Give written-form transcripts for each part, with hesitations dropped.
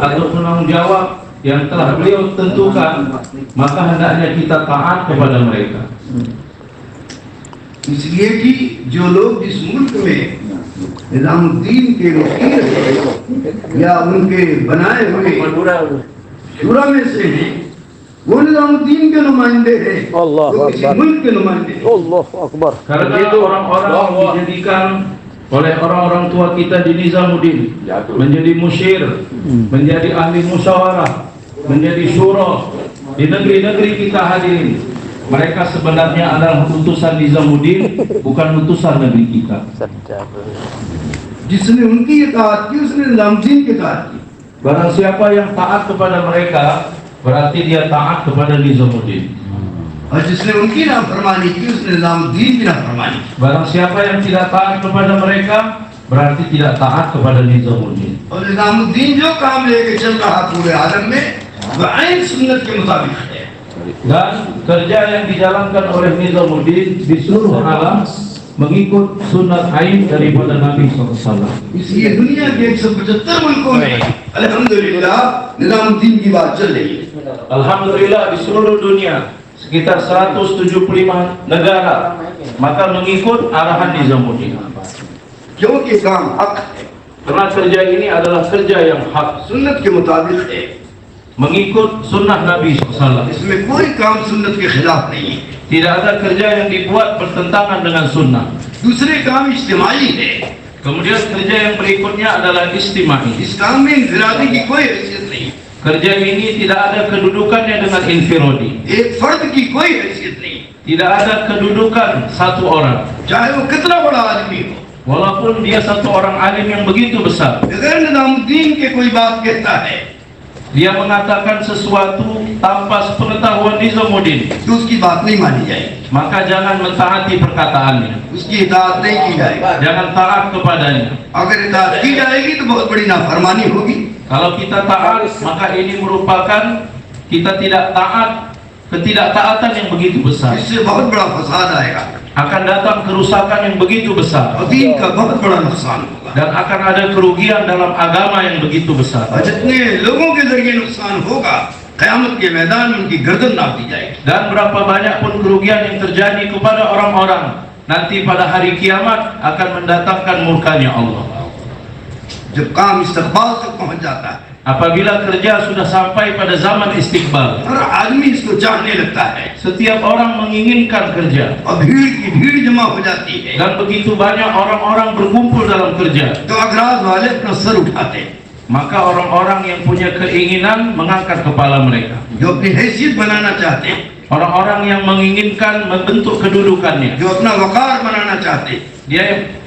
atau penanggung jawab yang telah beliau tentukan, maka hendaknya kita taat kepada mereka. इसलिए कि जो लोग इस मुल्क में निजामुद्दीन के वकील हैं या उनके बनाए हुए शुरा में से हैं, वो निजामुद्दीन के नुमाइंदे हैं, वो किसी मुल्क के नुमाइंदे हैं। Karena orang-orang dijadikan oleh orang-orang tua kita di Nizamuddin menjadi musyir, menjadi ahli musyawarah, menjadi syura di negeri-negeri kita hadirin. Mereka sebenarnya adalah utusan Nizamuddin, bukan utusan negeri kita. जिसने उनकी इताअत की उसने निजामुद्दीन की इताअत की। Barang siapa yang taat kepada mereka, berarti dia taat kepada Nizamuddin. और जिसने उनकी नाफरमानी की उसने निजामुद्दीन की नाफरमानी की। Barang siapa yang tidak taat kepada mereka, berarti tidak taat kepada Nizamuddin. और निजामुद्दीन जो काम लेके चल रहा पूरे आलम में वह आइन सुन्नत के मुताबिक है। Dan kerja yang dijalankan oleh Nizamuddin di seluruh alam mengikut sunnah ain daripada Nabi SAW. इसलिए दुनिया के 175 मुल्कों में अल्हम्दुलिल्लाह निजामुद्दीन की बात चल रही है। Alhamdulillah di seluruh dunia sekitar 175 negara maka mengikut arahan Nizamuddin. क्योंकि काम हक है, Karena kerja ini adalah kerja yang hak, सुन्नत के मुताबिक है। mengikut sunnah Nabi SAW. इसमें कोई काम सुन्नत के खिलाफ नहीं है। Tidak ada kerja yang dibuat bertentangan dengan sunnah. दूसरे काम इज्तिमाई है। Kemudian kerja yang berikutnya adalah istimai. इस काम में इनफरादी की कोई हैसियत नहीं, Kerja ini tidak ada kedudukannya dengan infiradi. एक फर्द की कोई हैसियत नहीं, Tidak ada kedudukan satu orang. चाहे वो कितना बड़ा आदमी हो। Walaupun dia satu orang alim yang begitu besar, अगर निजामुद्दीन के कोई बात कहता है dia mengatakan sesuatu tanpa sepengetahuan Nizamuddin, तो उसकी बात नहीं मानी जाएगी, maka jangan mentaati perkataannya, उसकी इताअत नहीं की जाएगी। jangan taat kepadanya. अगर इताअत की जाएगी तो बहुत बड़ी नाफरमानी होगी। Kalau kita taat, maka ini merupakan kita tidak taat, ketidaktaatan yang begitu besar. इससे बहुत बड़ा फसाद आएगा Akan datang kerusakan yang begitu besar, और दीन का बहुत बड़ा नुकसान होगा। dan akan ada kerugian dalam agama yang begitu besar. और जितने लोगों के जरिए नुकसान होगा, क़यामत के मैदान में उनकी गर्दन नाप दी जाएगी। Dan berapa banyak pun kerugian yang terjadi kepada orang-orang, nanti pada hari kiamat akan mendatangkan murkanya Allah. जब काम इस्तक़बाल तक पहुंच जाता है, Apabila kerja sudah sampai pada zaman istiqbal, हर आदमी इसको चाहने लगता है setiap orang menginginkan kerja, और भीड़ की भीड़ जमा हो जाती है, dan begitu banyak orang-orang berkumpul dalam kerja, तो अगराज वाले अपना सर उठाते हैं। maka orang-orang yang punya keinginan mengangkat kepala mereka. जो अपनी हैसियत बनाना चाहते हैं, Orang-orang yang menginginkan membentuk kedudukannya, जो अपना वकार बनाना चाहते हैं, dia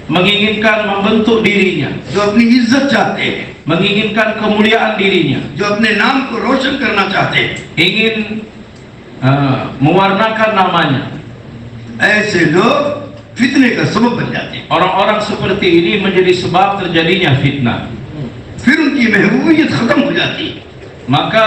menginginkan membentuk dirinya, जो अपनी इज्जत चाहते हैं, menginginkan kemuliaan dirinya, जो अपने नाम को रोशन करना चाहते हैं, ingin mewarnakan namanya. ऐसे लोग फितने का सबब बन जाते हैं। Orang-orang seperti ini menjadi sebab terjadinya fitnah. फिर उनकी महबूबियत खत्म हो जाती है, Maka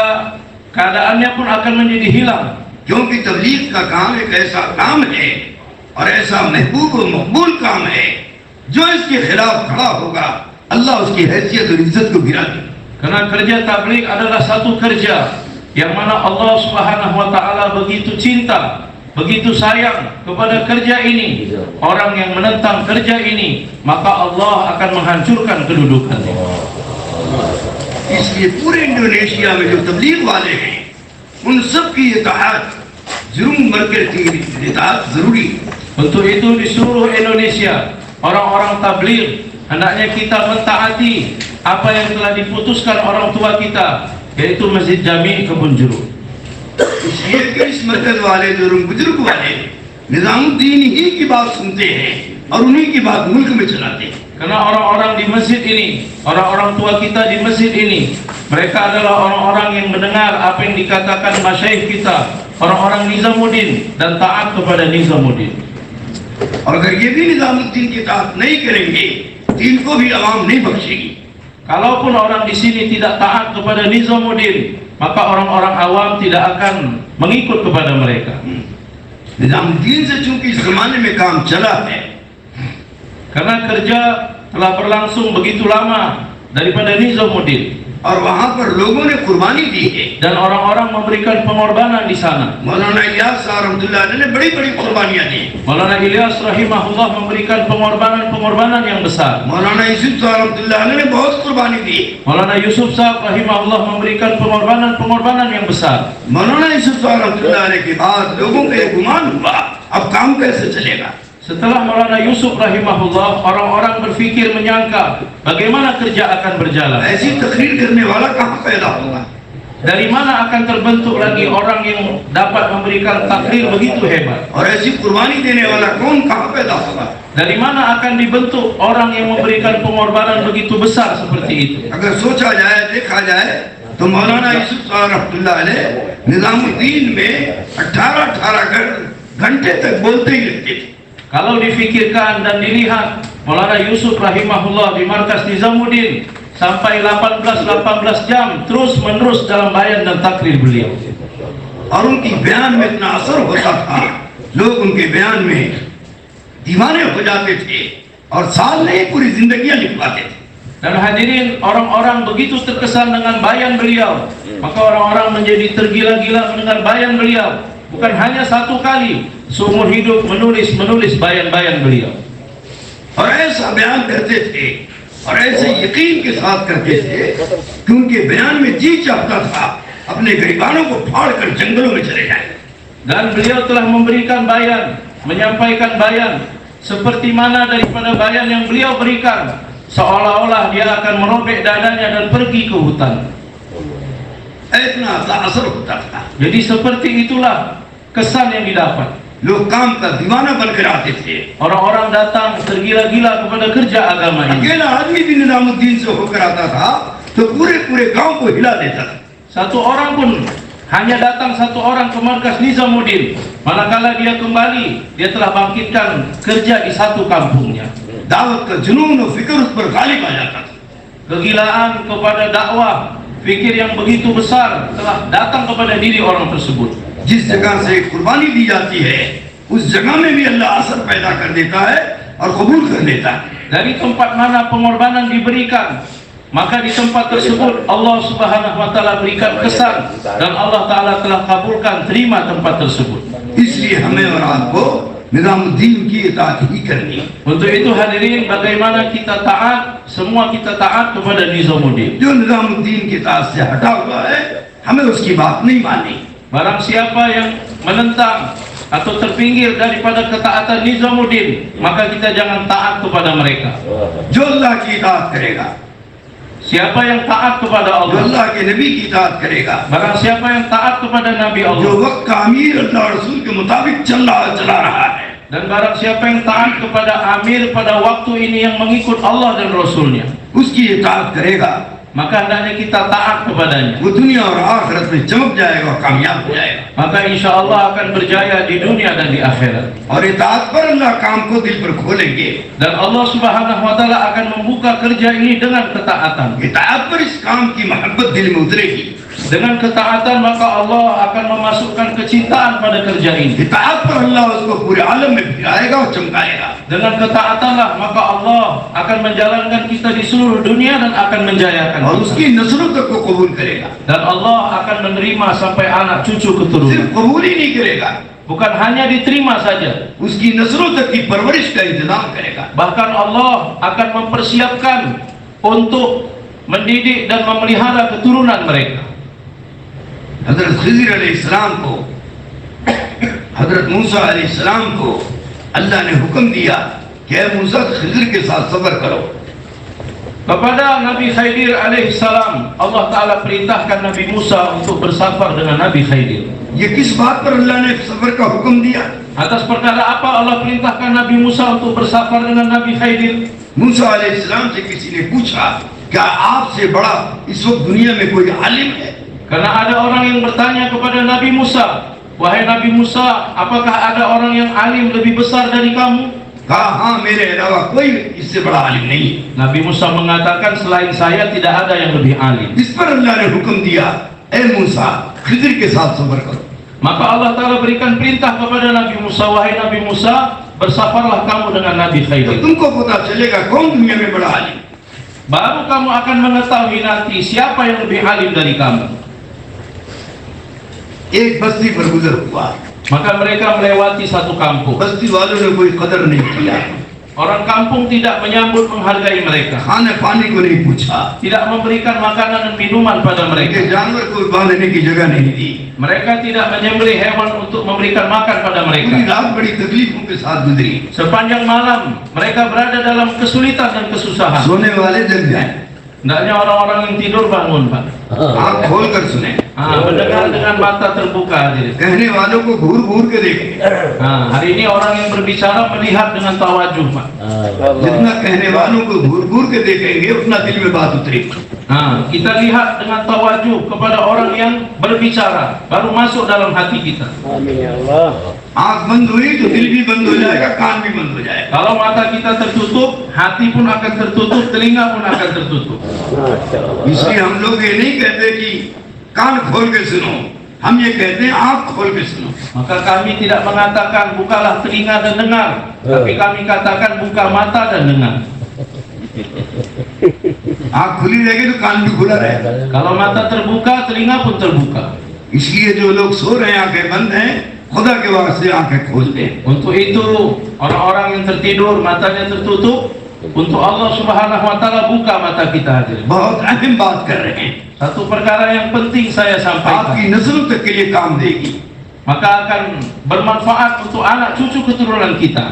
keadaannya pun akan menjadi hilang. क्योंकि तबलीग का काम एक ऐसा काम है और ऐसा महबूब और मकबूल काम है, जो इसके खिलाफ खड़ा होगा अल्लाह उसकी हैसियत और इज्जत को गिरा देगा। Karena kerja tabligh adalah satu kerja yang mana Allah Subhanahu wa taala begitu cinta, begitu sayang kepada kerja ini. Orang yang menentang kerja ini, maka Allah akan menghancurkan kedudukannya. इसलिए पूरे इंडोनेशिया में जो तबलीग वाले हैं, उन सब की इताअत जुर्म मरकर की इताअत जरूरी है। Untuk itu di seluruh Indonesia, orang-orang tabligh hendaknya kita mentaati apa yang telah diputuskan orang tua kita, yaitu Masjid Jami Kebun Jeruk. इसलिए कि इस मरकज वाले जो बुजुर्ग वाले निजामुद्दीन ही की बात सुनते हैं और उन्हीं की बात मुल्क में चलाते हैं। Karena orang-orang di masjid ini, orang-orang tua kita di masjid ini, mereka adalah orang-orang yang mendengar apa yang dikatakan masyayikh kita, orang-orang Nizamuddin, dan taat kepada Nizamuddin. और अगर ये भी निजामुद्दीन की इताअत नहीं करेंगे तो इनको भी आवाम नहीं बख्शेगी। Kalaupun orang di sini tidak taat kepada Nizamuddin, maka orang-orang awam tidak akan mengikut kepada mereka. Nizamuddin से चूंकि इस जमाने में काम चला है, Karena kerja telah berlangsung begitu lama daripada Nizamuddin. और वहां पर लोगों ने कुर्बानी दी है। dan orang-orang memberikan pengorbanan di sana. मौलाना इलियास रहमतुल्लाह अलैह ने बड़ी-बड़ी कुर्बानियां दी। Maulana Ilyas rahimahullah memberikan pengorbanan yang besar. मौलाना यूसुफ रहमतुल्लाह अलैह ने बहुत कुर्बानी दी। Maulana Yusuf Sahab rahimahullah memberikan pengorbanan yang besar. मौलाना यूसुफ रहमतुल्लाह अलैह के बाद लोगों को एक गुमान हुआ, अब काम कैसे चलेगा। Setelah Maulana Yusuf rahimahullah, orang-orang berpikir menyangka bagaimana kerja akan berjalan. ऐसी तकरीर करने वाला कहाँ पैदा होगा। Dari mana akan terbentuk lagi orang yang dapat memberikan takrir begitu hebat? और ऐसी कुर्बानी देने वाला कौन कहाँ पैदा होगा। Dari mana akan dibentuk orang yang memberikan pengorbanan begitu besar seperti itu? अगर सोचा जाए, देखा जाए तो मौलाना यूसुफ रहमतुल्लाह अलैह निजामुद्दीन में 18 घंटे तक बोलते ही रहते थे। Kalau difikirkan dan dilihat, Maulana Yusuf rahimahullah di markas Nizamuddin sampai 18 jam terus menerus dalam bayan dan takrir beliau. और उनकी बयान में इतना असर होता था, लोग उनके बयान में दीवाने हो जाते थे और साल नहीं पूरी जिंदगियां लिख पाते थे। Dan hadirin, orang-orang begitu terkesan dengan bayan beliau, maka orang-orang menjadi tergila-gila mendengar bayan beliau. Bukan hanya satu kali, seumur hidup menulis bayan-bayan beliau. और ऐसा बयान करते थे और ऐसे यकीन के साथ करते थे कि उनके बयान में जी चाहता था अपने गिरबानों को फाड़कर जंगलों में चले जाए। Dan beliau telah memberikan bayan, menyampaikan bayan seperti mana daripada bayan yang beliau berikan, seolah-olah dia akan merobek dadanya dan pergi ke hutan. इतना असर होता था। Jadi seperti itulah kesan yang didapat. लोग काम का दीवाना बनकर आते थे। Orang-orang datang tergila-gila kepada kerja agama ini. अकेला आदमी भी निजामुद्दीन से होकर आता था तो पूरे गांव को हिला देता था। Satu orang pun hanya datang satu orang ke markas Nizamuddin, manakala dia kembali, dia telah bangkitkan kerja di satu kampungnya. दावत का जुनून और फिक्र उस पर गालिब आ जाता था। Kegilaan kepada dakwah, fikir yang begitu besar telah datang kepada diri orang tersebut. जिस जगह से कुर्बानी दी जाती है उस जगह में भी अल्लाह असर पैदा कर देता है और कबूल कर लेता है। Dari tempat mana pengorbanan diberikan, maka di tempat tersebut Allah Subhanahu wa taala berikan kesan dan Allah taala telah kabulkan, terima tempat tersebut. इसलिए हमें और आपको निजामुद्दीन की इताअत ही करनी है। Untuk itu hadirin, bagaimana kita taat, semua kita taat kepada Nizamuddin. जो निजामुद्दीन की इताअत से हटा हुआ है हमें उसकी बात नहीं माननी। Barang siapa yang menentang atau terpinggir daripada ketaatan Nizamuddin, maka kita jangan taat kepada mereka. जो अल्लाह की इताअत करेगा, Siapa yang taat kepada जो Allah, अल्लाह के नबी की इताअत करेगा, barang siapa yang taat kepada Nabi जो Allah, वक्त का अमीर अल्लाह और रसूल के मुताबिक चला रहा है, dan barang siapa yang taat kepada amir pada waktu ini yang mengikut Allah dan Rasulnya, उसकी इताअत करेगा, maka hendaknya kita taat kepadanya. वो दुनिया और आखिरत में चमक जाएगा और कामयाब हो जाएगा। Maka insya Allah akan berjaya di dunia dan di akhirat. और इताअत पर अल्लाह काम को दिल पर खोलेंगे। Dan Allah Subhanahu wa taala akan membuka kerja ini dengan ketaatan. इताअत पर इस काम की मोहब्बत दिल में उतरेगी। Dengan ketaatan maka Allah akan memasukkan kecintaan pada kerja ini. इताअत पर अल्लाह उसको पूरे आलम में फिराएगा और चमकाएगा। Dengan ketaatanlah maka Allah akan menjalankan kita di seluruh dunia dan akan menjayakan और kita. उसकी नस्लों तक को कबूल करेगा। Dan Allah akan menerima sampai anak cucu सिर्फ keturunan. कबूल ही नहीं करेगा, Bukan hanya diterima saja, उसकी नस्लों तक की परवरिश का इंतजाम करेगा। bahkan Allah akan mempersiapkan untuk mendidik dan memelihara keturunan mereka. हजरत खिज़र अलैहिस्सलाम को, हजरत मूसा अलैहिस्सलाम को अल्लाह ने हुक्म दिया कि ऐ मूसा खिज़र के साथ सब्र करो। Kepada Nabi Khidir alaihissalam, Allah Ta'ala perintahkan Nabi Musa untuk bersafar dengan Nabi Khidir. ये किस बात पर अल्लाह ने सब्र का हुक्म दिया? Atas perkara apa Allah perintahkan Nabi Musa untuk bersafar dengan Nabi Khidir? मूसा अलैहिस्सलाम से किसी ने पूछा, क्या आपसे बड़ा इस वक्त दुनिया में कोई आलिम है? Karena ada orang yang bertanya kepada Nabi Musa, wahai Nabi Musa, apakah ada orang yang alim lebih besar dari kamu? कहा हाँ, मेरे अलावा कोई इससे बड़ा आलिम नहीं है। Nabi Musa mengatakan, selain saya tidak ada yang lebih alim. इस पर अल्लाह ने हुक्म दिया, ऐ मूसा खिज़र के साथ सब्र करो। Maka Allah Ta'ala berikan perintah kepada Nabi Musa, wahai Nabi Musa, bersafarlah kamu dengan Nabi तो Khidir. तुमको पता चलेगा कौन दुनिया में बड़ा आलिम। baru kamu akan mengetahui nanti siapa yang lebih alim dari kamu. एक बस्ती पर गुजर हुआ, Maka mereka melewati satu kampung. बस्ती वालों ने कोई कदर नहीं किया, Orang kampung tidak menyambut menghargai mereka, खाने पानी को नहीं पूछा, tidak memberikan makanan dan minuman pada के mereka. जानवर को बांधने की जगह नहीं दी। Mereka tidak menyembelih hewan untuk memberikan makan pada पूरी mereka. रात बड़ी तकलीफों के साथ गुजरी। Sepanjang malam mereka berada dalam kesulitan dan kesusahan. सोने वाले जग जाए, Hendaknya orang-orang yang tidur bangun, Pak. आंख खोल कर सुने, Mendengar dengan mata terbuka. Hadirin. कहने वालों को घूर घूर के देखे, Hari ini orang yang berbicara melihat dengan tawajuh, Pak. जितना कहने वालों को घूर घूर के देखेंगे उतना दिल में बात उतरेगी। Kita lihat dengan tawajuh kepada orang yang berbicara, baru masuk dalam hati kita. Amin ya Allah. आंख बंद हुई तो दिल भी बंद हो जाएगा, कान भी बंद हो जाएगा। Kalau mata kita tertutup, hati pun akan tertutup, telinga pun akan tertutup. Masya Allah. इसलिए हम लोग ये नहीं कहते कि कान खोल के सुनो, हम ये कहते हैं आंख खोल के सुनो। Maka kami tidak mengatakan bukalah telinga dan dengar, tapi kami katakan buka mata dan dengar. आंख खुली रहेगी तो कान भी खुला रहेगा। Kalau mata terbuka, telinga pun terbuka. इसलिए जो लोग सो रहे हैं आंखें बंद हैं, खुदा के वास्ते आंखें खोल दें। Untuk itu, orang-orang yang tertidur matanya tertutup, untuk Allah Subhanahu wa taala buka mata kita. Hadirin. बहुत अहम बात कर रहे हैं, Satu perkara yang penting saya sampaikan, आपकी नस्लों तक के लिए काम देगी। maka akan bermanfaat untuk anak cucu keturunan kita.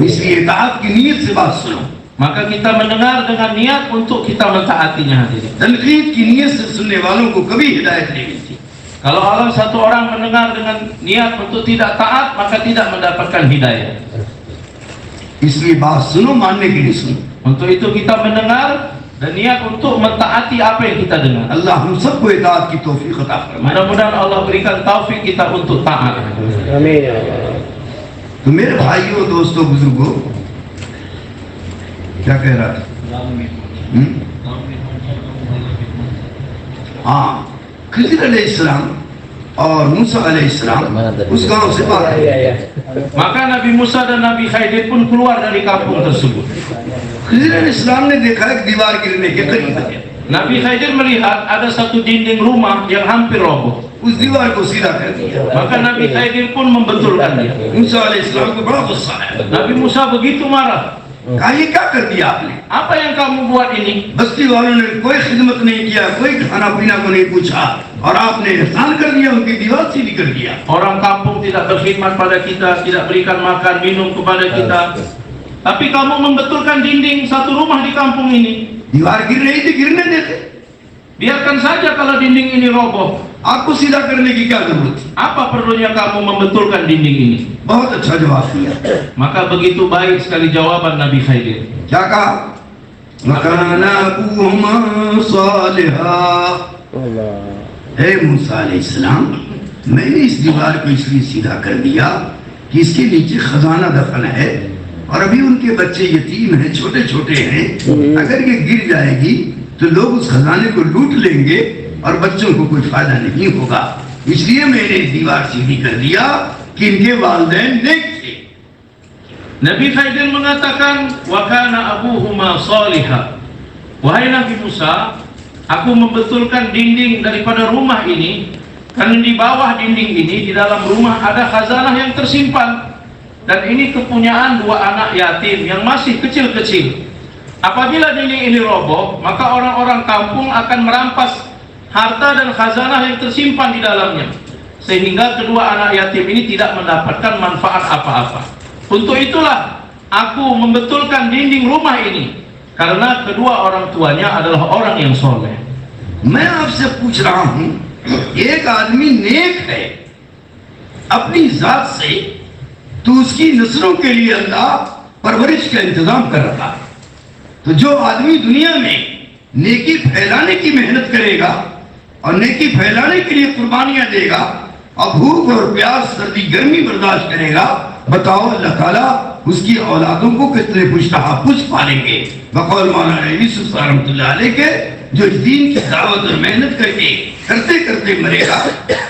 इसलिए इताअत की नीयत से बात सुनो, Maka kita mendengar dengan niat untuk kita mentaatinya. Hadirin. तनकीद की नीयत से सुनने वालों को कभी हिदायत नहीं मिलती। Kalau satu orang mendengar dengan niat untuk tidak taat, maka tidak mendapatkan hidayah. इसलिए बात सुनो, मानने के लिए सुनो। Untuk itu kita mendengar dan niat untuk mentaati apa yang kita dengar. अल्लाह हम सबको इताअत की तौफीक अता फरमाए। Mudah-mudahan Allah berikan taufik kita untuk taat. Amin ya Allah. तो मेरे भाइयों, दोस्तों, बुजुर्गों, क्या कह रहा था? हाँ, खिज़र अलैहिस्सलाम और मूसा अलैहिस्सलाम उस गांव से बाहर Ya, आए। ya, ya. Maka Nabi Musa dan Nabi Khidir pun keluar dari kampung tersebut. Khizar अलैहिस्सलाम ने देखा एक दीवार गिरने के करीब है, Nabi Khidir melihat ada satu dinding rumah yang hampir roboh. उस दीवार को सीधा कर दिया। Maka Nabi Khidir pun membetulkan dia. मूसा अलैहिस्सलाम को बड़ा गुस्सा आया, Nabi Musa begitu marah. कहा ये क्या कर दिया आपने? Apa yang kamu buat ini? बस्ती वालों ने कोई खिदमत नहीं किया, कोई खाना पीना को नहीं पूछा, और आपने एहसान कर दिया, उनकी दीवार सीधी कर दिया। Orang kampung tidak berkhidmat pada kita, tidak berikan makan minum kepada kita. Tapi kamu membetulkan dinding satu rumah di kampung ini. दीवार गिर रही थी, गिरने देते, Biarkan saja kalau dinding ini roboh. आपको सीधा करने की क्या जरूरत थी? Apa perlunya kamu membetulkan dinding ini? बहुत अच्छा जवाब दिया। Maka begitu baik sekali jawaban Nabi Khidir. क्या कहा? वकाना अबूहुमा सालिहा। Allah. हे मूसा अलैहिस्सलाम, मैंने इस दीवार को इसलिए सीधा कर दिया कि इसके नीचे खजाना दफन है, और अभी उनके बच्चे यतीम हैं, छोटे छोटे हैं। अगर ये गिर जाएगी तो लोग उस खजाने को लूट लेंगे और बच्चों को कोई फायदा नहीं होगा, इसलिए मैंने दीवार सीधी कर दिया कि इनके वालिदैन नेक थे। Nabi Khidir mengatakan, wa kana abuhuma salihah. Wahai Nabi Musa, aku membetulkan dinding daripada rumah ini karena di bawah dinding ini, di dalam rumah ada khazanah yang tersimpan, dan ini kepunyaan dua anak yatim yang masih kecil-kecil. Apabila dinding ini roboh, maka orang-orang kampung akan merampas harta dan khazanah yang tersimpan di dalamnya, sehingga kedua anak yatim ini tidak mendapatkan manfaat apa-apa. Untuk itulah aku membetulkan dinding rumah ini, karena kedua orang tuanya adalah orang yang soleh. मैं आपसे पूछ रहा हूं, एक आदमी नेक है अपनी जात से, तो उसकी नस्लों के लिए अल्लाह परवरिश का इंतजाम कर रहा है। तो जो आदमी दुनिया में नेकी फैलाने की मेहनत करेगा और नेकी फैलाने के लिए कुर्बानियां देगा और भूख और प्यास, सर्दी, गर्मी बर्दाश्त करेगा, बताओ अल्लाह ताला उसकी औलादों को कितने पुष्ट पालेंगे। बकौल मौलाना यूसुफ रहमतुल्लाह अलैह के, जो इस दीन की दावत और मेहनत करके करते करते मरेगा,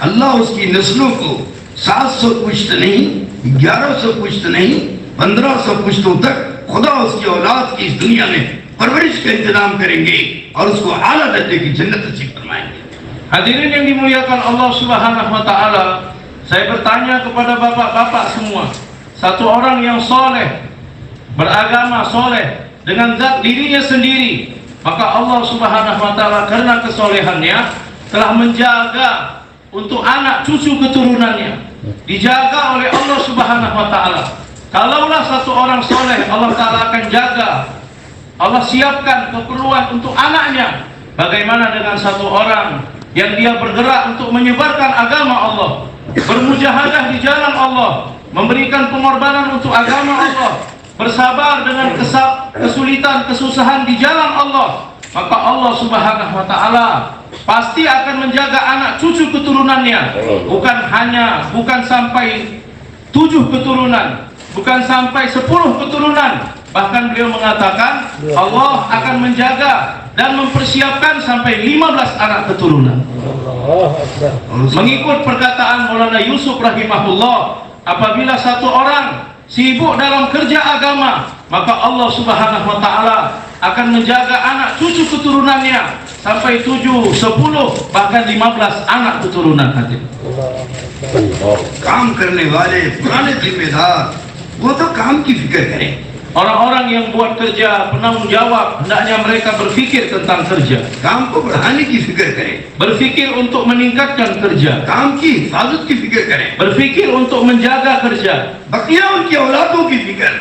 अल्लाह उसकी नस्लों को 700 पुश्त नहीं, 1100 पुश्त नहीं, 1500 पुश्तों तक खुदा उसकी औलाद की इस दुनिया में परवरिश का इंतजाम करेंगे और उसको आला दर्जे की जन्नत नसीब फरमाएंगे। Hadirin yang dimuliakan Allah Subhanahu wa taala, saya bertanya kepada bapak-bapak semua, satu orang yang soleh, beragama soleh dengan zat dirinya sendiri, maka Allah Subhanahu wa taala karena kesolehannya telah menjaga untuk anak cucu keturunannya, dijaga oleh Allah Subhanahu wa taala. Kalaulah satu orang soleh, Allah taala akan jaga, Allah siapkan keperluan untuk anaknya. Bagaimana dengan satu orang yang dia bergerak untuk menyebarkan agama Allah, bermujahadah di jalan Allah, memberikan pengorbanan untuk agama Allah, bersabar dengan kesulitan, kesusahan di jalan Allah, maka Allah Subhanahu wa taala pasti akan menjaga anak cucu keturunannya, bukan sampai 7 keturunan, bukan sampai 10 keturunan. Bahkan beliau mengatakan Allah akan menjaga dan mempersiapkan sampai 15 anak keturunan. Mengikut perkataan Maulana Yusuf rahimahullah, apabila satu orang sibuk dalam kerja agama, maka Allah Subhanahu wa taala akan menjaga anak cucu keturunannya sampai 7, 10, bahkan 15 anak keturunan. काम करने वाले पुराने जिम्मेदार वो तो काम की फिक्र करें। Orang-orang yang buat kerja, penanggung jawab, hendaknya mereka berfikir tentang kerja, काम को बढ़ाने की फिक्र करें, berfikir untuk meningkatkan kerja, काम की हिफाजत की फिक्र करें, berfikir untuk menjaga kerja. बकिया उनकी औलादों की फिक्र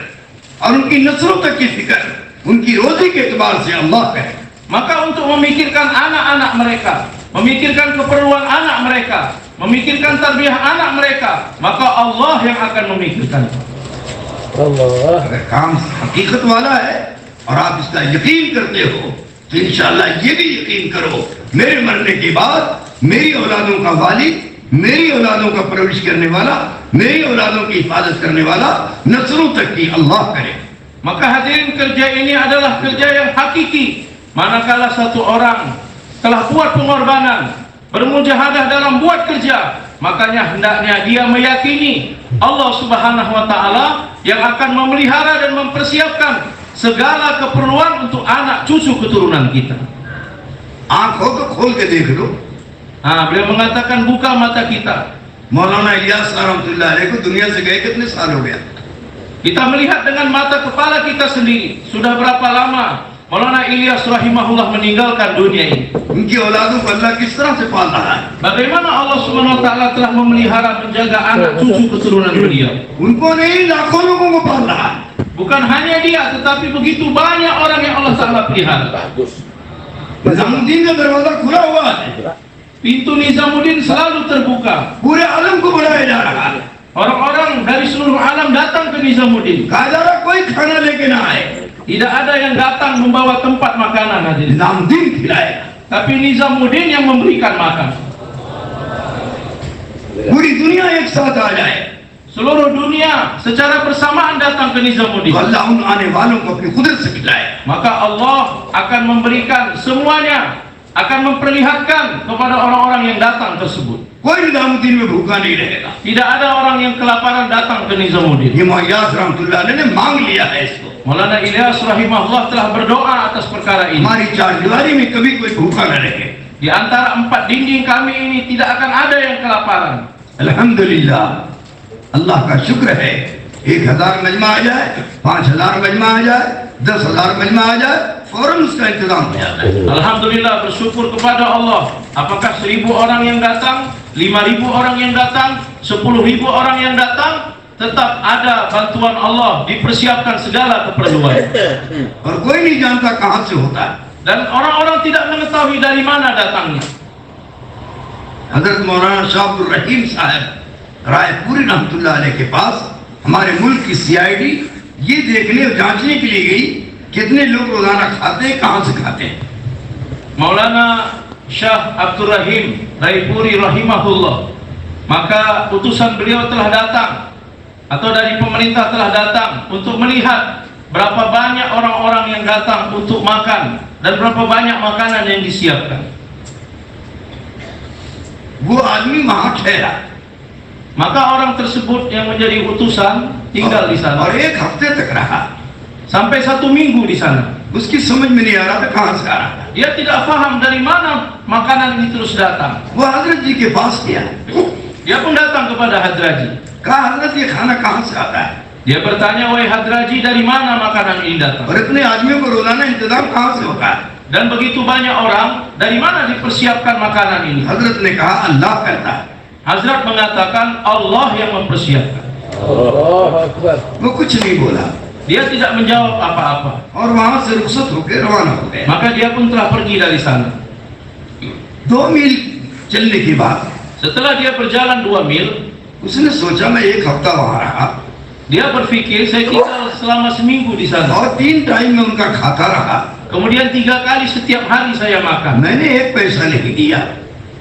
और उनकी नस्लों तक की फिक्र उनकी रोजी के एतबार से अल्लाह करें। Maka untuk memikirkan anak-anak mereka, memikirkan keperluan anak mereka, memikirkan tarbiyah anak mereka, maka Allah yang akan memikirkan. अगर काम हकीकत वाला है और आप इसका यकीन करते हो तो इंशाअल्लाह ये भी यकीन करो, मेरे मरने के बाद मेरी औलादों का वालिद, मेरी औलादों का परवरिश करने वाला, मेरी औलादों की हिफाजत करने वाला नस्लों तक की अल्लाह करे। Maka hadirin, kerja ini adalah kerja yang hakiki. Manakala satu orang telah buat pengorbanan, bermujahadah dalam buat kerja, makanya hendaknya dia meyakini Allah Subhanahu wa taala yang akan memelihara dan mempersiapkan segala keperluan untuk anak cucu keturunan kita. आंख हो तो खोल के देख लो। Beliau mengatakan buka mata kita. मौलाना इलियास रहमतुल्लाह अलैह को दुनिया से गए कितने साल हो गया? Kita melihat dengan mata kepala kita sendiri, sudah berapa lama Maulana Ilyas rahimahullah meninggalkan dunia ini. उनकी औलादों को अल्लाह किस तरह से पाल रहा है? Bagaimana Allah Subhanahu wa taala telah memelihara, menjaga anak cucu keturunan beliau. उनको नहीं, लाखों लोगों को पाल रहा है। Bukan hanya dia, tetapi begitu banyak orang yang Allah taala pelihara. Nizamuddin का दरवाजा खुला हुआ है, Pintu Nizamuddin selalu terbuka. पूरे आलम को बुलाया जा रहा है। Orang-orang dari seluruh alam datang ke Nizamuddin. कहा जा रहा कोई खाना लेके ना आए, Tidak ada yang datang membawa tempat makanan hadirin, Nizamuddin खिलाएगा। tapi Nizamuddin yang memberikan makan. पूरी दुनिया एक साथ आ जाए Seluruh dunia secara bersamaan datang ke Nizamuddin, तो अल्लाह उन आने वालों को अपनी कुदरत से खिलाए। maka Allah akan memberikan semuanya, akan memperlihatkan kepada orang-orang yang datang tersebut. कोई निजामुद्दीन में भूखा नहीं रहेगा। Tidak ada orang yang kelaparan datang ke Nizamuddin. ये मुअय्यास रहमतुल्लाह अलैह ने मांग लिया है इसको। Maulana Ilyas rahimahullah telah berdoa atas perkara ini. हमारी चारदीवारी में कभी कोई भूखा न रहे। Di antara 4 dinding kami ini tidak akan ada yang kelaparan. अल्हम्दुलिल्लाह, अल्लाह का शुक्र है। 1000 मजमा आ जाए, 5000 मजमा आ जाए, 10,000 मजमा आ जाए, फौरन उसका इंतजाम हो जाता है। Alhamdulillah, bersyukur kepada Allah. Apakah 1000 orang yang datang, 5000 orang yang datang, 10.000 orang yang datang, tetap ada bantuan Allah, dipersiapkan segala keperluan. और कोई नहीं जानता कहां से होता है। Dan orang-orang tidak mengetahui dari mana datangnya. हजरत मौलाना शाह अब्दुल रहीम साहब रायपुरी रहमतुल्लाह अलैह के पास हमारे मुल्क की सीआईडी ये देखने और जांचने के लिए गई कितने लोग रोजाना खाते हैं, कहां से खाते हैं। Maulana Syah Abdul Rahim Raipuri rahimahullah, maka utusan beliau telah datang atau dari pemerintah telah datang untuk melihat berapa banyak orang-orang yang datang untuk makan dan berapa banyak makanan yang disiapkan. वो आदमी वहां ठहरा Maka orang tersebut yang menjadi utusan tinggal di sana और 1 हफ्ते तक रहा। sampai 1 minggu di sana. उसकी समझ में नहीं आ रहा था कहां से आ रहा था। Dia tidak paham dari mana makanan ini terus datang. वो हजरत जी के पास गया, Dia pun datang kepada Hadraji. कहा हजरत ये खाना कहां से आता है Dia bertanya, wahai Hadraji, dari mana makanan ini datang? और इतने आदमियों को रोजाना इंतजाम कहां से होता है। Dan begitu banyak orang, dari mana dipersiapkan makanan ini? हजरत ने कहा अल्लाह करता है। Hazrat mengatakan Allah yang mempersiapkan. Allahu Akbar. वो कुछ नहीं बोला Dia tidak menjawab apa-apa. और वहां से रुखसत होकर रवाना हो गए। Maka dia pun telah pergi dari sana. 2 मील चलने के बाद Setelah dia berjalan 2 mil, उसने सोचा मैं 1 हफ्ता वहां रहा dia berpikir saya tinggal selama seminggu di sana. और 3 टाइम में उनका खाता रहा। Kemudian 3 kali setiap hari saya makan. मैंने 1 पैसा नहीं दिया।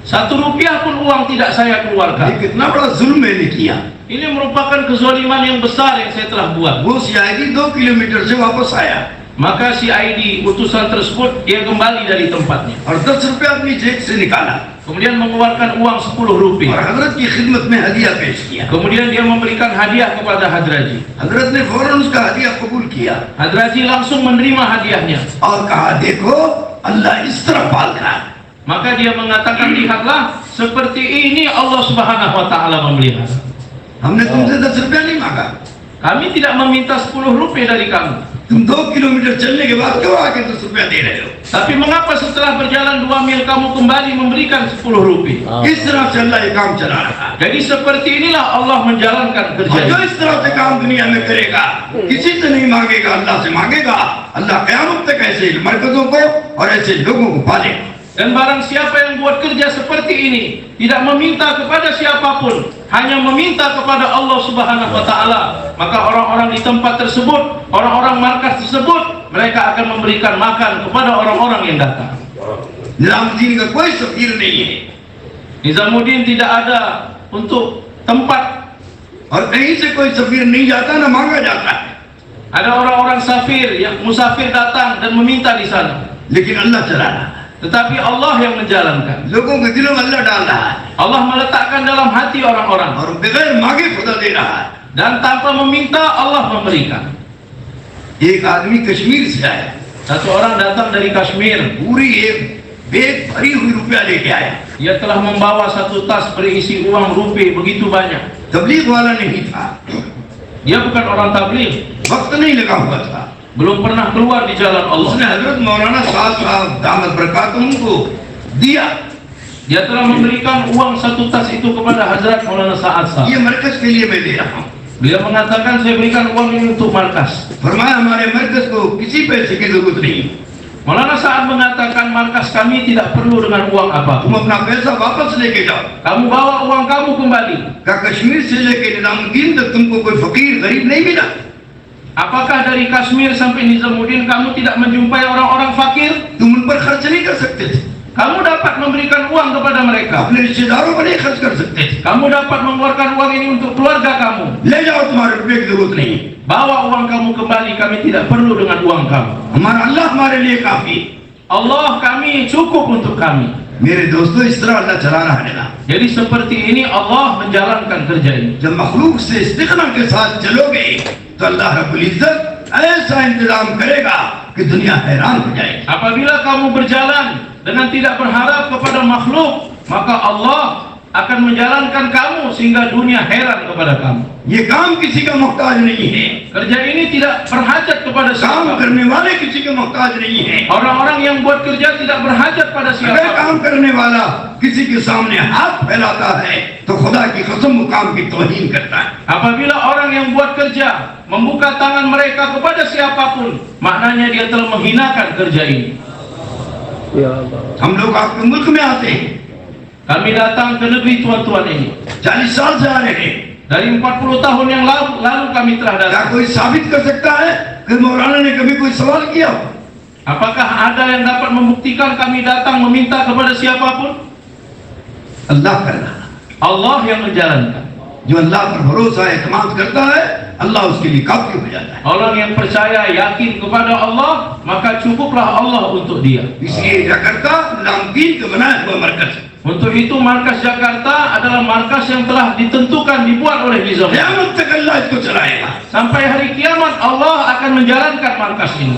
1 rupiah pun uang tidak saya ये keluarkan. कितना बड़ा जुल्म मैंने किया। Ini merupakan kezaliman yang besar yang saya telah buat. वो सियादी 2 किलोमीटर से वापस आया Maka si ID utusan tersebut dia kembali dari tempatnya. और 10 रुपया अपनी जेब से निकाला Kemudian mengeluarkan uang 10 और rupiah. हजरत की खिदमत में हदिया पेश किया। Kemudian dia memberikan hadiah kepada Hadraji. हजरत ने फौरन उसका हदिया कबूल किया Hadraji langsung menerima hadiahnya. और कहा देखो अल्लाह इस तरह पाल रहा है। Maka dia mengatakan, lihatlah, seperti ini Allah Subhanahu wa taala memelihara. हमने तुमसे 10 रुपया नहीं मांगा, Kami tidak meminta 10 rupiah dari kamu. तुम 2 किलोमीटर चलने के बाद क्यों आके 10 रुपया दे रहे हो। Tapi mengapa setelah berjalan 2 mil kamu kembali memberikan 10 rupiah? इस तरह से अल्लाह ये काम चला रहा है। Jadi seperti inilah Allah menjalankan और जो kerjanya. इस तरह से काम दुनिया में करेगा, किसी से नहीं मांगेगा, अल्लाह से मांगेगा, अल्लाह क़यामत तक ऐसे मरकजों को और ऐसे लोगों को पालेगा। Dan barang siapa yang buat kerja seperti ini, tidak meminta kepada siapapun, hanya meminta kepada Allah Subhanahu wa taala, maka orang-orang di tempat tersebut, orang-orang markas tersebut, mereka akan memberikan makan kepada orang-orang yang datang. Nizamuddin का कोई सफीर नहीं है Nizamuddin tidak ada untuk tempat. और कहीं से कोई सफीर नहीं जाता ना मांगा जाता है, Ada orang-orang safir yang musafir datang dan meminta di sana. लेकिन अल्लाह चला रहा है। Tetapi Allah yang menjalankan. लोगों के दिलों में अल्लाह डाल रहा है Allah meletakkan dalam hati orang-orang. और बगैर मांगे खुदा दे रहा है। Dan tanpa meminta Allah memberikan. एक आदमी कश्मीर से आया, Satu orang datang dari Kashmir. पूरी एक बैग भरी हुई रुपया लेके आया। Dia telah membawa satu tas berisi uang rupiah begitu banyak. तबलीग वाला नहीं था, Dia bukan orang tabligh, वक्त नहीं लगा हुआ था। belum pernah keluar di jalan Allah. उसने हजरत मौलाना साहब दामद बरकातुहum को दिया। Dia telah memberikan uang satu tas itu kepada Hazrat Maulana Sa'ad Sahab. ये मरकज के लिए मैं दे रहा हूँ। Beliau mengatakan, saya berikan uang ini untuk markas. फरमाया हमारे मरकज को किसी पैसे की जरूरत नहीं, Maulana Sa'ad mengatakan, markas kami tidak perlu dengan uang तुम apapun. अपना पैसा वापस लेके जाओ। Kamu bawa uang kamu kembali. का कश्मीर से लेके निजामुद्दीन तक तुमको कोई फकीर गरीब नहीं मिला। Apakah dari Kashmir sampai Nizamuddin kamu tidak menjumpai orang-orang fakir? तुम उन पर खर्च नहीं कर सकते थे, Kamu dapat memberikan uang kepada mereka. अपने रिश्तेदारों पर नहीं खर्च कर सकते थे। Kamu dapat mengeluarkan uang ini untuk keluarga kamu. ले जाओ, तुम्हारे रुपये की जरूरत नहीं, Bawa uang kamu kembali, kami tidak perlu dengan uang kamu. हमारा अल्लाह हमारे लिए काफी। Allah kami cukup untuk kami. मेरे दोस्तों, इस तरह अल्लाह चला रहा है ना। Jadi seperti ini Allah menjalankan kerja ini. जब मखलूक से इस्तिक़ना के साथ चलोगे तो अल्लाह रब्बुल इज्जत ऐसा इंतजाम करेगा कि दुनिया हैरान हो जाएगी। Apabila kamu berjalan dengan tidak berharap kepada makhluk, maka Allah akan menjalankan kamu sehingga dunia heran kepada kamu. ये काम किसी का मोहताज नहीं है, Kerja ini tidak berhajat kepada काम siapa. करने वाले किसी के मोहताज नहीं है। Orang-orang yang buat kerja tidak berhajat pada अगर siapa. काम करने वाला किसी के सामने हाथ फैलाता है तो खुदा की कसम वो काम की तौहीन करता है। Apabila orang yang buat kerja membuka tangan mereka kepada siapapun, maknanya dia telah menghinakan kerja ini. Ya Allah. हम लोग आपके मुल्क में आते हैं, Kami datang ke negeri tuan-tuan ini 40 साल से आ रहे हैं। dari 40 tahun yang lalu kami telah क्या datang. कोई साबित कर सकता है कि मौलाना ने कभी कोई सवाल किया हो? Apakah ada yang dapat membuktikan kami datang meminta kepada siapapun? अल्लाह कर रहा है। Allah yang menjalankan. जो अल्लाह पर भरोसा एतमाद करता है, अल्लाह उसके लिए काफी हो जाता है। Orang yang percaya yakin kepada Allah, maka cukuplah Allah untuk dia. इसलिए जकार्ता निजामुद्दीन का बनाया हुआ मरकज है। Untuk itu markas Jakarta adalah markas yang telah ditentukan, dibuat oleh Nizamuddin. क़यामत तक अल्लाह इसको चलाएगा। Sampai hari kiamat Allah akan menjalankan markas ini.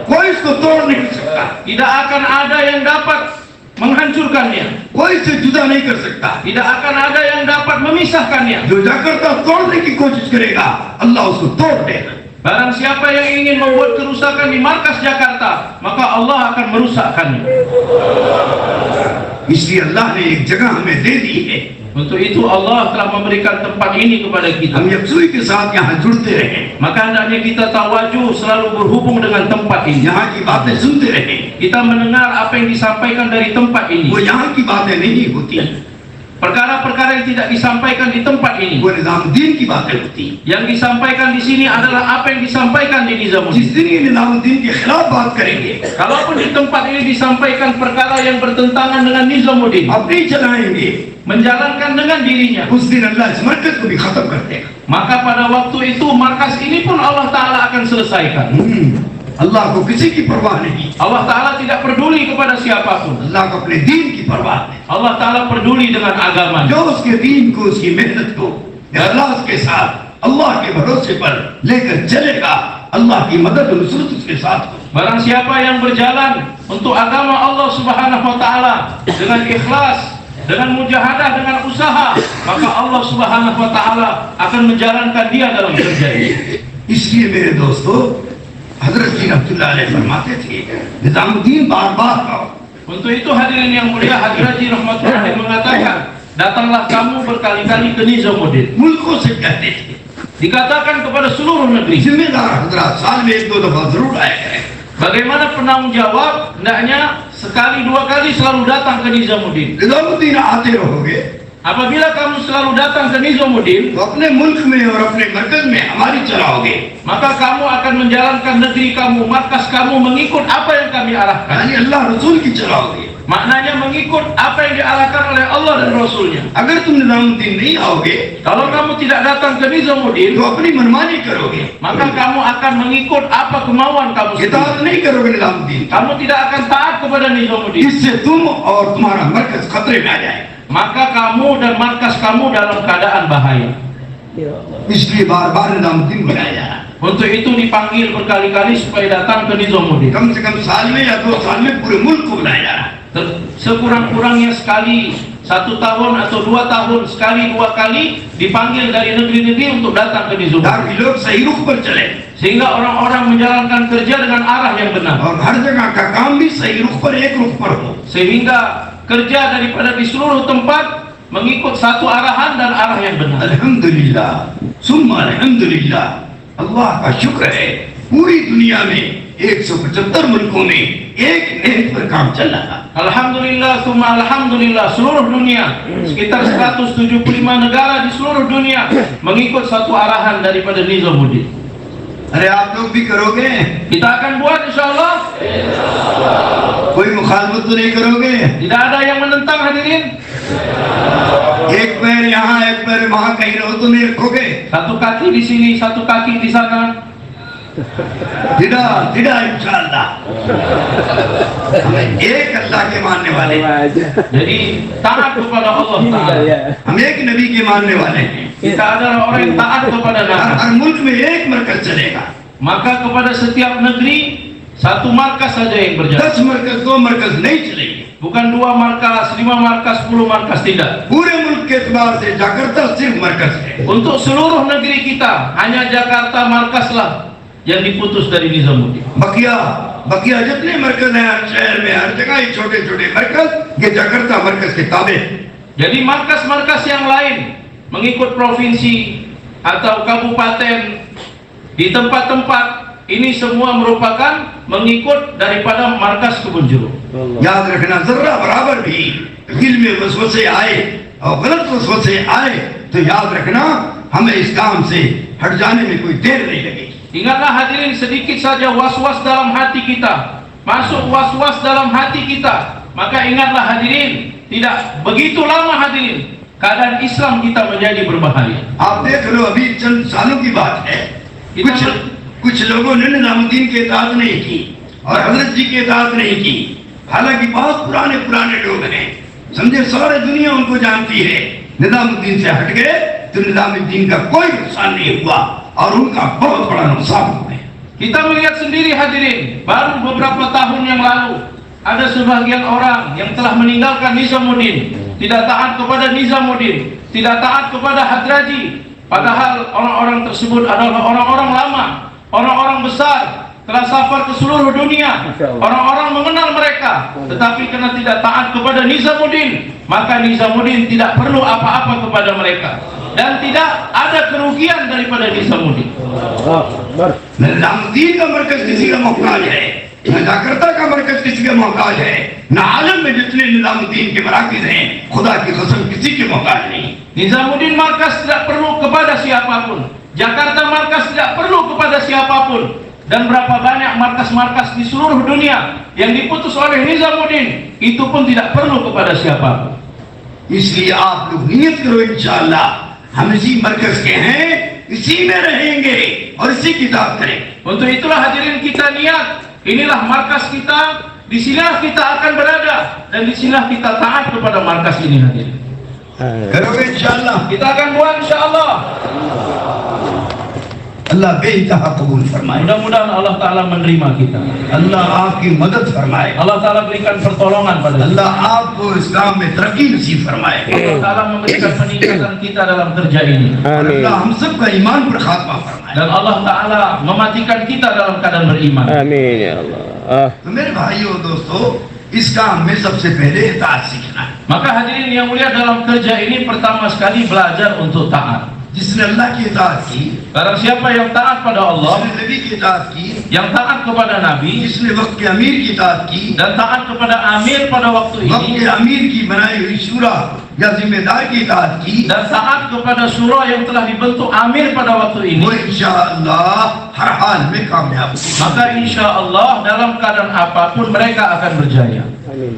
कोई इसको तोड़ नहीं सकता, Tidak akan ada yang dapat menghancurkannya. कोई इसे जुदा नहीं कर सकता। Tidak akan ada yang dapat memisahkannya. जो जाकर्ता तोड़ने की कोशिश करेगा अल्लाह उसको तोड़ देगा। Barang siapa yang ingin membuat kerusakan di markas Jakarta, maka Allah akan merusakkannya. इसलिए अल्लाह ने एक जगह हमें दे दी है, Untuk itu Allah telah memberikan tempat ini kepada kita. हम यकसुई के साथ यहाँ जुड़ते रहें, Maka hendaknya kita tawajuh, selalu berhubung dengan tempat ini. यहाँ की बातें सुनते रहें। Kita mendengar apa yang disampaikan dari tempat ini. वो यहाँ की बातें नहीं होती, Perkara-perkara yang tidak disampaikan di tempat ini. वो निजामुद्दीन की बातें होती। Yang disampaikan di sini adalah apa yang disampaikan di Nizamuddin. जिस दिन ये निजामुद्दीन के खिलाफ बात करेंगे, Kalaupun di tempat ini disampaikan perkara yang bertentangan dengan Nizamuddin, अपनी चलाएंगे, menjalankan dengan dirinya, उस दिन अल्लाह इस मरकज को भी खत्म कर देगा। maka pada waktu itu markas ini pun Allah Ta'ala akan selesaikan. अल्लाह को किसी की परवाह नहीं, Allah Ta'ala tidak peduli kepada siapapun. अल्लाह को अपने दीन की परवाह है। Allah Ta'ala peduli dengan agama. जो उसके दीन को, उसकी मेहनत को इखलास के साथ अल्लाह के भरोसे पर लेकर चलेगा, अल्लाह की मदद और नुसरत उसके साथ हो। Barang siapa yang berjalan untuk agama Allah Subhanahu wa Ta'ala dengan ikhlas, dengan mujahadah, dengan usaha, maka Allah Subhanahu wa Ta'ala akan menjalankan dia dalam kerja ini. इसलिए मेरे दोस्तों, हजरत जी रहमतुल्लाह अलैह फरमाते थे, निजामुद्दीन बार बार आओ। Untuk itu hadirin yang mulia, Hadirat Haji Rahmatullahi mengatakan, datanglah kamu berkali-kali ke Nizamuddin. मुल्कों से कहते थे, Dikatakan kepada seluruh negeri. जिम्मेदार हजरात साल में एक दो दफा जरूर आया करें। Bagaimana penanggung jawab hendaknya sekali dua kali selalu datang ke Nizamuddin. Nizamuddin आते रहोगे Apabila kamu selalu datang ke Nizamuddin, तो अपने मुल्क में और अपने मरकज में हमारी चलाओगे, maka kamu akan menjalankan negeri kamu, markas kamu mengikut apa yang kami arahkan. यानी अल्लाह रसूल की चलाओगे। Maknanya mengikut apa yang diarahkan oleh Allah dan Rasulnya. अगर तुम निजामुद्दीन नहीं आओगे Kalau kamu tidak datang ke Nizamuddin, तो अपनी मनमानी करोगे, maka kamu akan mengikut apa kemauan kamu sendiri. इताअत नहीं करोगे Nizamuddin, Kamu tidak akan taat kepada Nizamuddin. इससे तुम और तुम्हारा मरकज खतरे में आ जाए। Maka kamu dan markas kamu dalam keadaan bahaya. Ya Allah. इसलिए बार बार निजामुद्दीन बुलाया जा रहा है। Untuk itu dipanggil berkali-kali supaya datang ke Nizamuddin. कम से कम साल में या 2 साल में पूरे मुल्क को बुलाया जा रहा है। Sekurang-kurangnya sekali 1 tahun atau 2 tahun, sekali 2 kali dipanggil dari negeri-negeri untuk datang ke Nizamuddin. ताकि लोग सही रुख पर चले Sehingga orang-orang menjalankan kerja dengan arah yang benar. और हर जगह का काम भी सही रुख पर, एक रुख पर हो। Sehingga kerja daripada di seluruh tempat mengikut satu arahan dan arah yang benar. अल्हम्दुलिल्लाह, सुम्मा अल्हम्दुलिल्लाह, अल्लाह का शुक्र है, पूरी दुनिया में 175 मुल्कों में एक नेक पर काम चल रहा है। Alhamdulillah, summa alhamdulillah, seluruh dunia, sekitar 175 negara di seluruh dunia mengikut satu arahan daripada Nizamuddin. अरे आप लोग भी करोगे? Kita akan buat insyaallah. कोई मुखालफत तो नहीं करोगे? Tidak ada yang menentang hadirin. एक पैर यहाँ एक पैर वहाँ कहीं रहो तो नहीं रखोगे? Satu kaki di sini, satu kaki di sana. tidak, tidak इंशाअल्लाह। हम एक अल्लाह के मानने वाले हैं, Jadi taat kepada Allah Ta'ala. हम एक नबी के मानने वाले हैं। Kita adalah orang yang taat kepada Nabi. हर मुल्क में एक मरकज चलेगा, Maka kepada setiap negeri satu markas saja yang berjalan. 10 मरकज 2 मरकज नहीं चलेंगे। Bukan 2 markas, 5 markas, 10 markas, tidak. पूरे मुल्क के एतबार से जाकर्ता सिर्फ मरकज है। Untuk seluruh negeri kita hanya Jakarta markaslah yang diputus dari Nizamuddin. बकिया जितने मरकज हैं हर शहर में, हर जगह ये छोटे छोटे मरकज, ये जाकर्ता मरकज के ताबे हैं। Jadi markas-markas yang lain mengikut provinsi atau kabupaten di tempat-tempat ini semua merupakan mengikut daripada markas Kebun Jeruk. याद रखना, जर्रा बराबर भी दिल में वसवसे आए और गलत वसवसे आए तो याद रखना हमें इस काम से हट जाने में कोई देर नहीं लगेगी। Ingatlah hadirin, sedikit saja was-was dalam hati kita, masuk was-was dalam hati kita, maka ingatlah hadirin, tidak begitu lama hadirin, keadaan Islam kita menjadi berbahaya. आप देख लो, अभी चंद सालों की बात है, कुछ लोगों ने निजामुद्दीन की इताअत नहीं की और हजरत जी की इताअत नहीं की हालांकि बहुत पुराने पुराने लोग हैं, समझे, सारी दुनिया उनको जानती है। निजामुद्दीन से हट गए तो निजामुद्दीन का कोई नुकसान नहीं हुआ और उनका बहुत बड़ा नुकसान हुआ है। Kita melihat sendiri hadirin, baru beberapa tahun yang lalu ada sebagian orang yang telah meninggalkan Nizamuddin, tidak taat kepada Nizamuddin, tidak taat kepada Hadraji, padahal orang-orang tersebut adalah orang-orang lama, orang-orang besar, telah safar ke seluruh dunia, orang-orang mengenal mereka, tetapi karena tidak taat kepada Nizamuddin, maka Nizamuddin tidak perlu apa-apa kepada mereka dan tidak ada kerugian daripada Nizamuddin. Nizamuddin का मरकज किसी का मोहताज है, न जाकर्ता का मरकज किसी का मोहताज है, न आलम में जितने निजामुद्दीन के मराकिज हैं, खुदा की कसम किसी के मोहताज नहीं। Nizamuddin markas tidak perlu kepada siapapun, Jakarta markas tidak perlu kepada siapapun, dan berapa banyak markas-markas di seluruh dunia yang diputus oleh Nizamuddin itu pun tidak perlu kepada siapapun. इसलिए आप लोग नियत करो, इंशाअल्लाह हम इसी मरकज के हैं, इसी में रहेंगे और इसी किताब करेंगे। Untuk itulah hadirin kita niat, inilah markas kita, di sinilah kita akan berada dan di sinilah kita taat kepada markas ini hadirin. करोगे इंशाअल्लाह, Kita akan buat insyaallah. अल्लाह बेइंतहा कबूल फरमाए, Mudah-mudahan Allah Ta'ala menerima kita. अल्लाह आपकी मदद फरमाए, Allah Ta'ala berikan pertolongan pada kita. अल्लाह आपको इस्लाम में तरक्की नसीब फरमाए, Allah Ta'ala memberikan peningkatan kita dalam kerja ini. अल्लाह हम सबका ईमान पर खात्मा फरमाए। Dan Allah Ta'ala mematikan kita dalam keadaan beriman. Amin ya Allah. तो मेरे भाइयों दोस्तों, इस काम में सबसे पहले इताअत सीखना है। Maka hadirin yang mulia, dalam kerja ini pertama sekali belajar untuk taat. जिसने अल्लाह की इताअत की, Barang siapa yang taat pada Allah, जिसने नबी की इताअत की, yang taat kepada Nabi, जिसने वक्त के अमीर की इताअत की, dan taat kepada Amir pada waktu वक्त ini, के अमीर की बनाई हुई शूरा या जिम्मेदार की इताअत की, dan taat kepada surah yang telah dibentuk Amir pada waktu ini, वो इंशाअल्लाह हर हाल में कामयाब होगा। maka insya Allah dalam keadaan apapun mereka akan berjaya.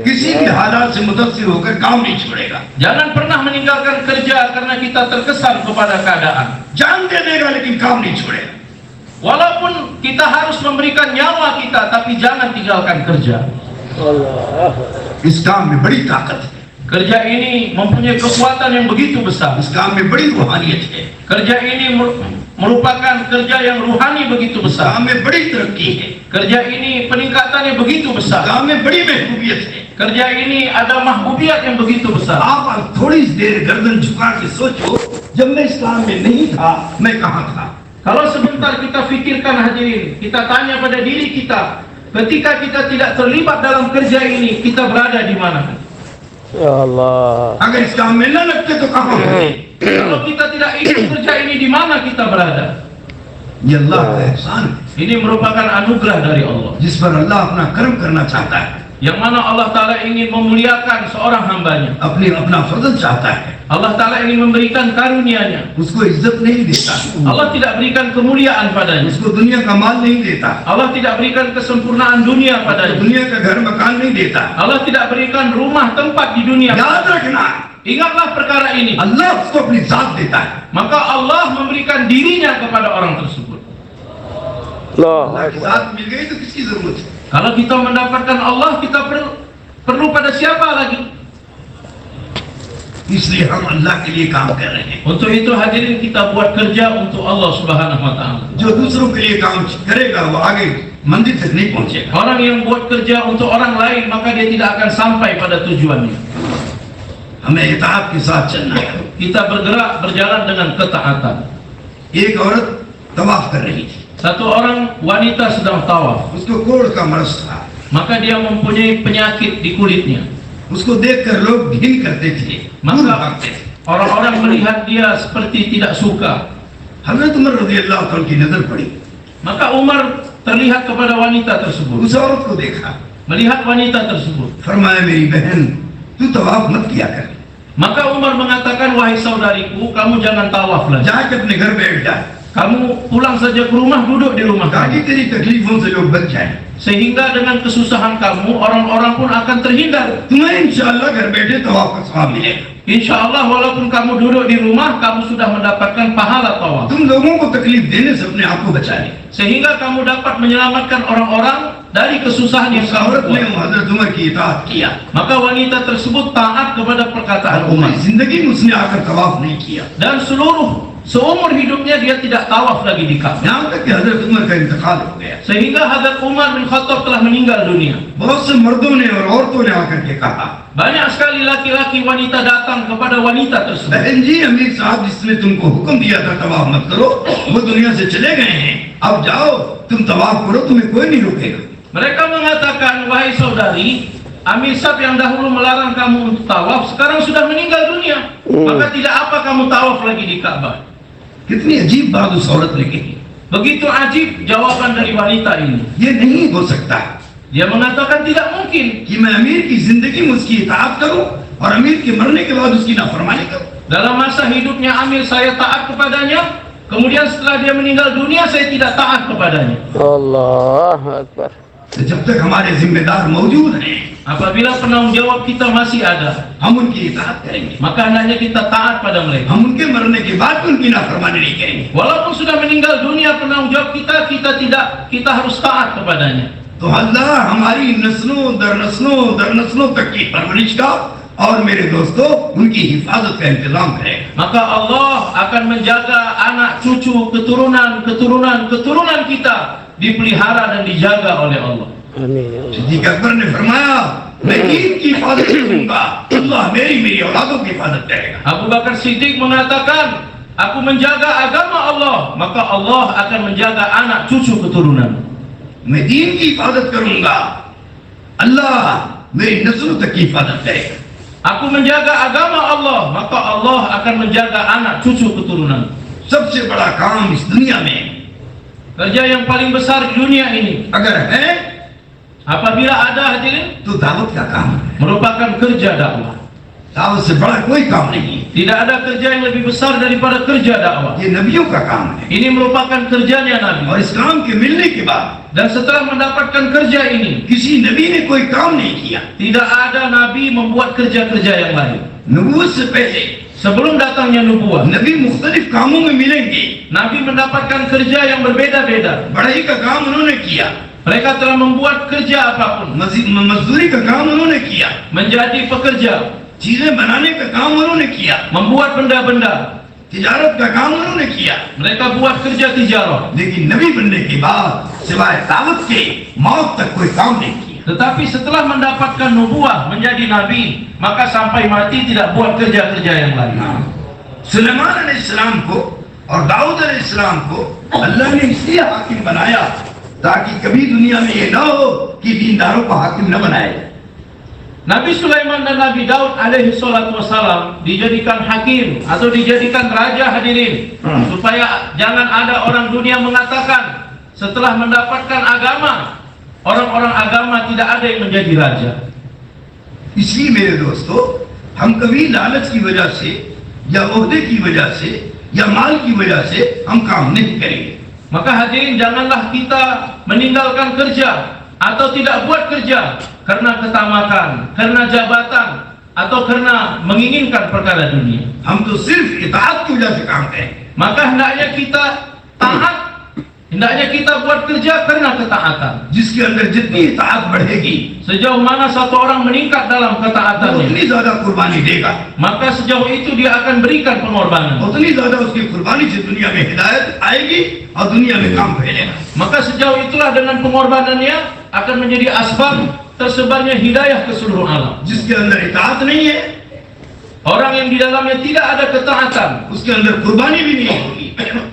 किसी भी हालात से मुतासिर होकर काम नहीं छोड़ेगा, Jangan pernah meninggalkan kerja karena kita terkesan kepada keadaan. जान दे देगा लेकिन काम नहीं छोड़ेगा। Walaupun kita harus memberikan nyawa kita, tapi jangan tinggalkan kerja. इस काम में बड़ी ताकत है, Kerja ini mempunyai kekuatan yang begitu besar. इस काम में बड़ी रूहानियत है, Kerja ini merupakan kerja yang ruhani begitu इस besar. काम में बड़ी तरक्की है, Kerja ini peningkatannya begitu इस besar. काम में बड़ी महबूबियत है। Kerja ini ada mahbubiyat yang begitu besar. आप थोड़ी देर गर्दन झुका के सोचो, जब मैं इस काम में नहीं था मैं कहाँ था। Kalau sebentar kita fikirkan hadirin, kita tanya pada diri kita, ketika kita tidak terlibat dalam kerja ini, kita berada di mana? Ya Allah. अगर इस काम में न लगते तो कहाँ होते। Kalau kita tidak ikut kerja ini, di mana kita berada? ये अल्लाह का एहसान है, Ini merupakan anugerah dari Allah, जिस पर अल्लाह अपना कर्म करना चाहता है, yang mana Allah Ta'ala ingin memuliakan seorang hambanya. अपना फजल चाहता है, Allah Ta'ala ingin memberikan karunia-Nya. उसको इज्जत नहीं देता, Allah tidak berikan kemuliaan padanya. उसको दुनिया का माल नहीं देता, Allah tidak berikan kesempurnaan dunia padanya. दुनिया का घर मकान नहीं देता। Allah tidak berikan rumah tempat di dunia. याद रखना, Ingatlah perkara ini. अल्लाह उसको अपनी जात देता है। Maka Allah memberikan dirinya kepada orang tersebut. अल्लाह की Allah. जात मिल गई तो किसकी जरूरत है। Kalau kita mendapatkan Allah, kita perlu pada siapa lagi? इसलिए हम अल्लाह के लिए काम कर रहे हैं। Untuk itu hadirin, kita buat kerja untuk Allah Subhanahu wa Ta'ala. जो दूसरों के लिए काम करेगा वो आगे मंदिर तक नहीं पहुंचेगा। Orang yang buat kerja untuk orang lain, maka dia tidak akan sampai pada tujuannya. हमें इताअत के साथ चलना है। Kita bergerak berjalan dengan ketaatan. एक औरत तवाफ कर रही थी, Satu orang wanita sedang tawaf, उसको कोढ़ का मर्ज था, maka dia mempunyai penyakit di kulitnya. उसको देखकर लोग घिन करते थे, दूर भागते थे। Orang-orang melihat dia seperti tidak suka. हजरत उमर रज़ियल्लाहु अन्हु की नजर पड़ी, Maka Umar terlihat kepada wanita tersebut, उस औरत को देखा, melihat wanita tersebut. फरमाया मेरी बहन तू तवाफ मत किया कर, Maka Umar mengatakan, wahai saudariku, kamu jangan tawaf lagi. जाके अपने घर बैठ जा, Kamu pulang saja ke rumah, duduk di rumah ताकि kamu. तेरी तकलीफों से लोग बच जाएं। Sehingga dengan kesusahan kamu, orang-orang pun akan terhindar. तुम्हें इंशाअल्लाह घर बैठे तवाफ का सवाब मिलेगा। Insya Allah walaupun kamu duduk di rumah, kamu sudah mendapatkan pahala tawaf. तुम लोगों को तकलीफ देने से अपने आप को बचा ले। Sehingga kamu dapat menyelamatkan orang-orang dari kesusahan yang उस औरत sangat ने kuat. हजरत उमर की इताअत किया Maka wanita tersebut taat kepada perkataan और Umar. पूरी जिंदगी में उसने आकर तवाफ नहीं किया Dan seumur hidupnya dia tidak tawaf lagi di Ka'bah. यहाँ तक कि हजरत उमर का इंतकाल हो गया Sehingga Hazrat Umar bin Khattab telah meninggal dunia. बहुत से मर्दों ने और औरतों ने आकर के कहा Banyak sekali laki-laki wanita datang kepada wanita tersebut. बहन जी अमीर साहब जिसने तुमको हुक्म दिया था तवाफ मत करो वो दुनिया से चले गए हैं अब जाओ तुम तवाफ करो तुम्हें कोई नहीं रोकेगा Mereka mengatakan, wahai saudari, Amir Sab yang dahulu melarang kamu untuk tawaf sekarang sudah meninggal dunia. Maka tidak apa kamu tawaf lagi di Ka'bah. कितनी अजीब बात उस औरत ने कही Begitu ajib jawaban dari wanita ini. ये नहीं हो सकता Dia mengatakan tidak mungkin कि मैं अमीर की जिंदगी में उसकी इताअत करूं और अमीर के मरने के बाद उसकी नाफरमानी करूं dalam masa hidupnya Amir saya taat kepadanya, kemudian setelah dia meninggal dunia saya tidak taat kepadanya. Allahu Akbar. तो जब तक हमारे जिम्मेदार मौजूद हैं Apabila penanggung jawab kita masih ada, हम उनकी इताअत करेंगे maka hendaknya kita taat pada mereka. हम उनके मरने के बाद भी उनकी नाफरमानी नहीं करेंगे Walaupun sudah meninggal dunia penanggung jawab kita harus taat kepadanya. तो अल्लाह हमारी नस्लों दर नस्लों तक की परवरिश का और मेरे दोस्तों उनकी हिफाजत का इंतजाम करेगा Maka Allah akan menjaga anak cucu keturunan kita dipelihara dan dijaga oleh Allah. Amin ya Allah. Siddique अकबर ने फरमाया मैं दीन की हिफाजत करूंगा अल्लाह मेरी औलादों की हिफाजत करेगा Abu Bakar Siddiq mengatakan, aku menjaga agama Allah, maka Allah akan menjaga anak cucu keturunan. मैं दीन की हिफाजत करूंगा अल्लाह मेरी नस्लों तक की हिफाजत करेगा Aku menjaga agama Allah, maka Allah akan menjaga anak cucu keturunan. सबसे बड़ा काम इस दुनिया में Kerja yang paling besar di dunia ini, अगर है apabila ada hadirin, तो दावत का काम है merupakan kerja dakwah. दावत से बड़ा कोई काम नहीं Tidak ada kerja yang lebih besar daripada kerja dakwah. ये नबियों का काम है Ini merupakan kerjanya Nabi. और इस काम के मिलने के बाद Dan setelah mendapatkan kerja ini, किसी नबी ने कोई काम नहीं किया tidak ada Nabi membuat kerja-kerja yang lain. नबूवत से पहले Sebelum datangnya nubuah, नबी मुख्तलिफ कामों में मिलेंगे Nabi mendapatkan kerja yang berbeda-beda. बढ़ई का काम उन्होंने किया Mereka telah membuat kerja apapun, मजदूरी का काम उन्होंने किया menjadi pekerja, चीजें बनाने का काम उन्होंने किया membuat benda-benda. तिजारत का काम उन्होंने किया Mereka buat kerja tijarah. लेकिन नबी बनने के बाद सिवाय दावत के मौत तक कोई काम नहीं किया Tetapi setelah mendapatkan nubuah menjadi nabi, maka sampai mati tidak buat kerja-kerja yang lain. Suleman अलैहिस्सलाम को और दाऊद अलैहिस्सलाम को अल्लाह ने इसलिए हाकिम बनाया ताकि कभी दुनिया में ये ना हो कि दीनदारों को हाकिम न बनाया जाए Nabi Sulaiman dan Nabi Daud alaihi salatu wassalam dijadikan hakim atau dijadikan raja hadirin, supaya jangan ada orang dunia mengatakan setelah mendapatkan agama, orang-orang agama tidak ada yang menjadi raja. इसलिए मेरे दोस्तों हम कभी लालच की वजह से या ओहदे की वजह से या माल की वजह से हम काम नहीं करेंगे Maka hadirin, janganlah kita meninggalkan kerja atau tidak buat kerja karena ketamakan, karena jabatan, atau karena menginginkan perkara dunia. हम तो सिर्फ इताअत की वजह से काम करेंगे Maka hendaknya kita taat, hendaknya kita buat kerja karena ketaatan. जिसके अंदर जितनी इताअत बढ़ेगी Sejauh mana satu orang meningkat dalam वो ketaatannya, उतनी ज्यादा कुर्बानी देगा maka sejauh itu dia akan berikan pengorbanan. उतनी ज्यादा उसकी कुर्बानी से दुनिया में हिदायत आएगी और दुनिया में काम फैलेगा Maka sejauh itulah dengan pengorbanannya akan menjadi asbab tersebarnya hidayah ke seluruh alam. जिसके अंदर इताअत नहीं है Orang yang di dalamnya tidak ada ketaatan, उसके अंदर कुर्बानी भी नहीं होगी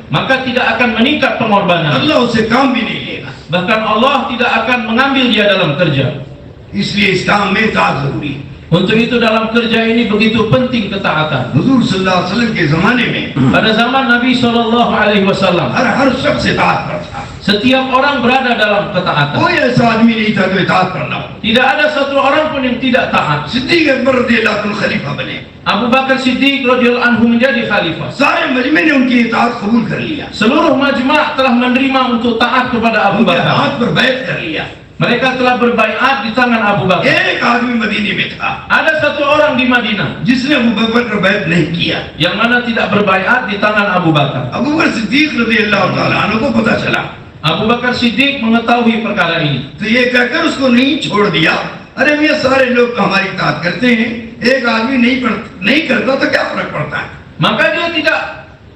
maka tidak akan meningkat pengorbanan. अल्लाह उससे काम भी नहीं लेगा Bahkan Allah tidak akan mengambil dia dalam kerja. इसलिए इस काम में इताअत जरूरी है Untuk itu dalam kerja ini begitu penting ketaatan. हुजूर सल्लल्लाहु अलैहि वसल्लम के जमाने में Pada zaman Nabi SAW, हर शख्स इताअत पर था setiap orang berada dalam ketaatan. कोई ऐसा आदमी नहीं था जो इताअत पर ना हो Tidak ada satu orang pun yang tidak taat. Siddique अकबर रज़ियल्लाहु अन्हु खलीफा बने Abu Bakar Siddiq radhiyallahu anhu menjadi khalifah. सारे मजमे ने उनकी इताअत कबूल कर लिया Seluruh majma' telah menerima untuk taat kepada Abu उनके Bakar. हाथ पर बैत कर लिया Mereka telah berbaiat di tangan Abu Bakar. एक आदमी मदीने में था Ada satu orang di Madinah जिसने अबू बकर पर बैत नहीं किया yang mana tidak berbaiat di tangan Abu Bakar. Abu बकर सिद्दीक रज़ियल्लाहु ताला अन्हु को पता चला Abu Bakar Siddiq mengetahui perkara ini. तो ये कहकर उसको नहीं छोड़ दिया, अरे ये सारे लोग तो हमारी इताअत करते हैं, एक आदमी नहीं करता तो क्या फर्क पड़ता है। Maka dia tidak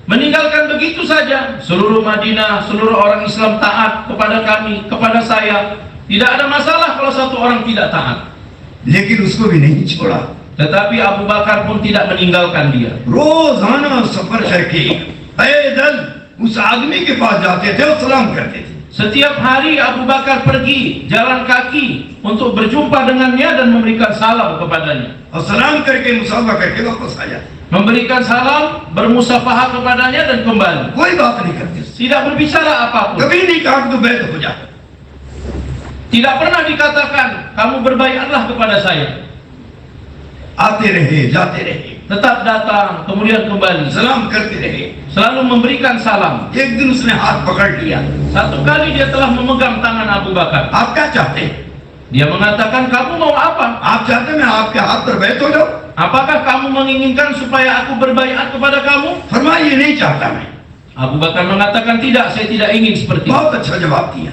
meninggalkan begitu saja. Seluruh Madinah, seluruh orang Islam taat kepada kami, kepada saya. Tidak ada masalah kalau satu orang tidak taat. लेकिन उसको भी नहीं छोड़ा। Tetapi Abu Bakar pun tidak meninggalkan dia. रोजाना सफर करके पैदल उस आदमी के पास जाते थे और सलाम करते थे। Setiap hari Abu Bakar pergi jalan kaki untuk berjumpa dengannya dan memberikan salam kepadanya. और सलाम करके मुसाफा करके वापस आ जाते। Memberikan salam, bermusafahah kepadanya dan kembali. कोई बात नहीं करते, Tidak berbicara apapun. कभी नहीं कहा कि तू बैत हो जा। Tidak pernah dikatakan kamu berbaiatlah kepada saya. आते रहे, जाते रहे, Tetap datang, kemudian kembali. सलाम करते रहे। Selalu memberikan salam. एक दिन उसने हाथ पकड़ लिया, Satu kali dia telah memegang tangan Abu Bakar. आप क्या चाहते हैं? Dia mengatakan, kamu mau apa? आप चाहते हैं मैं आपके हाथ पर बैत हो जाऊं? Apakah kamu menginginkan supaya aku berbaiat kepada kamu? फरमाया ये नहीं चाहता मैं। Abu Bakar mengatakan, tidak, saya tidak ingin seperti itu. बहुत अच्छा जवाब दिया।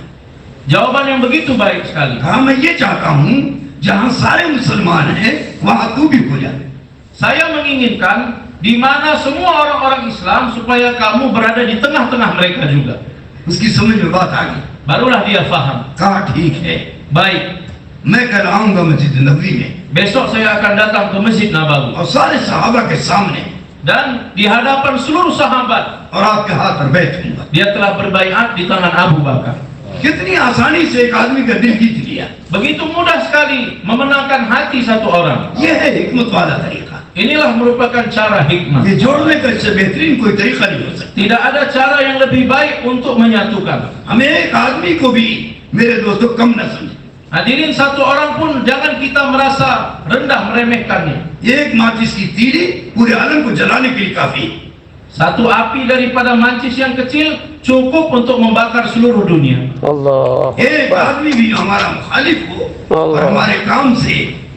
Jawaban yang begitu baik sekali. कहा मैं ये चाहता हूँ जहाँ सारे मुसलमान हैं वहाँ तू भी हो जा। Saya menginginkan di mana semua orang-orang Islam supaya kamu berada di tengah-tengah mereka juga. उसकी समझ में बात आ गई। Barulah dia faham. कहा ठीक है, Baik, मैं कल आऊंगा मस्जिद नबवी में besok saya akan datang ke Masjid Nabawi और सारे सहाबा के सामने dan di hadapan seluruh sahabat और आपके हाथ पर बैठूंगा। dia telah berbaiat di tangan Abu Bakar. कितनी आसानी से एक आदमी का दिल जीत लिया। Begitu mudah sekali memenangkan hati satu orang. यह है हिकमत वाला तरीका। Inilah merupakan cara hikmah. ये जोड़ने का इससे बेहतरीन कोई तरीका नहीं हो सकता। Tidak ada cara yang lebih baik untuk menyatukan. हमें एक आदमी को भी मेरे दोस्तों कम न समझे। Hadirin, satu orang pun jangan kita merasa rendah meremehkannya. एक माचिस की तीली पूरे आलम को जलाने के लिए काफी। Satu api daripada mancis yang kecil cukup untuk membakar seluruh dunia. Allah. एक आदमी भी हमारा मुखालिफ हो और हमारे काम से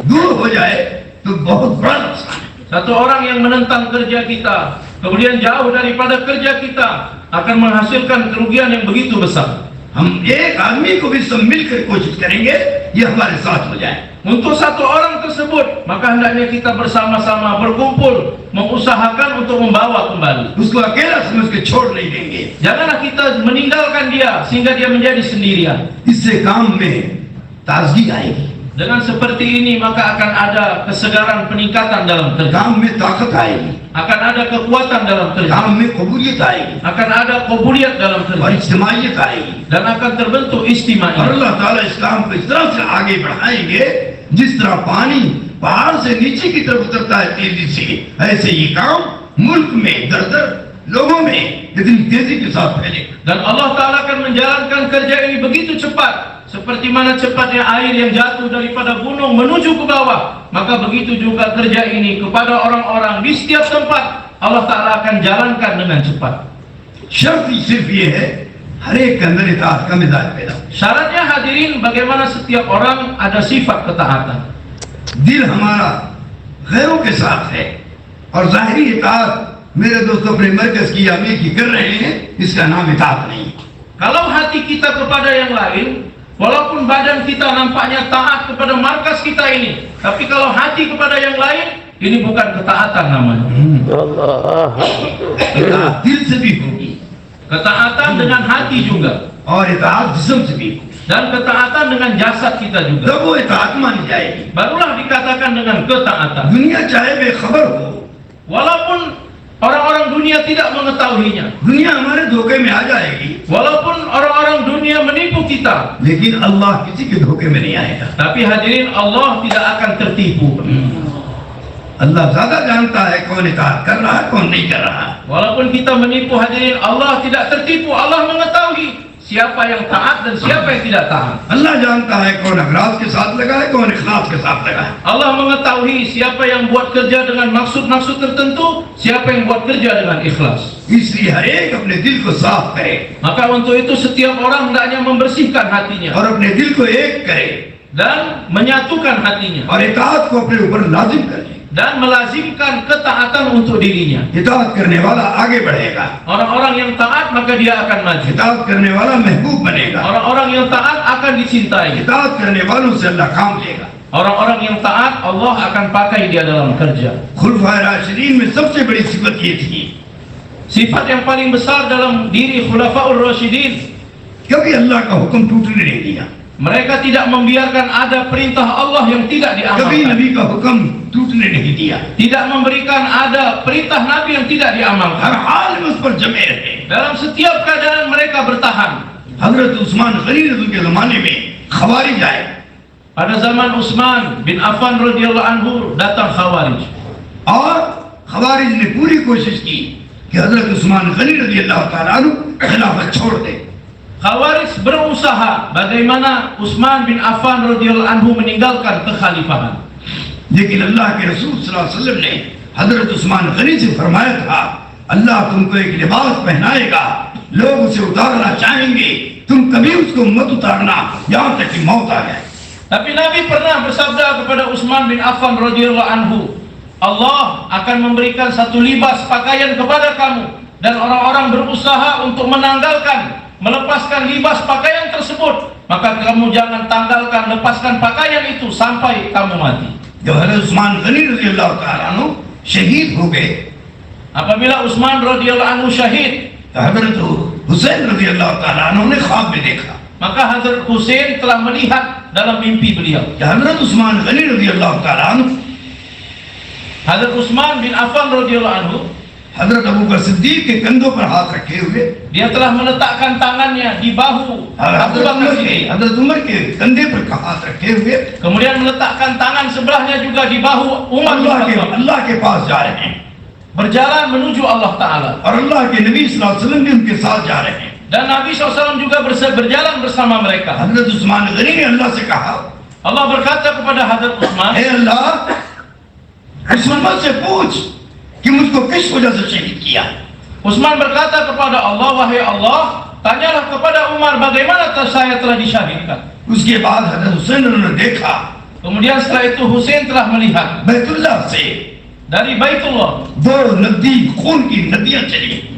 दूर हो जाए तो बहुत बड़ा नुकसान है। Satu orang yang menentang kerja kita, kemudian jauh daripada kerja kita, akan menghasilkan kerugian yang begitu besar. हम एक आदमी को भी सब मिलकर कोशिश करेंगे ये हमारे साथ हो जाए। Untuk satu orang tersebut, maka hendaknya kita bersama-sama berkumpul, mengusahakan untuk membawa kembali. उसको अकेला समझ के छोड़ नहीं देंगे। Janganlah kita meninggalkan dia sehingga dia menjadi sendirian. इससे काम में ताजगी आएगी, Dengan seperti ini maka akan ada kesegaran peningkatan dalam kerja, काम में ताकत आएगी, akan ada kekuatan dalam kerja, काम में कबूलियत आएगी akan ada qabuliat dalam और kerja, इज्तिमाइयत आएगी। dan akan terbentuk और istimewa. अल्लाह ताला इस काम को इस तरह से आगे बढ़ाएंगे जिस तरह पानी पहाड़ से नीचे की तरफ उतरता है तेजी से, ऐसे ये काम मुल्क में दर दर लोगों में इतनी तेजी के साथ फैलेगा। Dan Allah Ta'ala akan menjalankan kerja ini begitu cepat, seperti mana cepatnya air yang jatuh daripada gunung menuju ke bawah, maka begitu juga kerja ini kepada orang-orang di setiap tempat Allah Ta'ala akan jalankan dengan cepat. शर्त सिर्फ ये है हर एक के अंदर इताअत का मिजाज पैदा हो। Syaratnya hadirin, bagaimana setiap orang ada sifat ketaatan. दिल हमारा गैरों के साथ है और जाहिरी इताअत मेरे दोस्तों अपने मरकज की अमीर की कर रहे हैं, इसका नाम इताअत नहीं है। Kalau hati kita kepada yang lain, walaupun badan kita nampaknya taat kepada markas kita ini, tapi kalau hati kepada yang lain, ini bukan ketaatan namanya. Allah. इताअत दिल से भी होगी Ketaatan dengan hati juga, और इताअत जिस्म से भी होगी, dan ketaatan dengan jasad kita juga. तब वो इताअत मानी जाएगी। Barulah dikatakan dengan ketaatan. दुनिया चाहे बेखबर हो, Walaupun orang-orang dunia tidak mengetahuinya, दुनिया हमारे धोखे में आ जाएगी, walaupun orang-orang dunia menipu kita, लेकिन अल्लाह किसी के धोखे में नहीं आएगा। tapi hadirin, Allah tidak akan tertipu. अल्लाह ज्यादा जानता है कौन इताअत कर रहा है कौन नहीं कर रहा है। Walaupun kita menipu hadirin, Allah tidak tertipu. Allah mengetahui siapa yang taat dan siapa yang tidak taat. अल्लाह जानता है कौन अगराज के साथ लगा है कौन इखलास के साथ लगा है। Allah mengetahui siapa yang buat kerja dengan maksud-maksud tertentu, siapa yang buat kerja dengan ikhlas. इसलिए हर एक अपने दिल को साफ करे Maka untuk itu setiap orang hendaknya membersihkan hatinya और अपने दिल को एक करे dan menyatukan hatinya और इताअत को अपने ऊपर लाजिम कर ले। dan melazimkan ketaatan untuk dirinya. इताअत करने वाला आगे बढ़ेगा, Orang-orang yang taat maka dia akan maju. इताअत करने वाला महबूब बनेगा, Orang-orang yang taat akan dicintai. इताअत करने वालों से अल्लाह काम लेगा। Orang-orang yang taat Allah akan pakai dia dalam kerja. खुलफाए राशिदीन में सबसे बड़ी सिफत ये थी, Sifat yang paling besar dalam diri Khulafaur Rasyidin, कभी अल्लाह का हुक्म टूटने नहीं दिया, mereka tidak membiarkan ada perintah Allah yang tidak कभी diamalkan. नबी का हुक्म टूटने नहीं दिया, Tidak memberikan ada perintah Nabi yang tidak हर diamalkan. हाल में उस पर जमे रहे। Dalam setiap keadaan mereka bertahan. हजरत उस्मान गनी रज़ी के जमाने में खवारिज आए Pada zaman Utsman bin Affan radhiyallahu anhu datang Khawarij. और खवारिज ने पूरी कोशिश की कि हजरत उस्मान गनी रज़ी अल्लाह ताला अन्हु खिलाफत छोड़ दे। Khawarij berusaha bagaimana Utsman bin Affan radhiyallahu anhu meninggalkan kekhalifahan. लेकिन अल्लाह के रसूल सल्लल्लाहु अलैहि वसल्लम ने हजरत उस्मान गनी से फरमाया था, अल्लाह तुमको एक लिबास पहनाएगा, लोग उसे उतारना चाहेंगे, तुम कभी उसको मत उतारना यहाँ तक कि मौत आ जाए। Tapi Nabi pernah bersabda kepada Utsman bin Affan radhiyallahu anhu, Allah akan memberikan satu libas pakaian kepada kamu dan orang-orang berusaha untuk melepaskan libas pakaian tersebut, maka kamu jangan tanggalkan, lepaskan pakaian itu sampai kamu mati. जब हजरत उस्मान गनी रज़ी अल्लाह ताला अन्हु शहीद हो गए Apabila Utsman radhiyallahu anhu syahid, तो हजरत हुसैन रज़ी अल्लाह ताला अन्हु ने ख्वाब में देखा maka Hazrat Husain telah melihat dalam mimpi beliau. कि हजरत उस्मान गनी रज़ी अल्लाह ताला अन्हु Hazrat Utsman bin Affan radhiyallahu anhu, हजरत अबू बकर सिद्दीक के कंधों पर हाथ रखे हुए dia telah meletakkan tangannya di bahu Abu Bakar Siddiq, हजरत उमर के कंधे पर हाथ रखे हुए kemudian meletakkan tangan sebelahnya juga di bahu Umar bin Khattab, अल्लाह के पास जा रहे हैं berjalan menuju Allah Ta'ala. और अल्लाह के नबी सल्लल्लाहु अलैहि वसल्लम भी उनके साथ जा रहे हैं। Dan Nabi SAW juga berjalan bersama mereka. हजरत उस्मान गनी ने अल्लाह से कहा, Allah berkata kepada Hazrat Utsman, हे अल्लाह, इस उम्मत से पूछ कि मुझको किस वजह से शहीद किया। Utsman berkata kepada Allah, wahai Allah, tanyalah kepada Umar bagaimana saya telah disyahidkan. उसके बाद हजरत हुसैन ने देखा Kemudian setelah itu Husain telah melihat Baitullah से dari Baitullah दो नदी खून की नदियां चली।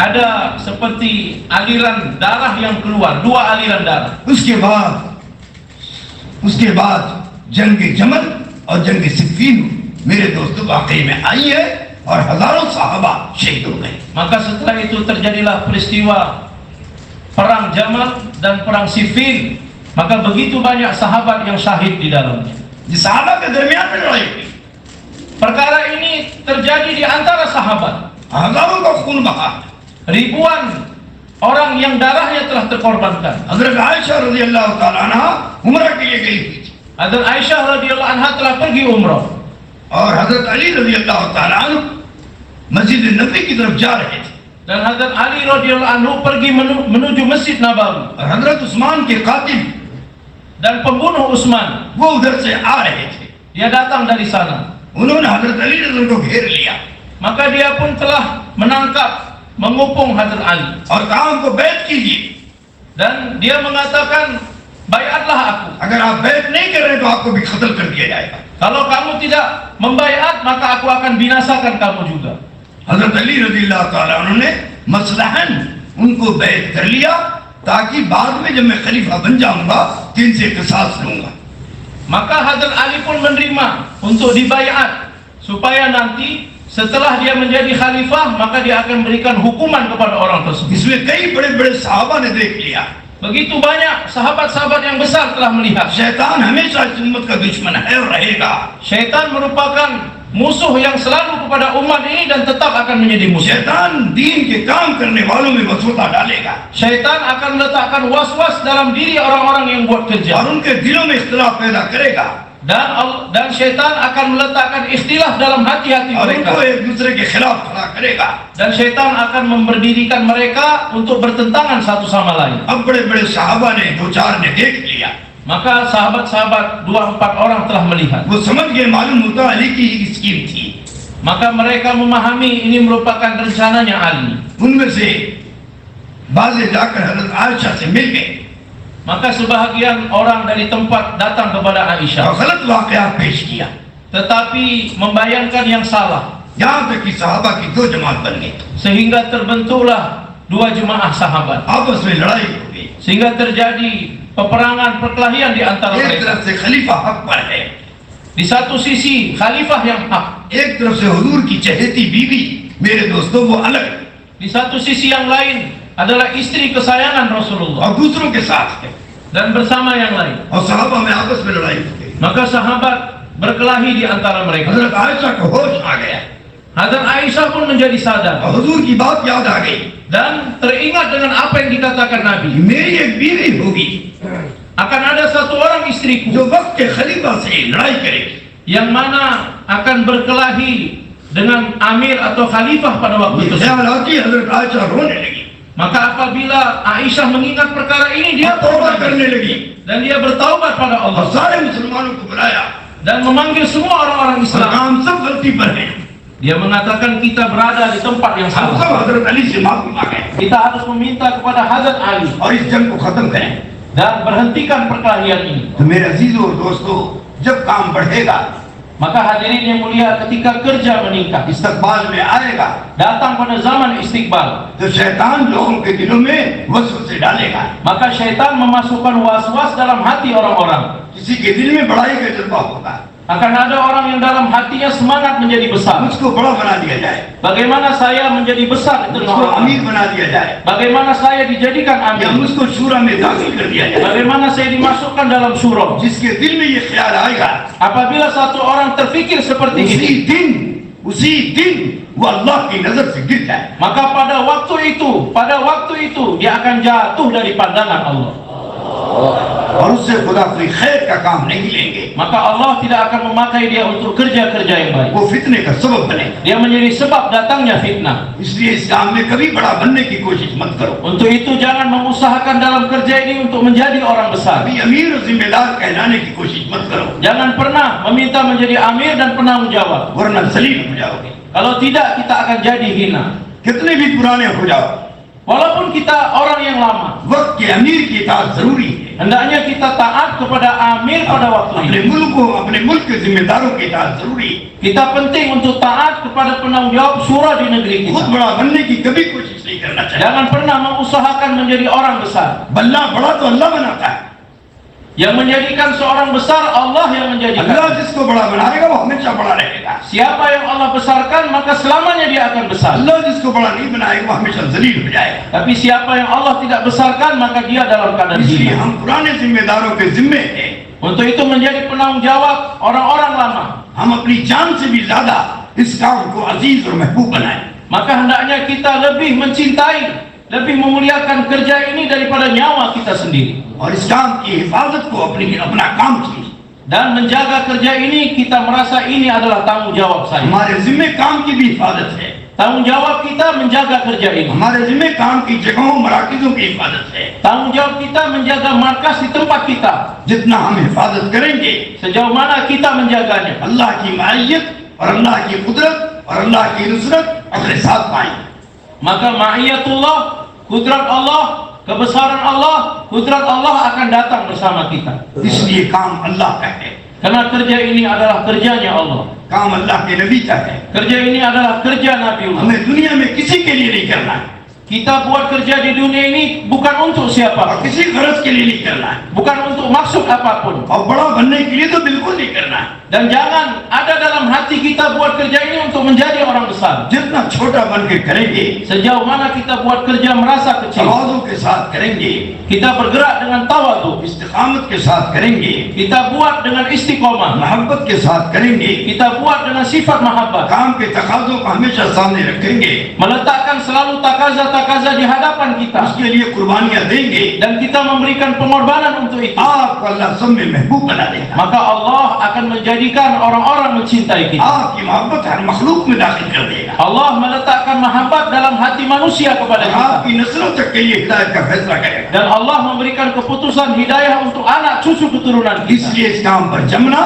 ada seperti aliran darah yang keluar, dua aliran darah. उसके बाद जंग जमल और जंग सिफ़ीन मेरे दोस्तों वाकई में आई है और हजारों साहबा शहीद हो गए। Maka setelah itu terjadilah peristiwa perang Jamal dan perang Siffin. Maka begitu banyak sahabat yang syahid di dalamnya. जिस साहबा के दरमियान में लड़ाई हुई, Perkara ini terjadi di antara sahabat. हजारों का खून बहा। Ribuan orang yang darahnya telah terkorbankan. हजरत आयशा रज़ी अल्लाह ताला अन्हा उम्रह के लिए गई हुई थी Hazrat Aisyah radhiyallahu anha telah pergi umrah. और हजरत अली रज़ी अल्लाह ताला अन्हु मस्जिद नबी की तरफ जा रहे थे Dan Hazrat Ali radhiyallahu anhu pergi menuju Masjid Nabawi. और हजरत उस्मान के कातिल Dan pembunuh Utsman, वो उधर से आ रहे थे। dia datang dari sana. उन्होंने हजरत अली रज़ी को घेर लिया Maka dia pun telah menangkap, mengupung Hazrat Ali. और कहा उनको बैत कीजिए, Dan dia mengatakan, baiatlah aku. अगर आप बैत नहीं कर रहे तो आपको भी कत्ल कर दिया जाएगा। Kalau kamu tidak membaiat, maka aku akan binasakan kamu juga. हजरत अली रज़ी अल्लाह ताला उन्होंने मसलहन उनको बैत कर लिया ताकि बाद में जब मैं खलीफा बन जाऊंगा तो इनसे किसास लूंगा। Maka Hazrat Ali pun menerima untuk dibaiat supaya nanti setelah dia menjadi khalifah maka dia akan memberikan hukuman kepada orang tersebut. इसमें कई बड़े बड़े साहबा ने देख लिया, Begitu banyak sahabat-sahabat yang besar telah melihat. शैतान हमेशा इस उम्मत का दुश्मन है और रहेगा। Syaitan merupakan musuh yang selalu kepada umat ini dan tetap akan menjadi musuh. शैतान दीन के काम करने वालों में वसवसा डालेगा Syaitan akan meletakkan was-was dalam diri orang-orang yang buat और kerja. उनके दिलों में इख्तिलाफ पैदा करेगा Dan syaitan akan meletakkan ikhtilaf dalam hati-hati और उनको mereka. एक दूसरे के खिलाफ खड़ा करेगा। Dan syaitan akan memberdirikan mereka untuk bertentangan satu sama lain. अब बड़े बड़े साहबा ने दो चार ने देख लिया, Maka sahabat-sahabat 2-4 orang telah melihat. वो समझ गए मालूम होता अली की स्कीम थी। Maka mereka memahami ini merupakan rencananya Ali. उनमें से बाज़े जाकर हजरत आयशा से मिल गए Maka sebahagian orang dari tempat datang kepada और Aisyah गलत वाकयात पेश किया। tetapi membayangkan yang salah, यहाँ तक कि सहाबा की दो जमात बन गई, sehingga terbentuklah dua jemaah sahabat, आपस में लड़ाई हो गई। sehingga terjadi peperangan, perkelahian di antara एक mereka. तरफ से खलीफा हक पर है, Di satu sisi khalifah yang hak, एक तरफ से हुजूर की चहेती बीवी, मेरे दोस्तों वो अलग है, di satu sisi yang lain adalah istri kesayangan Rasulullah और दूसरों के साथ है, dan bersama yang lain. और सहाबा में आपस में लड़ाई हो गई। Maka sahabat berkelahi di antara mereka. हजरत आयशा को होश आ गया Hazrat Aisyah pun menjadi sadar और हुजूर की बात याद आ गई dan teringat dengan apa yang dikatakan कि Nabi. मेरी एक बीवी होगी Akan ada satu orang istriku जो वक्त के खलीफा से लड़ाई करेगी, yang mana akan berkelahi dengan amir atau khalifah pada waktu ये itu. ख्याल आती हजरत आयशा रोने लगी Maka apabila Aisyah mengingat perkara ini, dia और तौबा करने लगी dan dia bertaubat pada और Allah सारे मुसलमानों को बुलाया dan memanggil semua orang-orang और Islam. काम सब गलती पर है, Dia mengatakan kita berada di tempat yang हम salah. सब हजरत अली से माफी मांगे Kita harus meminta kepada Hazrat Ali और इस जंग को खत्म करें। dan berhentikan perkelahian ini. तो मेरे अजीजों और दोस्तों, जब काम बढ़ेगा, Maka hadirin yang mulia, ketika kerja meningkat, इस्तकबाल में आएगा, datang pada zaman istiqbal, तो शैतान लोगों के दिलों में वसवसे डालेगा। maka syaitan memasukkan was-was dalam hati orang-orang. किसी के दिल में बड़ाई का जज्बा होगा, Akan ada orang yang dalam hatinya semangat menjadi besar. मुझको बड़ा बना दिया जाए, Bagaimana saya menjadi besar di tengah मुझको orang? अमीर बना दिया जाए, Bagaimana saya dijadikan या amir? मुझको शूरा में दाखिल कर दिया जाए। Bagaimana saya dimasukkan dalam syuro? जिसके दिल में ये ख्याल आएगा, Apabila satu orang terfikir seperti ini, उसी दिन वो अल्लाह की नजर से गिर जाए। maka pada waktu itu dia akan jatuh dari pandangan Allah. और उससे खुदा कोई खैर का काम नहीं लेंगे, Maka Allah tidak akan memakai dia untuk kerja-kerja yang baik. वो फितने का सबब बनेगा। Dia menjadi sebab datangnya fitnah. इसलिए इस काम में कभी बड़ा बनने की कोशिश मत करो। Untuk itu jangan mengusahakan dalam kerja ini untuk menjadi orang besar. अभी अमीर और जिम्मेदार कहलाने की कोशिश मत करो, Jangan pernah meminta menjadi amir dan penanggung jawab. वरना जलील हो जाओगे। Kalau tidak, kita akan jadi hina. कितने भी पुराने हो जाओ, Walaupun kita orang yang lama, वक्त के अमीर की इताअत जरूरी है। hendaknya kita taat kepada amir pada waktu अपने ini. अपने मुल्क के जिम्मेदारों की इताअत जरूरी है। Kita penting untuk taat kepada penanggung jawab syura di negeri बहुत kita. बड़ा बनने की कभी कोशिश नहीं करना चाहिए। Jangan pernah mengusahakan menjadi orang besar. बल्ला बड़ा तो अल्लाह बनाता है, Yang menjadikan seorang besar, Allah yang अल्लाह menjadikan. जिसको बड़ा बनाएगा वो हमेशा बड़ा रहेगा। Siapa yang Allah besarkan, maka selamanya dia akan besar. अल्लाह जिसको बड़ा नहीं बनाएगा वो हमेशा जलील हो जाएगा। Tapi siapa yang Allah tidak besarkan, maka dia dalam keadaan इसलिए hina. हम पुराने जिम्मेदारों के जिम्मे हैं, Untuk itu menjadi penanggung jawab orang-orang lama. हम अपनी जान से भी ज्यादा इस काम को अजीज और महबूब बनाएं। Maka hendaknya kita lebih mencintai, lebih memuliakan kerja ini daripada nyawa kita sendiri. और इस काम की हिफाजत को अपना काम समझें। Dan menjaga kerja ini, kita merasa ini adalah tanggung jawab saya. हमारे जिम्मे काम की भी हिफाजत है, Tanggung jawab kita menjaga kerja ini. हमारे जिम्मे काम की जगहों मराकिजों की हिफाजत है। Tanggung jawab kita menjaga markas di tempat kita. जितना हम हिफाजत करेंगे, Sejauh mana kita menjaganya, अल्लाह की मायत और अल्लाह की कुदरत और अल्लाह की नुसरत अपने साथ पाएंगे। maka ma'iyatullah, kudrat Allah, kebesaran Allah, kudrat Allah akan datang bersama kita. इसलिए काम अल्लाह का है, Karena kerja ini adalah kerjanya Allah. काम अल्लाह के नबी का है। Kerja ini adalah kerja Nabiullah. हमें दुनिया में किसी के लिए नहीं करना है Kita buat kerja di dunia ini bukan untuk और siapa, किसी गरज के लिए नहीं करना है bukan untuk maksud apapun. और बड़ा बनने के लिए तो बिल्कुल नहीं करना है। Dan jangan ada dalam hati kita buat kerja ini untuk menjadi orang besar. जितना छोटा बन के करेंगे, Sejauh mana kita buat kerja merasa kecil, तवाज़ु के साथ करेंगे, kita bergerak dengan tawadhu, इस्तिकामत के साथ करेंगे, kita buat dengan istiqomah, मोहब्बत के साथ करेंगे, kita buat dengan sifat mahabbah, काम के तकाज़ों को हमेशा सामने रखेंगे, meletakkan selalu takaza-takaza di hadapan kita, उसके लिए कुर्बानियां देंगे, dan kita memberikan pengorbanan untuk itu, आपको अल्लाह सब में महबूब बना देगा। maka Allah akan menjadikan orang-orang mencintai kita. आपकी मोहब्बत हर मखलूक में दाखिल कर देगा। Allah meletakkan mahabbat dalam hati manusia kepada kita, आपकी नस्लों तक के लिए हिदायत का फैसला करेगा। dan Allah memberikan keputusan hidayah untuk anak cucu keturunan kita. इसलिए इस काम पर जमना,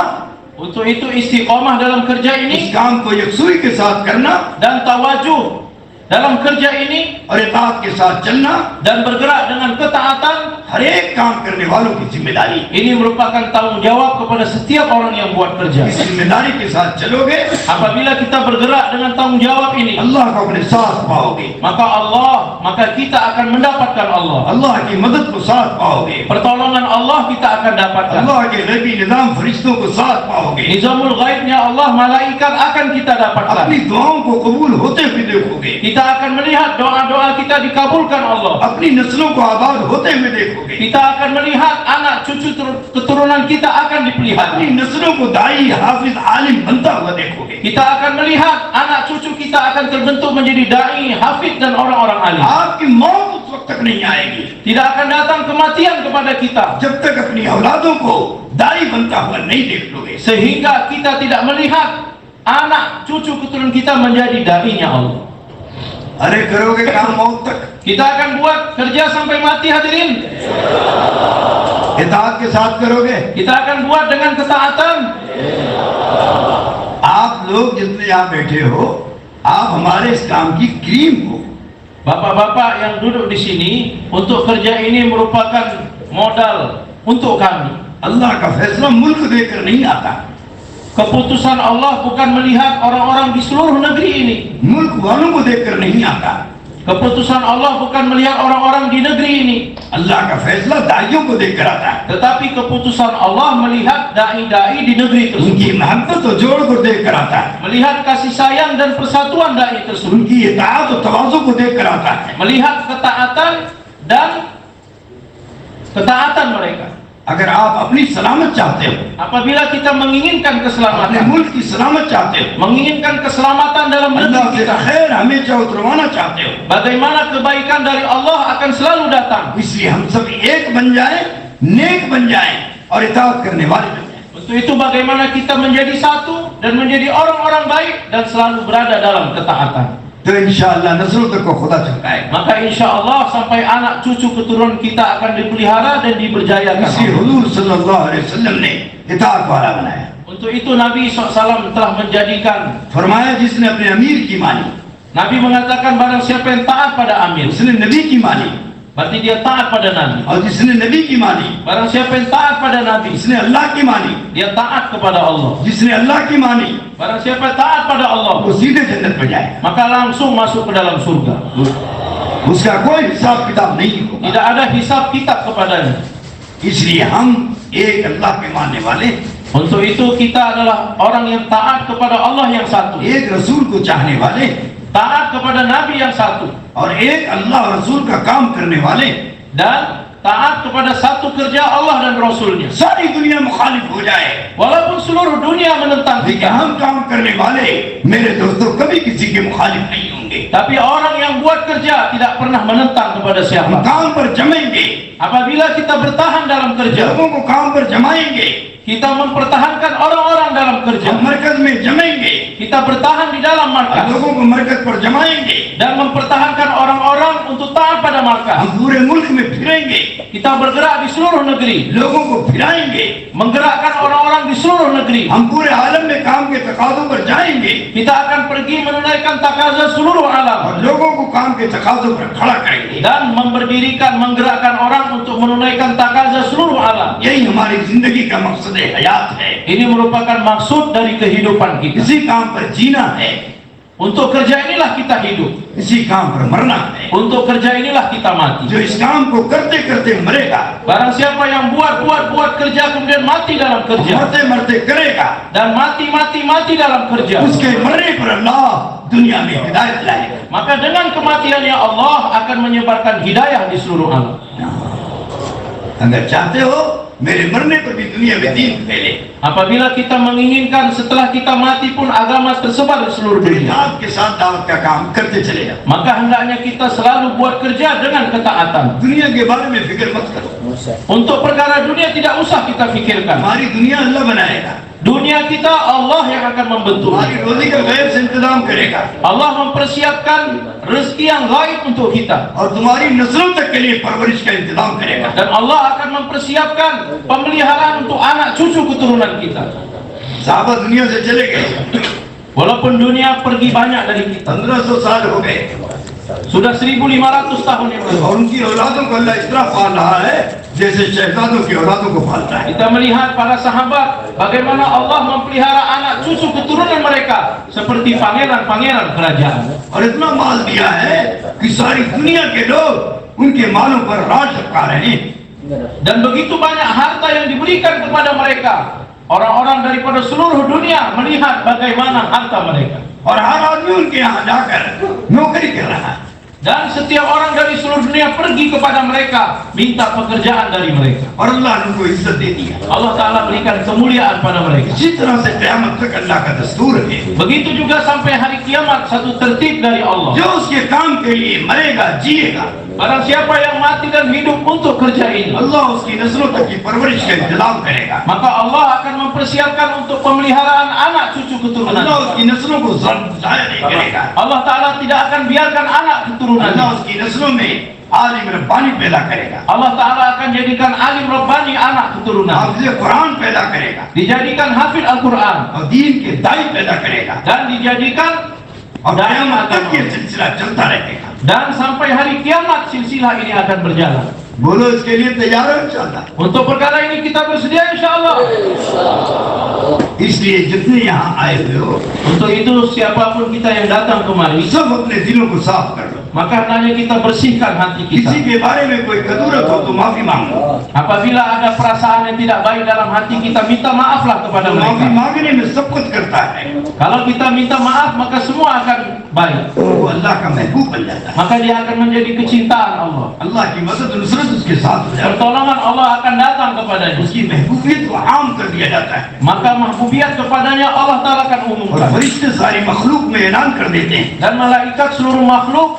Untuk itu istiqomah dalam kerja इस ini काम को यकसुई के साथ करना, dan tawajuh Dalam kerja ini और इताअत के साथ चलना dan bergerak dengan ketaatan, हर एक काम करने वालों की जिम्मेदारी। ini merupakan tanggung jawab kepada setiap orang yang buat kerja. इस जिम्मेदारी के साथ चलोगे, Apabila kita bergerak dengan tanggung jawab ini, अल्लाह को अपने साथ पाओगे, maka kita akan mendapatkan Allah. अल्लाह की मदद को साथ पाओगे, Pertolongan Allah kita akan dapatkan. अल्लाह के गैबी निजाम फरिश्तों को साथ पाओगे, Nizamul ghaibnya Allah, malaikat akan kita dapatkan. अपनी दुआओं को कबूल होते हुए देखोगे, Kita akan melihat doa-doa kita dikabulkan Allah. अपनी नस्लों को आबाद होते हुए देखोगे, Kita akan melihat anak cucu keturunan kita akan dipelihara. अपनी नस्लों को दाई हाफिज आलिम बनता हुआ देखोगे। Kita akan melihat anak cucu kita akan terbentuk menjadi dai, hafid dan orang-orang alim. आपकी मौत उस वक्त तक नहीं आएगी Tidak akan datang kematian kepada kita जब तक अपनी औलादों को दाई बनता हुआ नहीं देख लोगे। sehingga kita tidak melihat anak cucu keturunan kita menjadi dai-nya Allah. अरे करोगे काम मौत तक, Kita akan buat kerja sampai mati, hadirin. इताअत के साथ करोगे। Kita akan buat dengan ketaatan. आप लोग जितने यहाँ बैठे हो, आप हमारे इस काम की क्रीम हो। Bapak-bapak yang duduk di sini, untuk kerja ini merupakan modal untuk kami. अल्लाह का फैसला मुल्क देकर नहीं आता, Keputusan Allah bukan melihat orang-orang di seluruh negeri ini. मुल्क वालों को देखकर नहीं आता। Keputusan Allah bukan melihat orang-orang di negeri ini. अल्लाह का फैसला दाइयों को देखकर आता है, Tetapi keputusan Allah melihat dai-dai di negeri tersebut. उनकी मोहब्बत और जोड़ को देखकर आता है, Melihat kasih sayang dan persatuan dai tersebut. उनकी इताअत और तवाज़ु को देखकर आता है। Melihat ketaatan dan ketaatan mereka. अगर आप अपनी सलामत चाहते हो, Apabila kita menginginkan अपने keselamatan, मुल्क की सलामत चाहते हो, menginginkan keselamatan dalam अल्लाह negeri से kita, खैर हमेशा उतरवाना चाहते हो, bagaimana kebaikan dari Allah akan selalu datang. इसलिए हम सब एक बन जाए, नेक बन जाए और इताअत करने वाले बन जाए। Untuk itu bagaimana kita menjadi satu dan menjadi orang-orang baik dan selalu berada dalam ketaatan. तो इंशाअल्लाह नस्लों तक को खुदा चुकाएगा। Maka insya Allah sampai anak cucu keturunan kita akan dipelihara dan diberjayakan. इसी हुजूर सल्लल्लाहु अलैहि वसल्लम ने इताअत वाला बनाया। Untuk itu Nabi SAW telah menjadikan, फरमाया जिसने अपने अमीर की मानी, Nabi mengatakan barang siapa yang taat pada amir, उसने नबी की मानी, berarti dia taat pada Nabi. और जिसने नबी की मानी, Barang siapa yang taat pada Nabi, जिसने अल्लाह की मानी, dia taat kepada Allah. जिसने अल्लाह की मानी, Barang siapa yang taat pada Allah, वो सीधे जन्नत में जाएगा। maka langsung masuk ke dalam surga. उसका कोई हिसाब किताब नहीं होगा। Tidak ada hisab kitab kepadanya. इसलिए हम एक अल्लाह के मानने वाले, Untuk itu kita adalah orang yang taat kepada Allah yang satu, एक रसूल को चाहने वाले taat kepada Nabi yang satu, और एक अल्लाह और रसूल का काम करने वाले। dan taat kepada satu kerja Allah dan Rasulnya. सारी दुनिया मुखालिफ हो जाए, Walaupun seluruh dunia menentang लेकिन kita, हम काम करने वाले मेरे दोस्तों कभी किसी के मुखालिफ नहीं होंगे। tapi orang yang buat kerja tidak pernah menentang kepada हम siapa. काम पर जमेंगे, Apabila kita bertahan dalam kerja, लोगों को काम पर जमाएंगे, kita mempertahankan orang-orang dalam kerja, हम मरकज में जमेंगे, kita bertahan di dalam markas लोगों को मरकज पर जमाएंगे, dan mempertahankan orang-orang untuk taat pada markas. हम पूरे मुल्क में फिरेंगे, Kita bergerak di seluruh negeri, लोगों को फिराएंगे, menggerakkan orang-orang di seluruh negeri. हम पूरे आलम में काम के तकाज़ों पर जाएंगे Kita akan pergi menunaikan takaza seluruh और alam लोगों को काम के तकाज़ों पर खड़ा करेंगे। dan menggerakkan orang untuk menunaikan takaza seluruh alam. यही हमारी जिंदगी का मकसद हयात है। Ini merupakan maksud dari kehidupan kita. इसी काम पर जीना है, Untuk kerja inilah kita hidup, इसी काम पर मरना है। untuk kerja inilah kita mati. जो इस काम को करते करते मरेगा, Barang siapa yang buat kerja kemudian mati dalam kerja मरते मरते करेगा, dan mati dalam kerja, उसके मरने पर अल्लाह दुनिया में हिदायत लाएगा। maka dengan kematiannya Allah akan menyebarkan hidayah di seluruh alam. अगर चाहते हो मेरे मरने पर भी दुनिया में दीन फैले, Apabila kita menginginkan setelah kita mati pun agama tersebar di seluruh dunia, इताअत के साथ दावत का काम करते चले जाओ। maka hendaknya kita selalu buat kerja dengan ketaatan. दुनिया के बारे में फिक्र मत करो, Untuk perkara dunia tidak usah kita pikirkan. हमारी दुनिया अल्लाह बनाएगा, Dunia kita Allah yang akan membentuk. हमारी रोजी का गैर से इंतजाम करेगा Allah mempersiapkan rezeki yang gaib untuk kita, और तुम्हारी नस्लों तक के लिए परवरिश का इंतजाम करेगा। dan Allah akan mempersiapkan pemeliharaan untuk anak cucu keturunan kita. साहबा दुनिया से चले गए, Walaupun dunia pergi banyak dari kita, 1500 साल हो गए, Sudah 1500 tahun yang lalu. और उनकी औलादों को अल्लाह इस तरह पाल रहा है जैसे शहजादों की औलादों को पालता है। Kita melihat para sahabat bagaimana Allah memelihara anak cucu keturunan mereka seperti pangeran-pangeran kerajaan. और इतना माल दिया है कि सारी दुनिया के लोग उनके मालों पर राज रखा रहे हैं। Dan begitu banyak harta yang diberikan kepada mereka. Orang-orang daripada seluruh dunia melihat bagaimana harta mereka. और हर आदमी उनके यहाँ जाकर नौकरी कर रहा है। Dan setiap orang dari seluruh dunia pergi kepada mereka, minta pekerjaan dari mereka. और अल्लाह ने उनको इज्जत दे दिया। Allah Ta'ala berikan kemuliaan pada mereka. इसी तरह से क़यामत तक अल्लाह का दस्तूर है। Begitu juga sampai hari kiamat, satu tertib dari Allah. जो उसके काम के लिए मरेगा जिएगा, Barang siapa yang mati dan hidup untuk kerja ini, अल्लाह उसकी नस्लों तक की परवरिश का इंतजाम करेगा। maka Allah akan mempersiapkan untuk pemeliharaan anak cucu keturunan. अल्लाह उसकी नस्लों को ज़ाया नहीं करेगा। Allah Ta'ala tidak akan biarkan anak keturunan. अल्लाह उसकी नस्लों में आलिम रब्बानी पैदा करेगा। Allah Ta'ala akan jadikan alim Rabbani anak keturunan. हाफिज़ कुरान पैदा करेगा Dijadikan hafid Al-Quran. और दीन के दाई पैदा करेगा। Dan dijadikan और dai क़यामत तक agama. ये सिलसिला चलता रहेगा। Dan sampai hari kiamat silsilah ini akan berjalan. बोलो इसके लिए तैयार हो इंशाअल्लाह। Untuk perkara ini kita bersedia insyaAllah. इसलिए जितने यहाँ आए हुए हो Untuk itu siapapun kita yang datang kemari, सब अपने दिलों को साफ कर लो। maka hendaknya kita bersihkan hati kita. किसी के बारे में कोई कदूरत हो तो माफी मांगो। Apabila ada perasaan yang tidak baik dalam hati kita, minta maaflah kepada माफी mereka. मांगने में सब कुछ करता है। Kalau kita minta maaf, maka semua akan baik. वो अल्लाह का महबूब बन जाता है। Maka dia akan menjadi kecintaan Allah. अल्लाह की मदद नुसरत उसके साथ हो जाती है। Pertolongan Allah akan datang kepadanya. उसकी महबूबियत को आम कर दिया जाता है Maka mahbubiyat kepadanya Allah Ta'ala akan और umumkan. फरिश्ते सारी मखलूक में ऐलान कर देते हैं, Dan malaikat seluruh makhluk,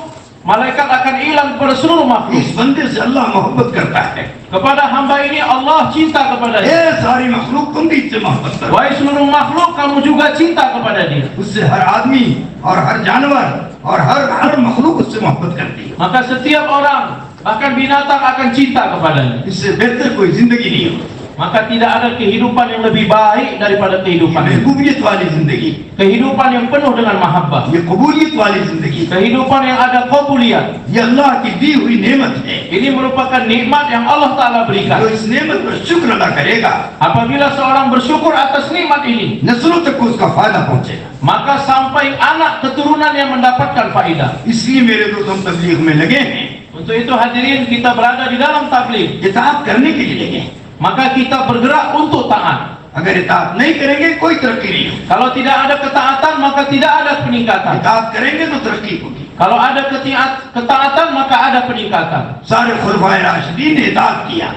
malaikat akan hilang kepada seluruh makhluk. इस बंदे से अल्लाह मोहब्बत करता है। Kepada hamba ini Allah cinta kepadanya. ये सारी मखलूक तुम भी इससे मोहब्बत करो। Wahai seluruh makhluk, kamu juga cinta kepada dia. उससे हर आदमी और हर जानवर और हर मखलूक उससे मोहब्बत करती है। Maka setiap orang, bahkan binatang akan cinta kepadanya. इससे बेहतर कोई जिंदगी नहीं हो। Maka tidak ada kehidupan yang lebih baik daripada ये kehidupan ini. महबूबियत वाली जिंदगी, Kehidupan yang penuh dengan mahabbah. ये कबूलियत वाली जिंदगी, Kehidupan yang ada qabuliyat. ये अल्लाह की दी हुई नेमत है। Ini merupakan nikmat yang Allah Ta'ala जो berikan. इस नेमत पर शुक्र अदा करेगा, Apabila seorang bersyukur atas nikmat ini, नस्लों तक को उसका फायदा पहुंचेगा। maka sampai anak keturunan yang mendapatkan faedah. इसलिए मेरे दोस्त हम तबलीग में लगे हैं, Untuk itu hadirin, kita berada di dalam tabligh. इताअत करने के लिए लगे हैं। Maka kita bergerak untuk taat. अगर इताअत नहीं करेंगे कोई तरक्की नहीं होगी। Kalau tidak ada ketaatan, maka tidak ada peningkatan. इताअत करेंगे तो तरक्की होगी। Kalau ada ketaatan, maka ada peningkatan. सारे खुलफाए राशिदीन ने इताअत किया,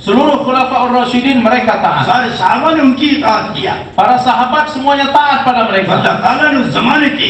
Seluruh khulafaur rasyidin mereka taat. सारे सहाबा ने उनकी इताअत किया। Para sahabat semuanya taat pada mereka. अल्लाह ताला ने उस जमाने के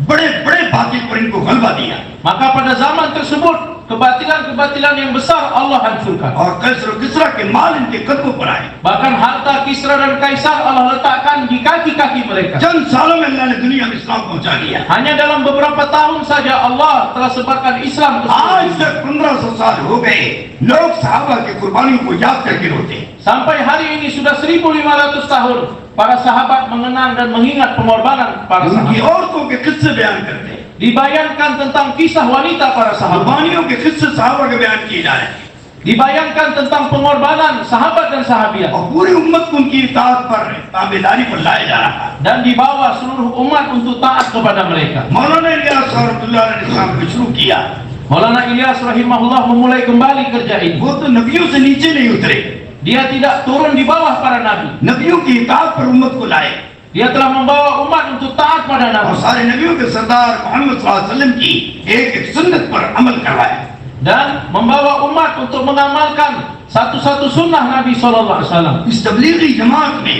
बड़े बड़े बातिल पर इनको गलबा दिया Maka pada zaman tersebut, kebatilan-kebatilan yang besar Allah hancurkan. और कैसर और किसरा के माल इनके कदमों पर आए। Bahkan harta Kisra dan Kaisar Allah letakkan di kaki-kaki mereka. चंद सालों में अल्लाह ने दुनिया में इस्लाम पहुंचा दिया। Hanya dalam beberapa tahun saja Allah telah sebarkan Islam ke seluruh आज dunia. तक 1500 साल हो गए, लोग सहाबा की कुर्बानियों को याद करके रोते हैं। Sampai hari ini sudah 1500 tahun para sahabat mengenang dan mengingat pengorbanan para उनकी sahabat. औरतों के किस्से बयान करते हैं, Dibayangkan tentang kisah wanita para sahabat. कुर्बानियों के किस्से सहाबा के बयान किए जा रहे हैं Dibayangkan tentang pengorbanan sahabat dan sahabiah. और पूरी उम्मत को उनकी इताअत पर, ताबेदारी पर लाया जा रहा है। Dan dibawa seluruh umat untuk taat kepada mereka. मौलाना इलियास रहमतुल्लाह अलैह ने इस्लाम को शुरू किया। Maulana Ilyas rahimahullah memulai kembali kerja ini. वो तो नबियों से नीचे नहीं उतरे, Dia tidak turun di bawah para nabi. नबियों की इताअत पर उम्मत को लाए Dia telah membawa umat untuk taat pada और nabi. सारे नबियों के सरदार मोहम्मद सल्लल्लाहु अलैहि वसल्लम की एक एक सुन्नत पर अमल करवाए। Dan membawa umat untuk mengamalkan satu-satu sunnah Nabi SAW. इस तबलीगी जमात में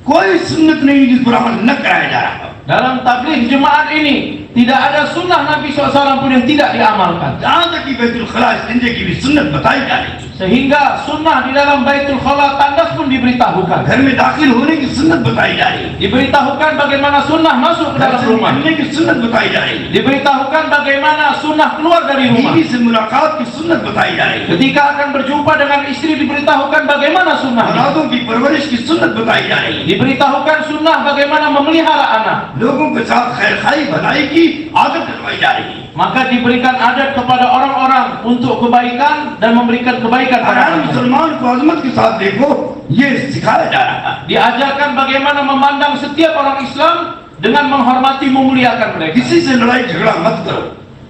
कोई सुन्नत नहीं जिस पर अमल न कराया जा रहा। Dalam tabligh jemaat ini tidak ada sunnah Nabi SAW pun yang tidak diamalkan. जहाँ तक कि बैतुल खला इस्तिंजे की भी सुन्नत बताई जा रही है। Sehingga sunnah di dalam Baitul Khala tandas pun diberitahukan. घर में दाखिल होने की सुन्नत बताई जा रही है, Diberitahukan bagaimana sunnah masuk ke घर dalam से rumah. निकलने की सुन्नत बताई जा रही है, Diberitahukan bagaimana sunnah keluar dari rumah. बीवी से मुलाकात की सुन्नत बताई जा रही है, Ketika akan berjumpa dengan istri diberitahukan bagaimana sunnah. औलादों की परवरिश की सुन्नत बताई जा रही है, Diberitahukan sunnah bagaimana memelihara anak. लोगों के साथ खैर खाई भलाई की आदत डलवाई जा रही है। maka diberikan adat kepada orang-orang untuk kebaikan dan memberikan kebaikan हर pada mereka. मुसलमान को अजमत के साथ देखो, ये सिखाया जा रहा है। Diajarkan bagaimana memandang setiap orang Islam dengan menghormati, memuliakan mereka. किसी से लड़ाई झगड़ा मत करो,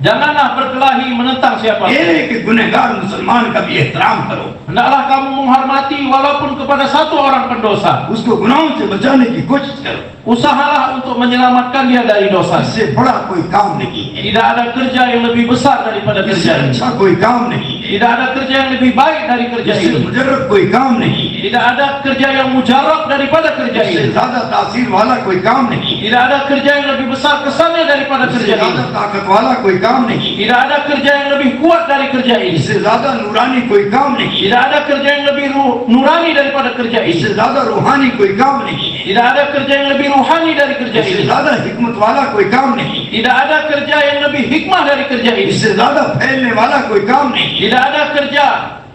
Janganlah berkelahi menentang siapa. एक गुनहगार मुसलमान का भी एहतराम करो, Hendaklah kamu menghormati walaupun kepada satu orang pendosa. उसको गुनाहों से बचाने की कोशिश करो। Usahalah untuk menyelamatkan dia dari dosa. इससे बड़ा कोई काम नहीं है, Tidak ada kerja yang lebih besar daripada इससे kerja ini. अच्छा कोई काम नहीं है, Tidak ada kerja yang lebih baik dari kerja इससे ini. मुजर्रब कोई काम नहीं है, Tidak ada kerja yang mujarab daripada kerja इससे ini. ज्यादा तासीर वाला कोई काम नहीं है, Tidak ada kerja yang lebih besar kesannya daripada इससे kerja ज्यादा ini. ताकत वाला कोई काम नहीं है, Tidak ada kerja yang lebih kuat dari kerja ini. इससे ज्यादा नूरानी कोई काम नहीं है, Tidak ada kerja yang lebih nurani daripada kerja इससे ini. ज्यादा रूहानी कोई काम नहीं है, Tidak ada kerja yang lebih ruhani dari kerja इससे ini. ज्यादा हिकमत वाला कोई काम नहीं है, Tidak ada kerja yang lebih hikmah dari kerja ini. इससे ज्यादा फैलने वाला कोई काम नहीं है, Tidak ada kerja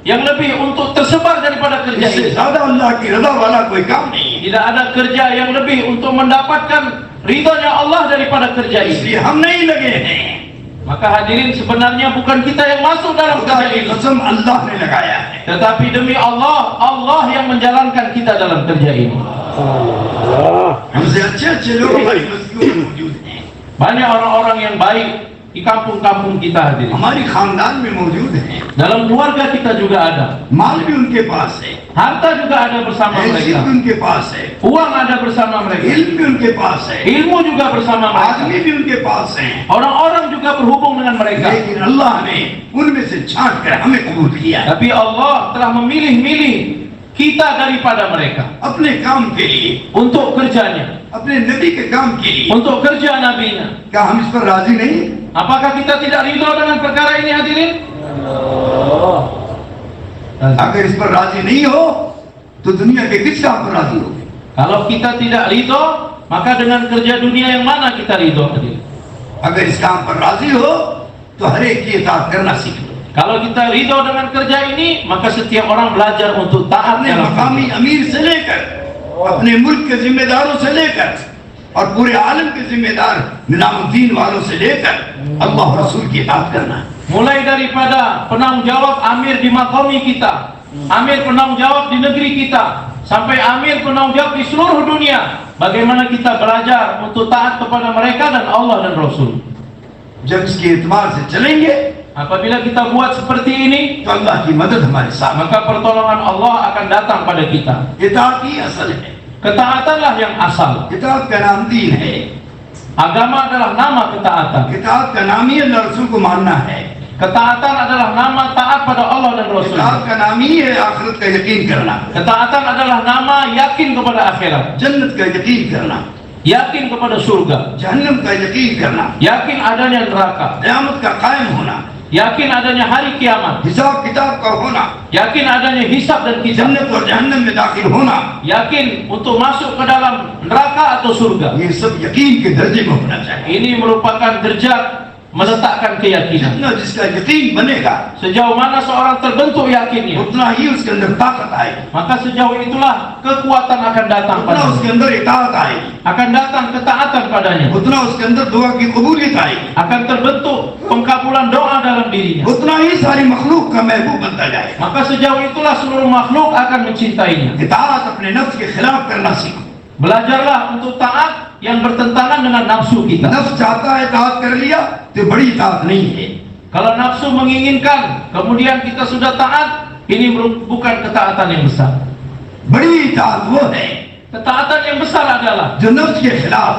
yang lebih untuk tersebar daripada kerja इससे ini. ज्यादा अल्लाह की रजा वाला कोई काम नहीं है। Tidak ada kerja yang lebih untuk mendapatkan ridhonya Allah daripada kerja ini. इसलिए हम नहीं लगे हैं, Maka hadirin, sebenarnya bukan kita yang masuk dalam खुदा kerja की ini, कसम अल्लाह ने लगाया है। tetapi demi Allah, Allah yang menjalankan kita dalam kerja ini. हमसे अच्छे अच्छे लोग हमारी बस्तियों में मौजूद हैं, Banyak orang-orang yang baik di kampung-kampung kita hadirin. हमारी खानदान में मौजूद हैं, Dalam keluarga kita juga ada. माल भी उनके पास है, Harta juga ada bersama हैसियत mereka. भी उनके पास है, Uang ada bersama mereka. इल्म भी उनके पास है, Ilmu juga bersama mereka. आदमी भी उनके पास हैं, Orang-orang juga berhubung dengan mereka. लेकिन अल्लाह ने उनमें से छांट कर हमें कबूल किया है, Tapi Allah telah memilih-milih kita daripada mereka अपने काम के लिए, untuk kerjanya, अपने नबी के काम के लिए। untuk kerja nabinya. क्या हम इस पर राजी नहीं? Apakah kita tidak ridho dengan perkara ini hadirin? अगर इस पर राजी नहीं हो तो दुनिया के किस काम पर राजी हो? Kalau kita tidak ridho, maka dengan kerja dunia yang mana kita ridho hadirin? अगर इस काम पर राजी हो तो हर एक की इताअत करना सीख लो। Kalau kita ridho dengan kerja ini, maka setiap orang belajar untuk taat अपने dalam मकामी kerja. अमीर से लेकर अपने मुल्क के जिम्मेदारों से लेकर और पूरे आलम के जिम्मेदार निजामुद्दीन वालों से लेकर अल्लाह और रसूल की इताअत करना। Mulai daripada penanggung jawab amir di maqami kita, amir penanggung jawab di negeri kita, sampai amir penanggung jawab di seluruh dunia, bagaimana kita belajar untuk taat kepada mereka dan Allah dan Rasul. जब इसके एतबार से चलेंगे Apabila kita buat seperti ini, तो अल्लाह की मदद हमारे साथ। maka pertolongan Allah akan datang pada kita. इताअत ही असल है, Ketaatanlah yang asal. इताअत का नाम दीन है, Agama adalah nama ketaatan. इताअत का नाम ही अल्लाह रसूल को मानना है, Ketaatan adalah nama taat pada Allah dan Rasul. इताअत का नाम ही है आखिरत का यकीन करना, Ketaatan adalah nama yakin kepada akhirat, जन्नत का यकीन करना, yakin kepada surga, जहन्नम का यकीन करना, yakin adanya neraka, क़यामत का कायम होना, yakin adanya hari kiamat, हिसाब किताब का होना, yakin adanya hisab dan kitab, जन्नत और जहन्नम में दाखिल होना, yakin untuk masuk ke dalam neraka atau surga. ये सब यकीन के दर्जे में होना चाहिए। Ini merupakan derajat meletakkan keyakinan. जितना जिसका यकीन बनेगा Sejauh mana seorang terbentuk yakinnya, उतना ही उसके अंदर ताकत आएगी, maka sejauh itulah kekuatan akan datang उतना padanya, उसके अंदर इताअत आएगी, akan datang ketaatan padanya, उतना उसके अंदर दुआ की कबूलियत आएगी, akan terbentuk pengkabulan doa dalam dirinya. उतना ही सारी मखलूक का महबूब बनता जाएगा। Maka sejauh itulah seluruh makhluk akan mencintainya. इताअत अपने नफ्स के खिलाफ करना सीखो। Belajarlah untuk taat yang bertentangan dengan nafsu kita. नफ्स चाहता है इताअत कर लिया तो बड़ी इताअत नहीं है, Kalau nafsu menginginkan, kemudian kita sudah taat, ini bukan ketaatan yang besar. बड़ी इताअत वो है Ketaatan yang besar adalah जो नफ्स के खिलाफ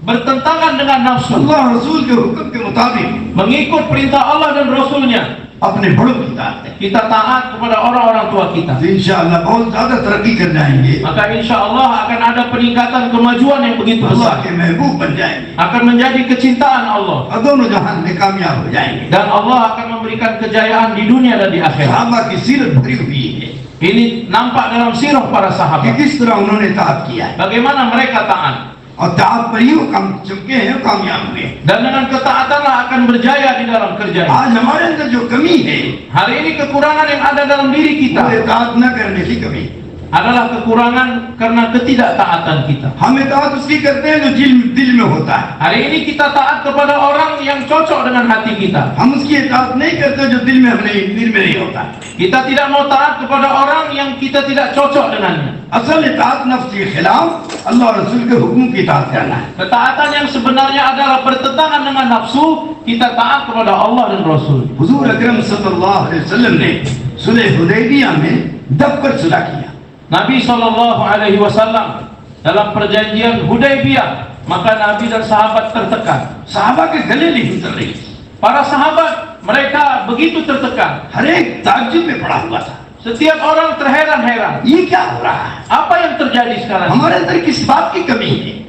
bertentangan dengan nafsu, अल्लाह रसूल के हुक्म के मुताबिक mengikut perintah Allah dan Rasulnya. अपने बड़ों की इताअत है, Kita taat kepada orang-orang tua kita, तो इंशाअल्लाह बहुत ज्यादा तरक्की कर जाएंगे, maka insya Allah akan ada peningkatan kemajuan yang begitu अल्लाह besar, के महबूब बन जाएंगे akan menjadi kecintaan Allah, और दोनों जहान में कामयाब हो जाएंगे। dan Allah akan memberikan kejayaan di dunia dan di akhirat. सहाबा की सीरत भरी हुई है Ini nampak dalam sirah para कि sahabat, किस तरह उन्होंने इताअत किया है bagaimana mereka taat, और इताअत पर ही वो काम चुके हैं, कामयाब हुए। dan dengan ketaatanlah akan berjaya di dalam kerja ini. आज हमारे अंदर जो कमी है Hari ini kekurangan yang ada dalam diri वो kita, इताअत न करने की कमी, adalah kekurangan karena ketidaktaatan kita. हम इताअत उसकी करते हैं जो दिल में होता है। Hari ini kita taat kepada orang yang cocok dengan hati kita. हम उसकी इताअत नहीं करते जो दिल में नहीं होता है। Kita tidak mau taat kepada orang yang kita tidak cocok dengannya. असल इताअत नफ्स के खिलाफ अल्लाह और रसूल के हुक्म की इताअत करना है। Ketaatan yang sebenarnya adalah bertentangan dengan nafsu, kita taat kepada Allah dan Rasul. हुजूर अकरम सल्लल्लाहु अलैहि वसल्लम ने सुलह हुदैबिया में दबकर सुलह किया। Nabi SAW dalam perjanjian Hudaybiyah, maka Nabi dan sahabat tertekan. सहाबा के गले नहीं उतर रही। Para sahabat mereka begitu tertekan. हर एक ताज्जुब में पड़ा हुआ था। Setiap orang terheran-heran. ये क्या हो रहा है? Apa yang terjadi sekarang? हमारे अंदर किस बात की कमी है?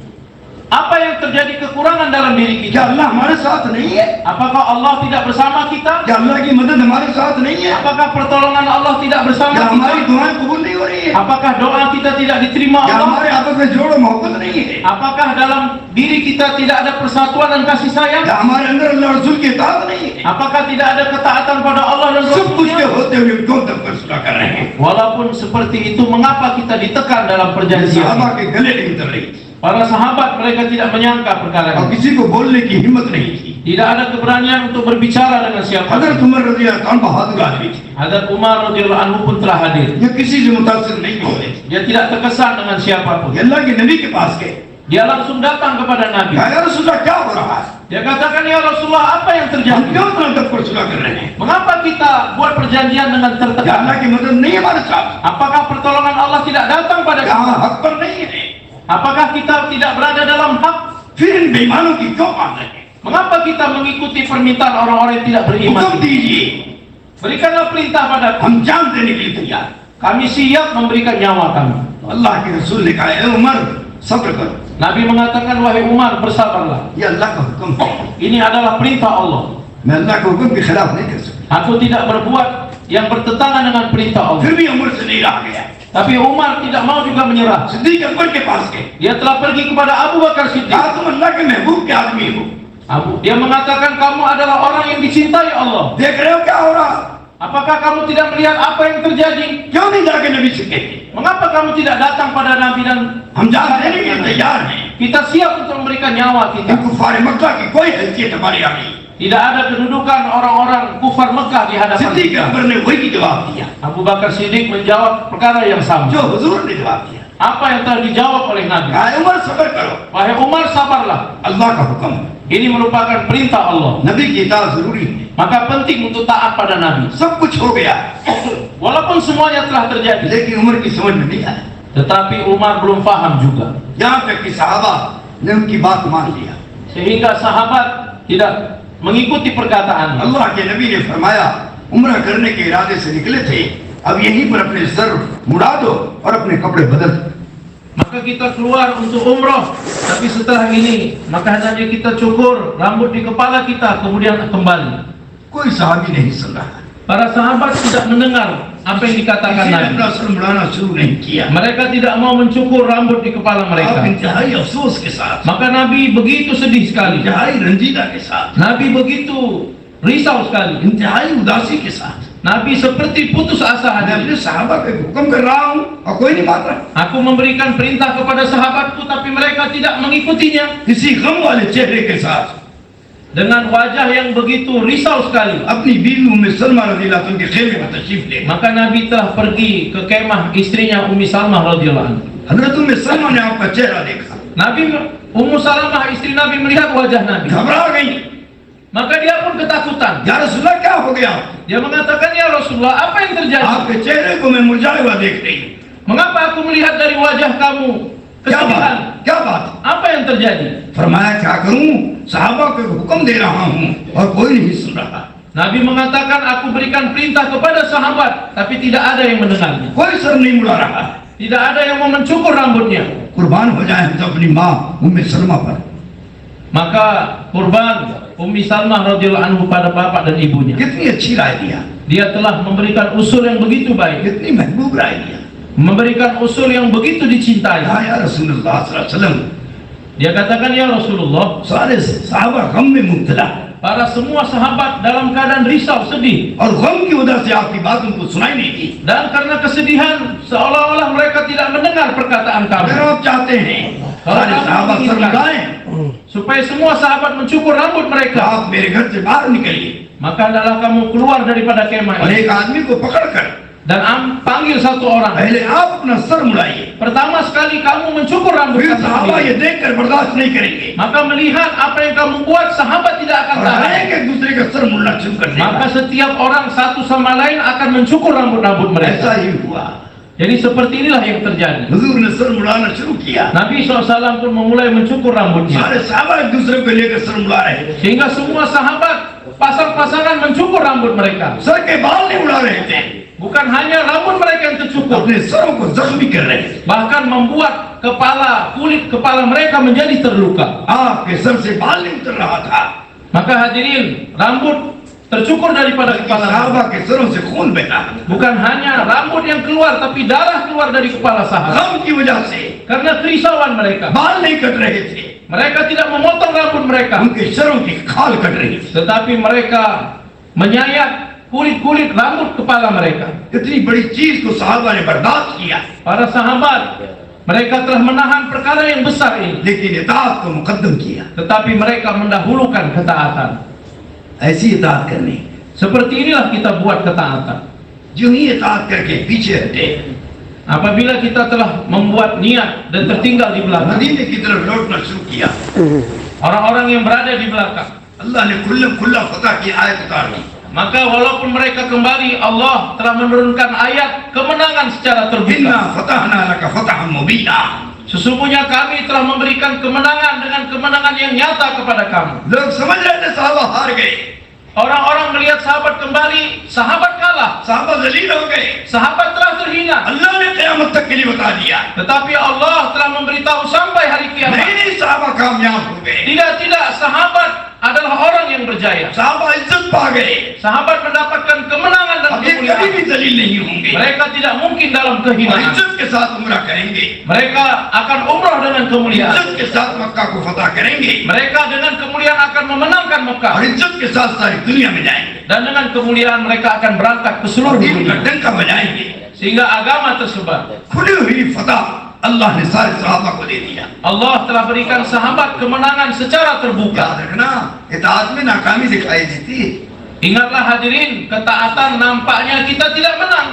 Apa yang terjadi kekurangan dalam diri क्या kita? अल्लाह हमारे साथ नहीं है? Apakah Allah tidak bersama kita? क्या अल्लाह की मदद हमारे साथ नहीं है? Apakah pertolongan Allah tidak bersama क्या हमारी kita? दुआएं कबूल नहीं हो रही है? Apakah doa kita tidak diterima क्या Allah? हमारे आपस में जोड़ मोहब्बत नहीं है? Apakah dalam diri kita tidak ada persatuan dan kasih sayang? क्या हमारे अंदर अल्लाह रसूल की इताअत नहीं है? Apakah tidak ada ketaatan pada Allah dan सब कुछ के Rasulnya? होते हुए क्यों दबकर सुलह कर रहे हैं? Walaupun seperti itu, mengapa kita ditekan dalam सहाबा perjanjian? के गले नहीं उतर रही थी Para sahabat mereka tidak menyangka perkara और ini. किसी को बोलने की हिम्मत नहीं थी। Tidak ada keberanian untuk berbicara dengan siapa. हजरत उमर रज़ी अल्लाह अन्हु बहादुर आदमी थे। Hadrat Umar radhiyallahu anhu pun telah hadir. ये किसी से मुतासिर नहीं होते थे। Dia tidak terkesan dengan siapapun. ये अल्लाह के नबी के पास गए। Dia langsung datang kepada Nabi. कहा, या रसूलल्लाह क्या हो रहा है? Dia katakan, "Ya Rasulullah, apa yang हम terjadi? क्यों इतना दबकर सुलह कर रहे हैं? Mengapa kita buat perjanjian dengan क्या tertekan? अल्लाह की मदद नहीं है हमारे साथ? Apakah pertolongan Allah tidak datang pada क्या हम kita? हक पर नहीं है? Apakah kita tidak berada dalam hak? फिर इन बेईमानों की क्यों मान रहे हैं? Mengapa kita mengikuti permintaan orang-orang yang tidak हुक्म beriman? दीजिए, Berikanlah perintah padaku. हम जान देने के लिए तैयार। Kami siap memberikan nyawa kami." अल्लाह के रसूल ने कहा, ए उमर सब्र करो, Nabi mengatakan, "Wahai Umar, bersabarlah. ये अल्लाह का हुक्म है। Ini adalah perintah Allah. मैं अल्लाह के हुक्म के खिलाफ नहीं कर सकता। Aku tidak berbuat yang bertentangan dengan perintah Allah." फिर भी उमर से नहीं रहा गया। Tapi Umar tidak mau juga menyerah. Siddique अकबर के पास गए, Dia telah pergi kepada Abu Bakar Siddiq. कहा तुम अल्लाह के महबूब के आदमी हो, Dia mengatakan, "Kamu adalah orang yang dicintai Allah. देख रहे हो क्या हो रहा? Apakah kamu tidak melihat apa yang terjadi? क्यों नहीं जाके नबी से कहते? Mengapa kamu tidak datang pada Nabi dan हम जान देने के लिए तैयार हैं। kita siap untuk memberikan nyawa इन kita." कुफार मक्का की कोई हैसियत हमारी आ गई। Tidak ada kedudukan orang-orang kufar Mekah di hadapan Siddique kita. अकबर ने वही जवाब दिया Abu Bakar Siddiq menjawab perkara yang sama. जो हुजूर ने जवाब दिया। Apa yang telah dijawab oleh Nabi? कहा, उमर सब्र करो, Wahai Umar, sabarlah. अल्लाह का हुक्म है। Ini merupakan perintah Allah. नबी की इताअत जरूरी है। Maka penting untuk taat pada Nabi. सब कुछ हो गया, Walaupun semuanya telah terjadi, लेकिन उमर की समझ में नहीं आया। tetapi Umar belum paham juga. यहाँ तक कि सहाबा ने उनकी बात मान लिया। Sehingga sahabat tidak mengikuti perkataannya. अल्लाह के नबी ने फरमाया, उम्र करने के इरादे से निकले थे, अब यहीं पर अपने सर मुड़ा दो और अपने कपड़े बदल दो। Maka kita keluar untuk umroh, tapi setelah ini maka hendaknya kita cukur rambut di kepala kita kemudian kembali. कोई सहाबी नहीं सुन रहा, Para sahabat tidak mendengar apa yang dikatakan किसी ने Nabi. अपना सर मुड़ाना शुरू नहीं किया। Mereka tidak mau mencukur rambut di kepala आप mereka. इंतहाई अफसोस के साथ, Maka Nabi begitu sedih sekali. इंतहाई रंजीदा के साथ, Nabi begitu risau sekali. इंतहाई उदासी के साथ Nabi seperti putus asa मैं hati. अपने सहाबा पे हुक्म कर रहा हूँ और कोई नहीं मान रहा। Aku memberikan perintah kepada sahabatku tapi mereka tidak mengikutinya. इसी गम वाले चेहरे के साथ Dengan wajah yang begitu risau sekali, अपनी बीवी उम्मे सलमा रज़ियल्लाहु अन्हा के खेमे में तशरीफ ले। maka Nabi telah pergi ke kemah istrinya Ummi Salmah radhiyallahu anha. हजरत उम्मे सलमा ने आपका चेहरा देखा, Nabi Ummu Salamah istri Nabi melihat wajah Nabi. घबरा गई, Maka dia pun ketakutan. या रसूलल्लाह क्या हो गया? Dia mengatakan, "Ya Rasulullah, apa yang terjadi? आपके चेहरे को मैं मुरझाया हुआ देख रही हूँ। Mengapa aku melihat dari wajah kamu क्या kesedihan? बात? क्या बात? Apa yang terjadi?" फरमाया क्या करूं, सहाबा को हुक्म दे रहा हूं और कोई नहीं सुन रहा, Nabi mengatakan, "Aku berikan perintah kepada sahabat, tapi tidak ada yang mendengarnya. कोई सर नहीं मुड़ा रहा। Tidak ada yang mau mencukur rambutnya." कुर्बान हो जाए हम तो अपनी माँ उम्मे सलमा पर। Maka kurban Ummi Salmah radhiyallahu anhu pada bapak dan ibunya. कितनी अच्छी राय दिया, Dia telah memberikan usul yang begitu baik, कितनी महबूब राय दिया। memberikan usul yang begitu dicintai. कहा, या रसूलुल्लाह सल्लल्लाहु अलैहि वसल्लम, Dia katakan, ya Rasulullah, सारे साहबा गम में मुब्तला para semua sahabat dalam keadaan risau, sedih, और गम की वजह से आपकी बात उनको सुनाई नहीं दी। dan karena kesedihan seolah-olah mereka tidak mendengar perkataan अगर kamu. आप चाहते हैं सारे साहबा सर मुड़ाएं, Supaya semua sahabat mencukur rambut तो mereka, आप मेरे घर से बाहर निकलिए maka adalah kamu keluar daripada kemah और ini एक आदमी को पकड़कर dan panggil satu orang. पहले आप अपना सर मुड़ाइए, Pertama sekali kamu mencukur rambut फिर kamu साहबा sendiri. ये देखकर बर्दाश्त नहीं करेंगे, Maka melihat apa yang kamu buat, sahabat tidak akan और tahan. हर एक दूसरे का सर मुड़ना शुरू कर Maka देगा। setiap orang satu sama lain akan mencukur rambut-rambut ऐसा mereka. ही हुआ। Jadi seperti inilah yang terjadi. हुजूर ने सर मुड़ाना शुरू किया, Nabi SAW pun memulai mencukur rambutnya. सारे साहबा एक दूसरे को लेकर सर मुड़ा रहे थे, Sehingga semua sahabat pasang-pasangan mencukur rambut mereka. Sir के बाल नहीं उड़ा रहे थे, Bukan hanya rambut mereka yang tercukur, अपने सरों को जख्मी कर रहे थे। bahkan membuat kulit kepala mereka menjadi terluka. आपके सर से बाल नहीं उतर रहा था, Maka hadirin, rambut tercukur daripada kepala. साहबा के सरों से खून बहा। Bukan hanya rambut yang keluar, tapi darah keluar dari kepala sahabat. गम की वजह से Karena kerisauan mereka, बाल नहीं कट रहे थे, mereka tidak memotong rambut mereka, उनके सरों की खाल कट रही थी। tetapi mereka menyayat kulit-kulit rambut kepala mereka. इतनी बड़ी चीज को साहबा ने बर्दाश्त किया, Para sahabat, mereka telah menahan perkara yang besar ini, लेकिन इताअत को मुकद्दम किया। tetapi mereka mendahulukan ketaatan. ऐसी इताअत करनी, Seperti inilah kita buat ketaatan. जो ही इताअत करके पीछे हटे, Apabila kita telah membuat niat dan tertinggal di belakang, मदीने की तरफ लौटना शुरू किया, orang-orang yang berada di belakang, अल्लाह ने खुल्ला फतह की आयत उतार दी। maka walaupun mereka kembali, Allah telah menurunkan ayat kemenangan secara इन्ना terbuka. फतहना लका फतहन Mubina. Sesungguhnya kami telah memberikan kemenangan dengan kemenangan yang nyata kepada kamu. लोग समझ रहे थे साहबा हार गए, Orang-orang melihat sahabat kembali, sahabat kalah, साहबा जलील हो गए। sahabat telah terhina. अल्लाह ने क़यामत तक के लिए बता दिया, Tetapi Allah telah memberitahu sampai hari kiamat. नहीं साहबा कामयाब हो गए, Tidak, sahabat adalah orang yang berjaya. साहबा इज्जत पा गए, Sahabat mendapatkan kemenangan dan अब ये कभी kemuliaan. भी जलील नहीं होंगे, Mereka tidak mungkin dalam और kehinaan. इज्जत के साथ उम्रा करेंगे, Mereka akan umrah dengan kemuliaan. इज्जत के साथ मक्का को फतह करेंगे, Mereka dengan kemuliaan akan memenangkan Mekah. और इज्जत के साथ सारी दुनिया में जाएंगे, Dan dengan kemuliaan mereka akan berangkat ke seluruh दीन का dunia. डंका बजाएंगे। Sehingga agama tersebar. खुली हुई फतह अल्लाह ने सारे सहाबा को दे दिया। Allah telah berikan sahabat kemenangan secara terbuka. याद रखना, इताअत में नाकामी दिखाई देती, Ingatlah hadirin, ketaatan nampaknya kita tidak menang.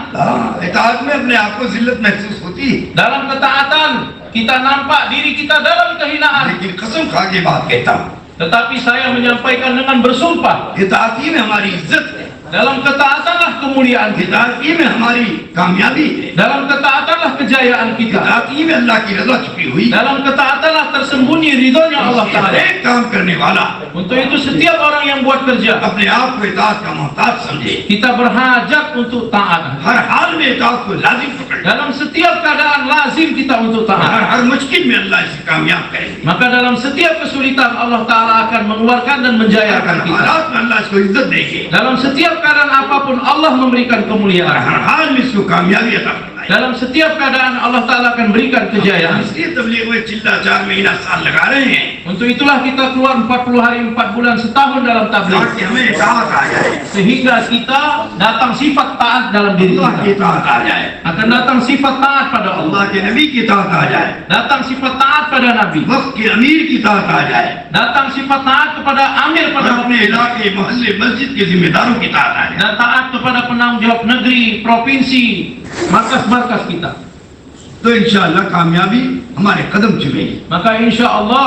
इताअत में अपने आप को जिल्लत महसूस होती, Dalam ketaatan kita nampak diri kita dalam kehinaan. लेकिन कसम खा के बात कहता हूँ, Tetapi saya menyampaikan dengan bersumpah, इताअती में हमारी इज्जत है, dalam ketaatanlah kemuliaan kita. इताअती में हमारी कामयाबी है, Dalam ketaatanlah kejayaan kita. इताअती में अल्लाह की रजा छुपी हुई। Dalam ketaatanlah tersembunyi ridhonya Allah Ta'ala. हर एक काम करने वाला Untuk itu setiap orang yang buat kerja, अपने आप को इताअत का मोहताज समझे, kita berhajat untuk taat. हर हाल में इताअत को लाजिम पकड़े, Dalam setiap keadaan lazim kita untuk taat. हर मुश्किल में अल्लाह इसे कामयाब करेंगे, Maka dalam setiap kesulitan Allah Ta'ala akan mengeluarkan dan menjayakan हर kita. हालात में अल्लाह इसको इज्जत देंगे, Dalam setiap keadaan apapun Allah memberikan और kemuliaan. हर हाल में इसको कामयाबी अता फरमाएगा। Dalam setiap keadaan Allah Ta'ala akan berikan kejayaan. इसलिए तबलीग में चिल्ला 4 महीना साल लगा रहे हैं, Untuk itulah kita keluar 40 hari 4 bulan setahun dalam tabligh, ताकि हमें इताअत आ जाए, sehingga kita datang sifat taat dalam diri अल्लाह की kita. इताअत आ जाए, Akan datang sifat taat pada Allah, अल्लाह के नबी की इताअत आ जाए, datang sifat taat pada Nabi, वक्त के अमीर की इताअत आ जाए, datang sifat taat kepada amir और pada अपने इलाके मोहल्ले मस्जिद के जिम्मेदारों की इताअत आ जाए। dan taat kepada penanggung jawab negeri, provinsi, markas-markas kita. तो इंशाअल्लाह कामयाबी हमारे कदम चुमेगी, Maka insya Allah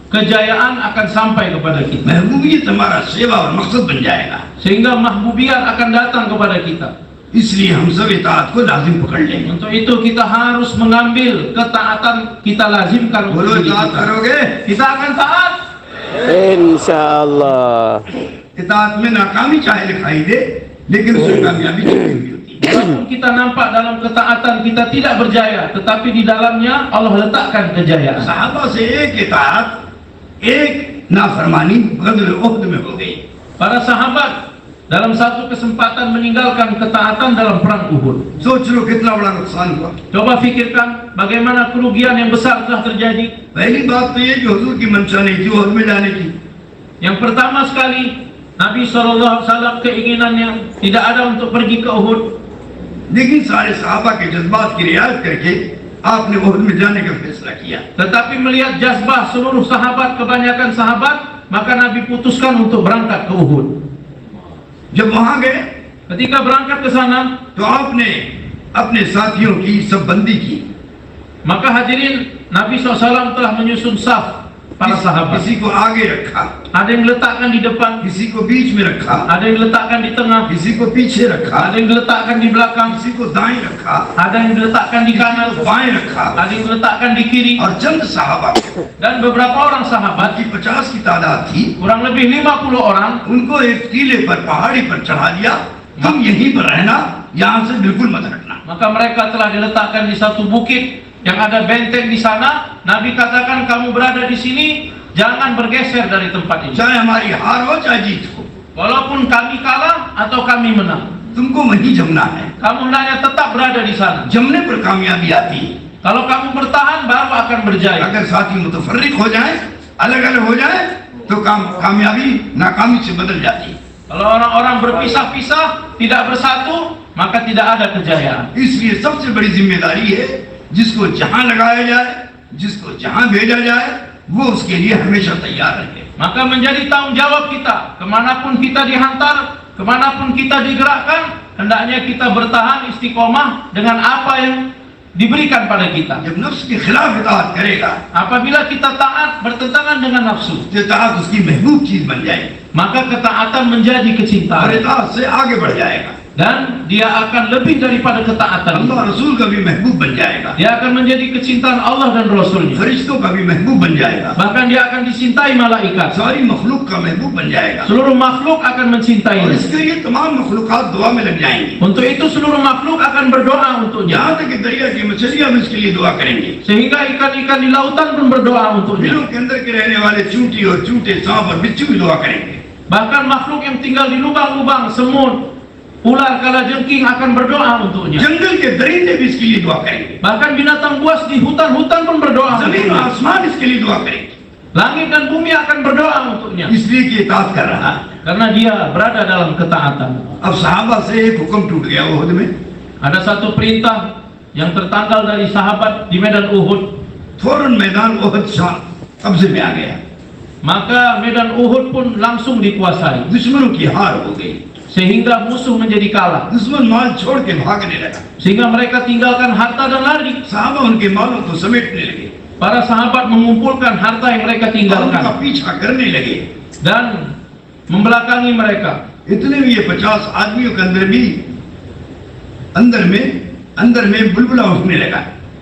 kejayaan akan sampai kepada kita, महबूबियत हमारा सेवा और मकसद बन जाएगा। sehingga mahbubiyat akan datang kepada kita. इसलिए हम सब इताअत को लाजिम पकड़ लेंगे। Untuk itu kita harus mengambil ketaatan, kita lazimkan untuk बोलो diri इताअत kita. करोगे? Kita akan taat. Insyaallah. इताअत में नाकामी चाहे दिखाई दे, लेकिन उसमें कामयाबी छुपी हुई होती है। Walaupun kita nampak dalam ketaatan kita tidak berjaya, tetapi di dalamnya Allah letakkan kejayaan. साहबा से एक इताअत, एक नाफरमानी गदर उहद में हो गई। Para sahabat dalam satu kesempatan meninggalkan ketaatan dalam perang Uhud. सोच लो कितना बड़ा नुकसान हुआ। Coba fikirkan bagaimana kerugian yang besar telah terjadi. पहली बात तो ये कि हुजूर की मंशा नहीं थी उहद में जाने की। Yang pertama sekali, Nabi SAW keinginannya tidak ada untuk pergi ke Uhud. लेकिन सारे सहाबा के जज्बात की रियायत करके आपने उहद में जाने का फैसला किया। Tetapi melihat jazbah seluruh sahabat, kebanyakan sahabat, maka Nabi putuskan untuk berangkat ke Uhud. जब वहां गए Ketika berangkat ke sana, तो आपने अपने साथियों की सब बंदी की। maka hadirin Nabi SAW telah menyusun saf para sahabat. किसी को आगे रखा, Ada yang diletakkan di depan, किसी को बीच में रखा, ada yang diletakkan di tengah, किसी को पीछे रखा, ada yang diletakkan di belakang, किसी को दाएं रखा, ada yang diletakkan di किसी kanan, को बाएं रखा। ada yang diletakkan di kiri. और चंद साहबा Dan beberapa orang sahabat, की 50 की तादाद थी, kurang lebih 50 orang, उनको एक टीले पर पहाड़ी पर चढ़ा दिया, तुम यहीं पर रहना, यहाँ से बिल्कुल मत हटना। maka mereka telah diletakkan di satu bukit yang ada benteng di sana. Nabi katakan, kamu berada di sini, jangan bergeser dari tempat ini. चाहे हमारी हार हो चाहे जीत हो, Walaupun kami kalah atau kami menang, तुमको वहीं जमना है। kamu hendaknya tetap berada di sana. जमने पर कामयाबी आती है। Kalau kamu bertahan, baru akan berjaya. अगर साथी मुतफर्रिक हो जाए, अलग अलग हो जाए, तो कामयाबी नाकामी से बदल जाती है। Kalau orang-orang berpisah-pisah, tidak bersatu, maka tidak ada kejayaan. इसलिए सबसे बड़ी जिम्मेदारी है, जिसको जहां लगाया जाए, जिसको जहां भेजा जाए, वो उसके लिए हमेशा तैयार रहे। Maka menjadi tanggung jawab kita, kemanapun kita dihantar, kemanapun kita digerakkan, hendaknya kita bertahan istiqomah dengan apa yang diberikan pada kita. जब नफ्स के खिलाफ इताअत करेगा, Apabila kita taat bertentangan dengan nafsu, तो इताअत उसकी महबूब चीज बन जाएगी maka ketaatan menjadi और kecintaan, इताअत से आगे बढ़ जाएगा। dan dia akan lebih daripada ketaatan itu. अल्लाह रसूल का भी महबूब बन जाएगा, Dia akan menjadi kecintaan Allah dan Rasulnya. फरिश्तों का भी महबूब बन जाएगा, Bahkan dia akan dicintai malaikat. सारी मखलूक का महबूब बन जाएगा। Seluruh makhluk akan और mencintainya. इसके लिए तमाम मखलूकात दुआ में लग जाएंगी। Untuk itu seluruh makhluk akan berdoa untuknya. यहाँ तक कि दरिया की मछलियां भी इसके लिए दुआ करेंगे। Sehingga ikan-ikan di lautan pun berdoa untuknya. बिलों के अंदर के रहने वाले चूंटी और चूंटे, सांप और बिच्छू भी दुआ करेंगे। Bahkan makhluk yang tinggal di lubang-lubang, semut, ular, kalajengking akan berdoa untuknya. जंगल के दरिंदे भी इसके लिए दुआ करेंगे। Bahkan binatang buas di hutan-hutan pun berdoa जमीन और untuknya. आसमान इसके लिए दुआ करेंगे, Langit dan bumi akan berdoa untuknya. इसलिए कि इताअत कर रहा है। Karena dia berada dalam ketaatan. अब सहाबा से एक हुक्म टूट गया उहद में। Ada satu perintah yang tertanggal dari sahabat di medan Uhud. फौरन मैदान उहद शाम कब्जे में आ गया। Maka medan Uhud pun langsung dikuasai. दुश्मनों की हार हो गई, Sehingga musuh menjadi kalah. दुश्मन माल छोड़ के भागने लगा। Sehingga mereka tinggalkan harta dan lari. सहाबा उनके मालों को समेटने लगे Para sahabat mengumpulkan harta yang mereka और उनका tinggalkan पीछा करने लगे। dan membelakangi mereka. इतने में ये 50 आदमियों के अंदर में बुलबुला उठने लगा।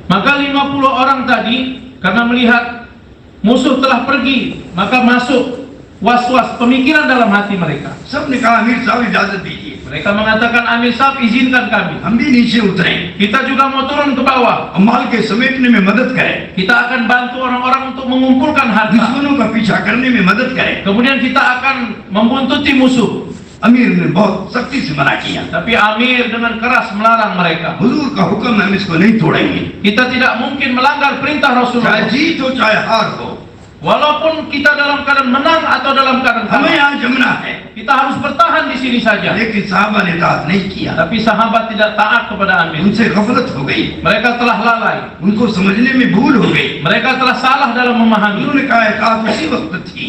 Maka 50 orang tadi karena melihat musuh telah pergi, maka masuk was-was pemikiran dalam hati mereka. सबने कहा अमीर साहब इजाजत दीजिए, Mereka mengatakan, Amir Sahab, izinkan kami. हम भी नीचे उतरें Kita juga mau turun ke bawah. और माल के समेटने में मदद करें, Kita akan bantu orang-orang untuk mengumpulkan harta. दुश्मनों का पीछा करने में मदद करें। Kemudian kita akan membuntuti musuh. अमीर ने बहुत सख्ती से मना किया। Tapi Amir dengan keras melarang mereka. हुजूर का हुक्म है, हम इसको नहीं तोड़ेंगे, Kita tidak mungkin melanggar perintah चाहे Rasulullah. जीत हो चाहे हार हो, Walaupun kita dalam keadaan menang atau dalam keadaan हमें kalah, यहाँ जमना है। kita harus bertahan di sini saja. लेकिन साहबा ने इताअत नहीं किया, Tapi sahabat tidak taat kepada Amir. उनसे गफलत हो गई, Mereka telah lalai. उनको समझने में भूल हो गई। Mereka telah salah dalam memahami. उन्होंने कहा इताअत उसी वक्त थी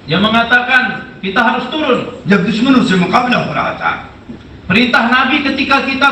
Dia mengatakan kita harus turun. जब दुश्मनों से मुकाबला हो रहा था। Perintah Nabi ketika kita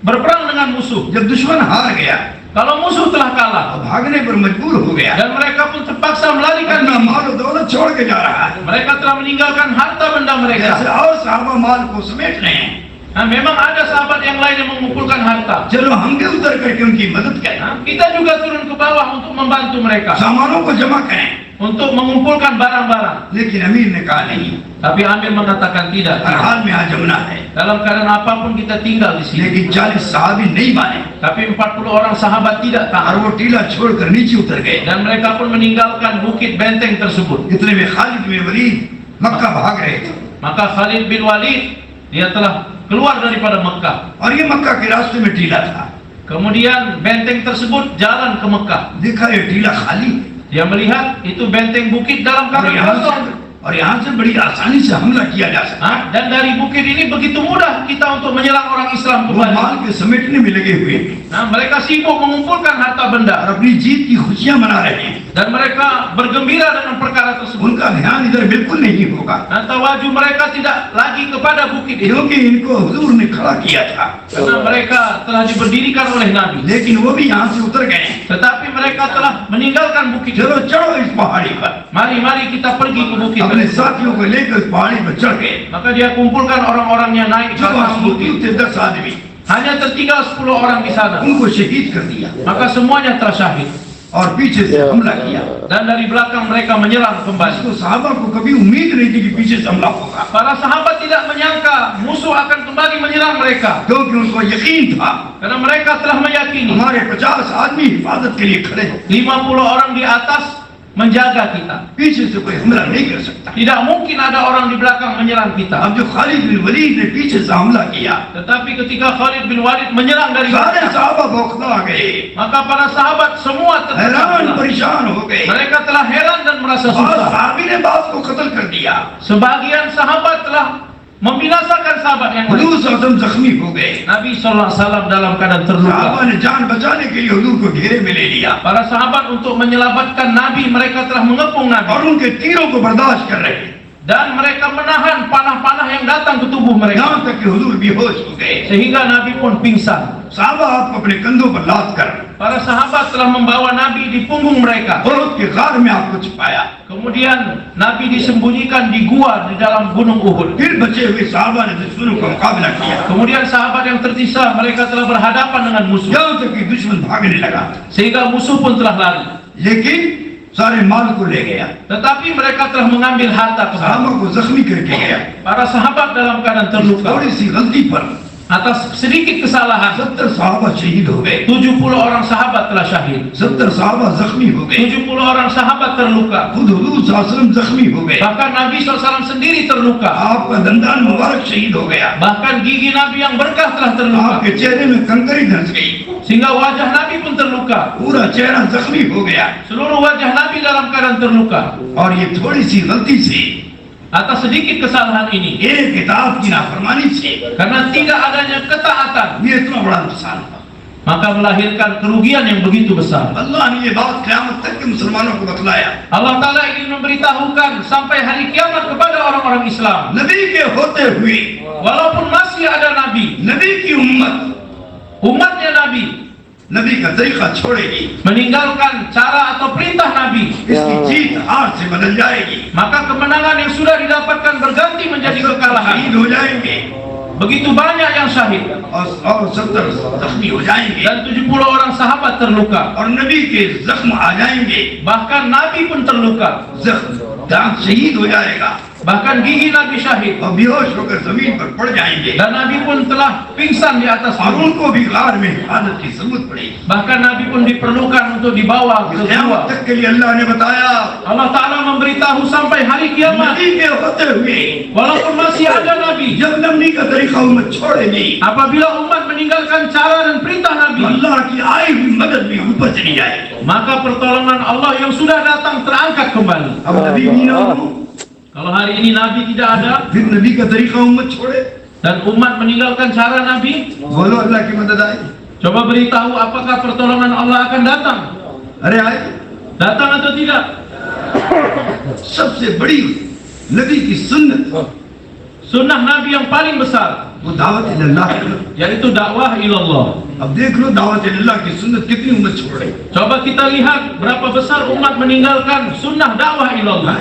berperang dengan musuh. जब दुश्मन हार गया Kalau musuh telah kalah और भागने पर मजबूर हो गया, dan mereka pun terpaksa melarikan अपना diri. माल और दौलत छोड़ के जा रहा है, Mereka telah meninggalkan harta benda जैसे mereka. और साहबा माल को समेट रहे हैं, Nah, memang ada sahabat yang lain yang mengumpulkan harta. चलो हम भी उतर करके उनकी मदद करें, Nah, kita juga turun ke bawah untuk membantu mereka, सामानों को जमा करें। untuk mengumpulkan barang-barang. लेकिन अमीर ने कहा नहीं, Tapi Amir mengatakan tidak. हर हाल में यहाँ जमना है। Dalam keadaan apapun kita tinggal di sini. लेकिन 40 साहबी नहीं माने Tapi 40 orang sahabat tidak और taat. वो टीला छोड़कर नीचे उतर गए। Dan mereka pun meninggalkan bukit benteng tersebut. इतने में खालिद में वलीद मक्का भाग रहे थे। Maka Khalid bin Walid dia telah keluar daripada Mekah. और ये मक्का के रास्ते में टीला था। Kemudian benteng tersebut jalan ke Mekah. देखा ये टीला खाली है। Dia melihat itu benteng bukit dalam keadaan kosong. और यहाँ से बड़ी आसानी से हमला किया जा सकता है। Dan dari bukit ini begitu mudah kita untuk menyerang orang Islam वो kembali. माल के समेटने में लगे हुए हैं Nah, mereka sibuk mengumpulkan harta और benda अपनी जीत की खुशियां मना रहे हैं। dan mereka bergembira dengan perkara tersebut. उनका ध्यान इधर बिल्कुल नहीं होगा, Nah, tawaju mereka tidak lagi kepada bukit itu क्योंकि इनको हुजूर ने खड़ा किया था। karena mereka telah diberdirikan oleh Nabi. लेकिन वो भी यहाँ से उतर गए। Tetapi mereka telah meninggalkan bukit itu. चलो चढ़ो इस पहाड़ी पर। Mari kita pergi ke bukit अपने itu. साथियों को लेकर इस पहाड़ी पर चढ़ गए। Maka dia kumpulkan orang-orangnya naik ke जो atas bukit. मौजूद थे 10 आदमी, Hanya tertinggal 10 orang di sana. उनको शहीद कर दिया Maka semuanya telah syahid. और पीछे से हमला किया। Dan dari belakang mereka menyerang kembali. तो साहबा को कभी उम्मीद नहीं थी कि पीछे से हमला होगा, Para sahabat tidak menyangka musuh akan kembali menyerang mereka. क्योंकि उनको यकीन था Karena mereka telah meyakini हमारे 50 आदमी हिफाजत के लिए खड़े हैं, 50 orang di atas menjaga kita. पीछे से कोई हमला नहीं कर सकता। Tidak mungkin ada orang di belakang menyerang kita. अब जो खालिद बिन वलीद ने पीछे से हमला किया, Tetapi ketika Khalid bin Walid menyerang dari सारे belakang, साहबा बौखला गए, maka para sahabat semua हैरान terkejut. परेशान हो गए। Mereka telah heran dan merasa और susah. साहबी ने बात को कत्ल कर दिया। Sebagian sahabat telah membinasakan sahabat yang lain. हुजूर सल्लल्लाहु जख्मी हो गए। Nabi SAW dalam keadaan साहबा terluka. ने जान बचाने के लिए हुजूर को घेरे में ले लिया Para sahabat untuk menyelamatkan Nabi, mereka telah mengepung और Nabi. उनके तीरों को बर्दाश्त कर रहे हैं, Dan mereka menahan panah-panah yang datang ke tubuh mereka. यहाँ तक कि हुजूर बेहोश हो गए। Sehingga Nabi pun pingsan. साहबा आपको अपने कंधों पर लाद कर Para sahabat telah membawa Nabi di punggung mereka. बहुत के गार में आपको छुपाया। Kemudian Nabi disembunyikan di gua di dalam gunung Uhud. फिर बचे हुए साहबा ने दुश्मनों का मुकाबला किया, Kemudian sahabat yang tersisa, mereka telah berhadapan dengan musuh. यहाँ तक कि दुश्मन भागने लगा, Sehingga musuh pun telah lari. लेकिन सारे माल को ले गया, Tetapi mereka telah mengambil harta kembali. साहबा को जख्मी करके गया। Para sahabat dalam keadaan terluka. थोड़ी सी गलती पर Atas sedikit kesalahan, 70 साहबा शहीद हो गए, 70 orang sahabat telah syahid. 70 साहबा जख्मी हो गए, 70 orang sahabat terluka. खुद हुजूर सल्लल्लाहु अलैहि वसल्लम जख्मी हो गए, Bahkan Nabi SAW sendiri terluka. आपका दंदान मुबारक शहीद हो गया, Bahkan gigi Nabi yang berkah telah terluka. आपके चेहरे में कंकरी धंस गई, Sehingga wajah Nabi pun terluka. पूरा चेहरा जख्मी हो गया। Seluruh wajah Nabi dalam keadaan terluka. और ये थोड़ी सी गलती से, Atas sedikit kesalahan ini, एक किताब की नाफरमानी से, karena tidak adanya ketaatan, ये इतना बड़ा नुकसान हुआ। maka melahirkan kerugian yang begitu besar. अल्लाह ने ये बात क़यामत तक के मुसलमानों को बतलाया। Allah Ta'ala ingin memberitahukan sampai hari kiamat kepada orang-orang Islam. नबी के होते हुए Walaupun masih ada Nabi, नबी की उम्मत umatnya Nabi नबी का तरीका छोड़ेगी, meninggalkan cara atau perintah Nabi, इसकी जीत हार से बदल जाएगी, maka kemenangan yang sudah didapatkan berganti menjadi kekalahan. शहीद हो जाएंगे Begitu banyak yang syahid और 70 जख्मी हो जाएंगे dan 70 orang sahabat terluka. और नबी के जख्म आ जाएंगे, Bahkan Nabi pun terluka. दांत शहीद हो जाएगा Bahkan gigi Nabi syahid. और बेहोश होकर जमीन पर पड़ जाएंगे Dan Nabi pun telah pingsan di atas और gunung. उनको भी गार में हिफाजत की जरूरत पड़ेगी। Bahkan Nabi pun diperlukan untuk dibawa ke क़यामत gua. तक के लिए अल्लाह ने बताया, Allah Ta'ala memberitahu sampai hari kiamat, नबी के होते हुए walaupun masih ada Nabi, जब नबी का तरीका उम्मत छोड़ेगी, apabila umat meninggalkan cara dan perintah तो Nabi, अल्लाह की आई हुई मदद भी ऊपर चली जाएगी। maka pertolongan Allah yang sudah datang terangkat kembali. अब नबी भी ना हो, Kalau hari ini Nabi tidak ada फिर नबी का तरीका उम्मत छोड़े, dan umat meninggalkan cara Nabi, बोलो अल्लाह की मदद आए। coba beritahu apakah pertolongan Allah akan datang? अरे आए, Datang atau tidak? सबसे बड़ी नबी की सुन्नत Sunnah Nabi yang paling besar वो दावत इल्लल्लाह है। yaitu dakwah ilallah. अब देख लो दावत इल्लल्लाह की सुन्नत कितनी उम्मत छोड़ रही है। Coba kita lihat berapa besar umat meninggalkan sunnah dakwah ilallah.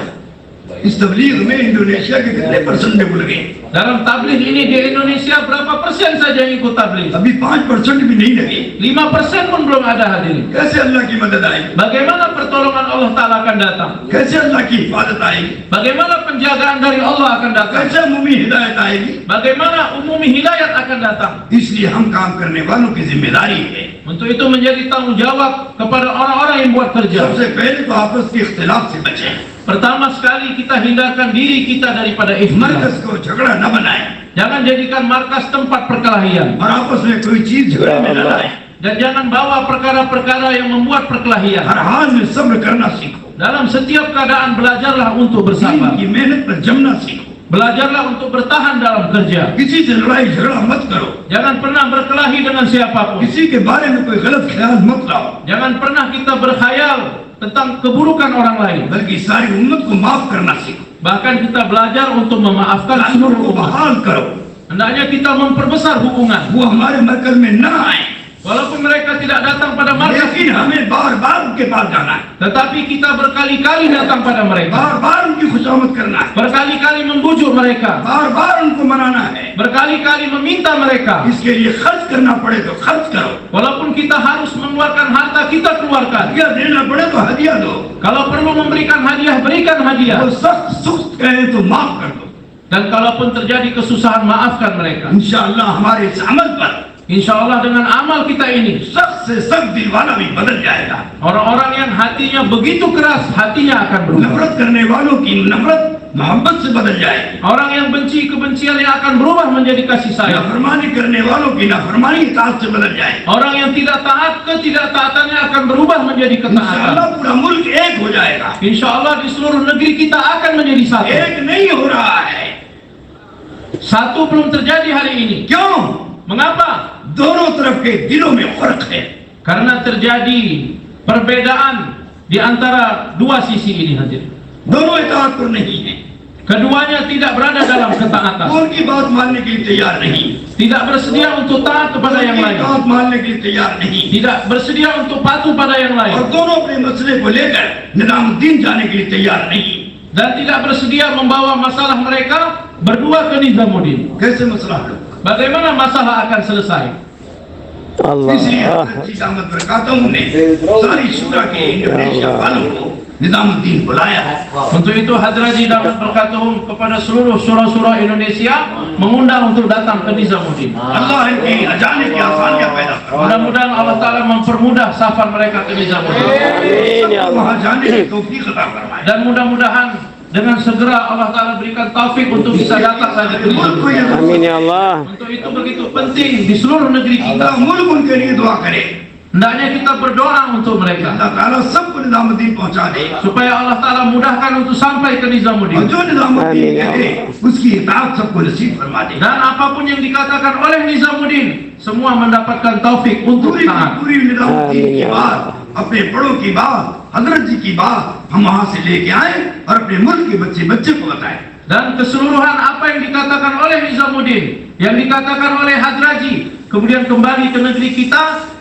इस तबलीग में इंडोनेशिया के कितने परसेंट में भूल गए, Dalam tabligh ini di Indonesia berapa persen saja yang ikut tabligh? अभी 5% भी नहीं लगे। 5% pun belum ada hadirin. कैसे अल्लाह की मदद आएगी, Bagaimana pertolongan Allah Ta'ala akan datang? कैसे अल्लाह की हिफाजत आएगी, Bagaimana penjagaan dari Allah akan datang? कैसे मुमी हिदायत आएगी। Bagaimana umumi hidayat akan datang? इसलिए हम काम करने वालों की जिम्मेदारी है Untuk itu menjadi tanggung jawab kepada orang-orang yang buat kerja. सबसे पहले तो आपस के इख्तिलाफ से बचें। Pertama sekali kita hindarkan diri kita daripada ikhtilaf. मरकज को झगड़ा न बनाएं Jangan jadikan markas tempat perkelahian. और आपस में कोई चीज झगड़े में न लाएं। Dan jangan bawa perkara-perkara yang membuat perkelahian. हर हाल में सब्र करना सीखो। Dalam setiap keadaan belajarlah untuk दीन bersabar. की मेहनत पर जमना सीखो। Belajarlah untuk bertahan dalam kerja. किसी से लड़ाई झगड़ा मत करो। Jangan pernah berkelahi dengan siapapun. किसी के बारे में कोई गलत ख्याल मत लाओ, Jangan pernah kita berkhayal tentang keburukan orang lain. बल्कि सारी उम्मत को माफ करना सीखो। Bahkan kita belajar untuk memaafkan ताल्लुक seluruh को umat. बहाल करो। Hendaknya kita memperbesar hubungan. वो हमारे मरकज में न आए, Walaupun mereka tidak datang pada markas लेकिन kita, हमें बार बार उनके पास जाना है, tetapi kita berkali-kali datang pada mereka. बार बार उनकी खुशामद करना है, Berkali-kali membujuk mereka. बार बार उनको मनाना है। Berkali-kali meminta mereka. इसके लिए खर्च करना पड़े तो खर्च करो, Walaupun kita harus mengeluarkan harta, kita keluarkan. हदिया देना पड़े तो हदिया दो, Kalau perlu memberikan hadiah, berikan hadiah. वो सख्त सुख्त कहे तो माफ कर दो। Dan kalaupun terjadi kesusahan, maafkan mereka. इंशाअल्लाह हमारे इस अमल पर Insya Allah dengan amal kita ini, सख्त से सख्त दिलवाना भी बदल जाएगा। orang-orang yang hatinya begitu keras, hatinya akan berubah. नफरत करने वालों की नफरत मोहब्बत से बदल जाएगी। Orang yang benci, kebenciannya akan berubah menjadi kasih sayang. नाफरमानी करने वालों की नाफरमानी इताअत से बदल जाएगी। Orang yang tidak taat, ketidaktaatannya akan berubah menjadi ketaatan. इंशाअल्लाह पूरा मुल्क एक हो जाएगा। Insya Allah di seluruh negeri kita akan menjadi satu. एक नहीं हो रहा है, Satu belum terjadi hari ini. क्यों? Mengapa? दोनों तरफ के दिलों में फर्क है। Karena terjadi perbedaan di antara dua sisi ini hadir. दोनों इताअत पर नहीं है, Keduanya tidak berada dalam ketaatan. उनकी बात मानने के लिए तैयार नहीं, Tidak bersedia untuk taat kepada yang उनकी lain. बात मानने के लिए तैयार नहीं, Tidak bersedia untuk patuh pada yang lain. और दोनों अपने मसले को लेकर निजामुद्दीन जाने के लिए तैयार नहीं। Dan tidak bersedia membawa masalah mereka berdua ke Nizamuddin. कैसे मसला हल? Bagaimana masalah akan selesai? इसलिए Allah. हज़रत दामद बरकातहू ने सारी शुरा के इंडोनेशिया वालों को निजामुद्दीन बुलाया है। Untuk itu Hadraji dapat berkatuhum kepada seluruh surah-surah Indonesia mengundang untuk datang ke Nizamuddin. अल्लाह इनकी अजाने की आसानियां पैदा करे, Mudah-mudahan Allah Ta'ala mempermudah safar mereka ke Nizamuddin. Amin ya सबको Allah. वहाँ जाने की तौफीक अता फरमाए। Dan mudah-mudahan dengan segera Allah Ta'ala berikan taufik untuk bisa datang lagi ke मुल्क को Nizamuddin. ये Amin ya Allah. Untuk itu begitu penting di seluruh negeri kita. अल्लाह मुल्क उनके लिए दुआ करे, Hendaknya kita berdoa untuk mereka अल्लाह ताला सबको निजामुद्दीन पहुंचा दे, supaya Allah Ta'ala mudahkan untuk sampai ke और Nizamuddin. जो निजामुद्दीन आमीन या कहे उसकी इताअत सबको नसीब फरमा दे। Dan apapun yang dikatakan oleh Nizamuddin, semua mendapatkan taufik untuk पूरी taat. पूरी निजामुद्दीन आमीन की या बात, अपने बड़ों की बात, हजरत जी की बात हम वहाँ से लेके आए और अपने मुल्क के बच्चे बच्चे को बताएं। Dan keseluruhan apa yang dikatakan oleh Nizamuddin, yang dikatakan oleh Hadraji, kemudian kembali ke negeri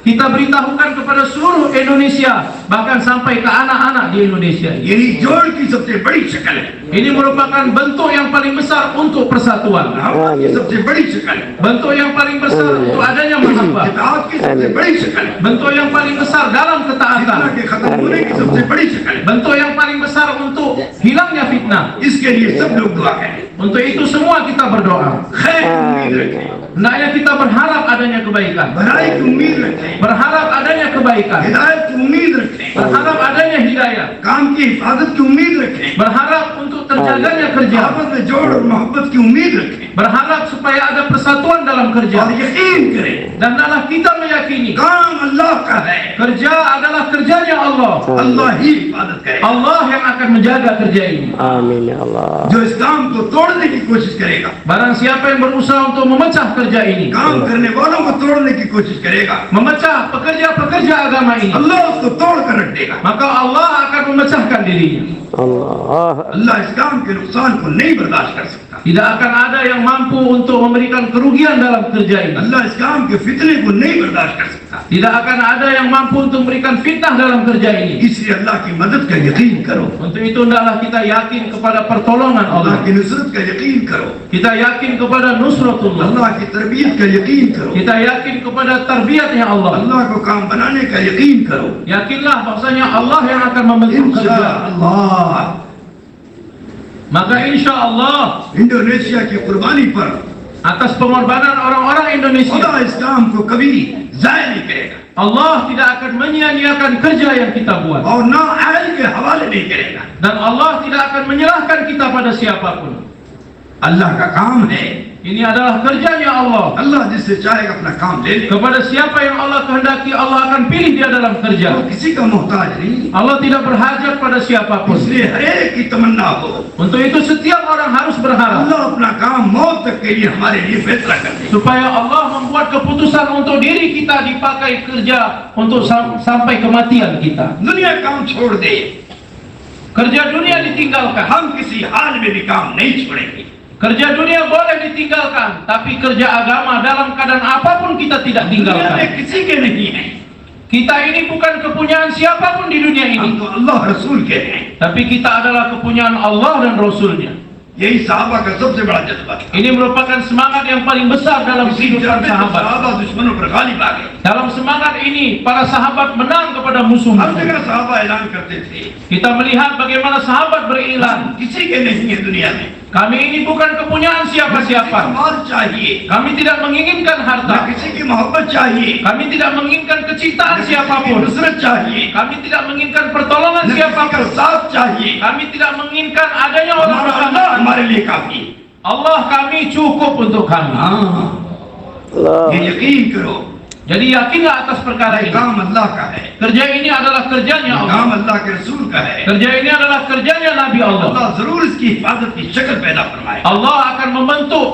kita beritahukan kepada seluruh Indonesia, bahkan sampai ke anak-anak di Indonesia. यही जोड़ की सबसे बड़ी शक्ल है, Ini merupakan bentuk yang paling besar untuk persatuan. मोहब्बत की सबसे बड़ी शक्ल है, Bentuk yang paling besar untuk adanya mahabbah. इताअत की सबसे बड़ी शक्ल है, Bentuk yang paling besar dalam फितना ketaatan. के खत्म होने की सबसे बड़ी शक्ल है। Bentuk yang paling besar untuk hilangnya fitnah. इसके लिए सब लोग दुआ करें, Untuk itu semua kita berdoa. खैर की उम्मीद रखें, Hendaknya kita berharap adanya kebaikan. भलाई की उम्मीद रखें, Berharap adanya kebaikan. हिदायत की उम्मीद रखें, Berharap adanya hidayah. काम की हिफाजत की उम्मीद रखें, Berharap untuk terjaganya kerja. आपस में जोड़ और मोहब्बत की उम्मीद रखें, Berharap supaya ada persatuan dalam और kerja. यकीन करें Dan adalah kita meyakini काम अल्लाह का है, kerja adalah kerjanya Allah. अल्लाह ही हिफाजत करे। Allah yang akan menjaga kerja ini. Amin ya Allah. जो इस काम को तोड़ने की कोशिश करेगा, Barang siapa yang berusaha untuk memecah kerja ini, काम करने वालों को तोड़ने की कोशिश करेगा, memecah pekerja-pekerja agama ini, अल्लाह उसको तोड़ कर रख देगा। maka Allah akan memecahkan dirinya. Allah. अल्लाह इस काम के नुकसान को नहीं बर्दाश्त कर सकता, Tidak akan ada yang mampu untuk memberikan kerugian dalam kerja ini. अल्लाह इस काम के फितने को नहीं बर्दाश्त कर सकता। Tidak akan ada yang mampu untuk memberikan fitnah dalam kerja ini. इसलिए अल्लाह की मदद का यकीन करो, Untuk itu hendaklah kita yakin kepada pertolongan अल्लाह Allah. की नुसरत का यकीन करो, Kita yakin kepada nusratullah. अल्लाह की तरबियत का यकीन करो, Kita yakin kepada tarbiyatnya Allah. अल्लाह को काम बनाने का यकीन करो। Yakinlah bahwasanya Allah yang akan membentuk kerja. इंशाअल्लाह Maka insya Allah इंडोनेशिया की कुर्बानी पर atas pengorbanan orang-orang Indonesia, खुदा इस काम को कभी जाया नहीं करेगा। Allah tidak akan menyia-nyiakan kerja yang kita buat. और ना अहल के हवाले नहीं करेगा। Dan Allah tidak akan menyerahkan kita pada siapapun. अल्लाह का काम है, Ini adalah kerjanya Allah. अल्लाह जिससे चाहेगा अपना काम ले ले। Kepada siapa yang Allah kehendaki, Allah akan pilih dia dalam वो kerja. किसी का मोहताज नहीं, Allah tidak berhajat pada siapapun. इसलिए हर एक की तमन्ना हो Untuk itu setiap orang harus berharap अल्लाह अपना काम मौत तक के लिए हमारे लिए फैसला कर दे। supaya Allah membuat keputusan untuk diri kita dipakai kerja untuk sampai kematian kita. दुनिया काम छोड़ दे, Kerja dunia ditinggalkan. हम किसी हाल में भी काम नहीं छोड़ेंगे। Kerja dunia boleh ditinggalkan, tapi kerja agama dalam keadaan apapun kita tidak दुनिया में tinggalkan. किसी के नहीं है, Kita ini bukan kepunyaan siapapun di dunia हम ini, तो अल्लाह रसूल के हैं। tapi kita adalah kepunyaan Allah dan Rasulnya. यही साहबा का सबसे बड़ा जज्बा था। Ini merupakan semangat yang paling besar dalam इसी kehidupan जज्बे से sahabat. साहबा दुश्मनों पर गालिब आ गए। Dalam semangat ini, para sahabat menang kepada हर musuh-musuh. जगह साहबा ऐलान करते थे, Kita melihat bagaimana sahabat berilan, किसी के नहीं है दुनिया में, kami ini bukan kepunyaan किसी को siapa-siapa. माल चाहिए, Kami tidak menginginkan न harta. किसी की मोहब्बत चाहिए, Kami tidak menginginkan न kecintaan किसी की siapapun. नुसरत चाहिए, Kami tidak menginginkan pertolongan न किसी का siapapun. साथ चाहिए। Kami tidak menginginkan adanya orang हमारा bersama. अल्लाह हमारे लिए काफी। Allah kami cukup untuk kami. हाँ, Allah. ये यकीन करो, Jadi yakinlah atas perkara ये ini. काम अल्लाह का है, Kerja ini adalah kerjanya ये Allah. काम अल्लाह के रसूल का है। Kerja ini adalah kerjanya Nabi Allah. अल्लाह जरूर इसकी हिफाजत की शक्ल पैदा फरमाए। Allah akan membentuk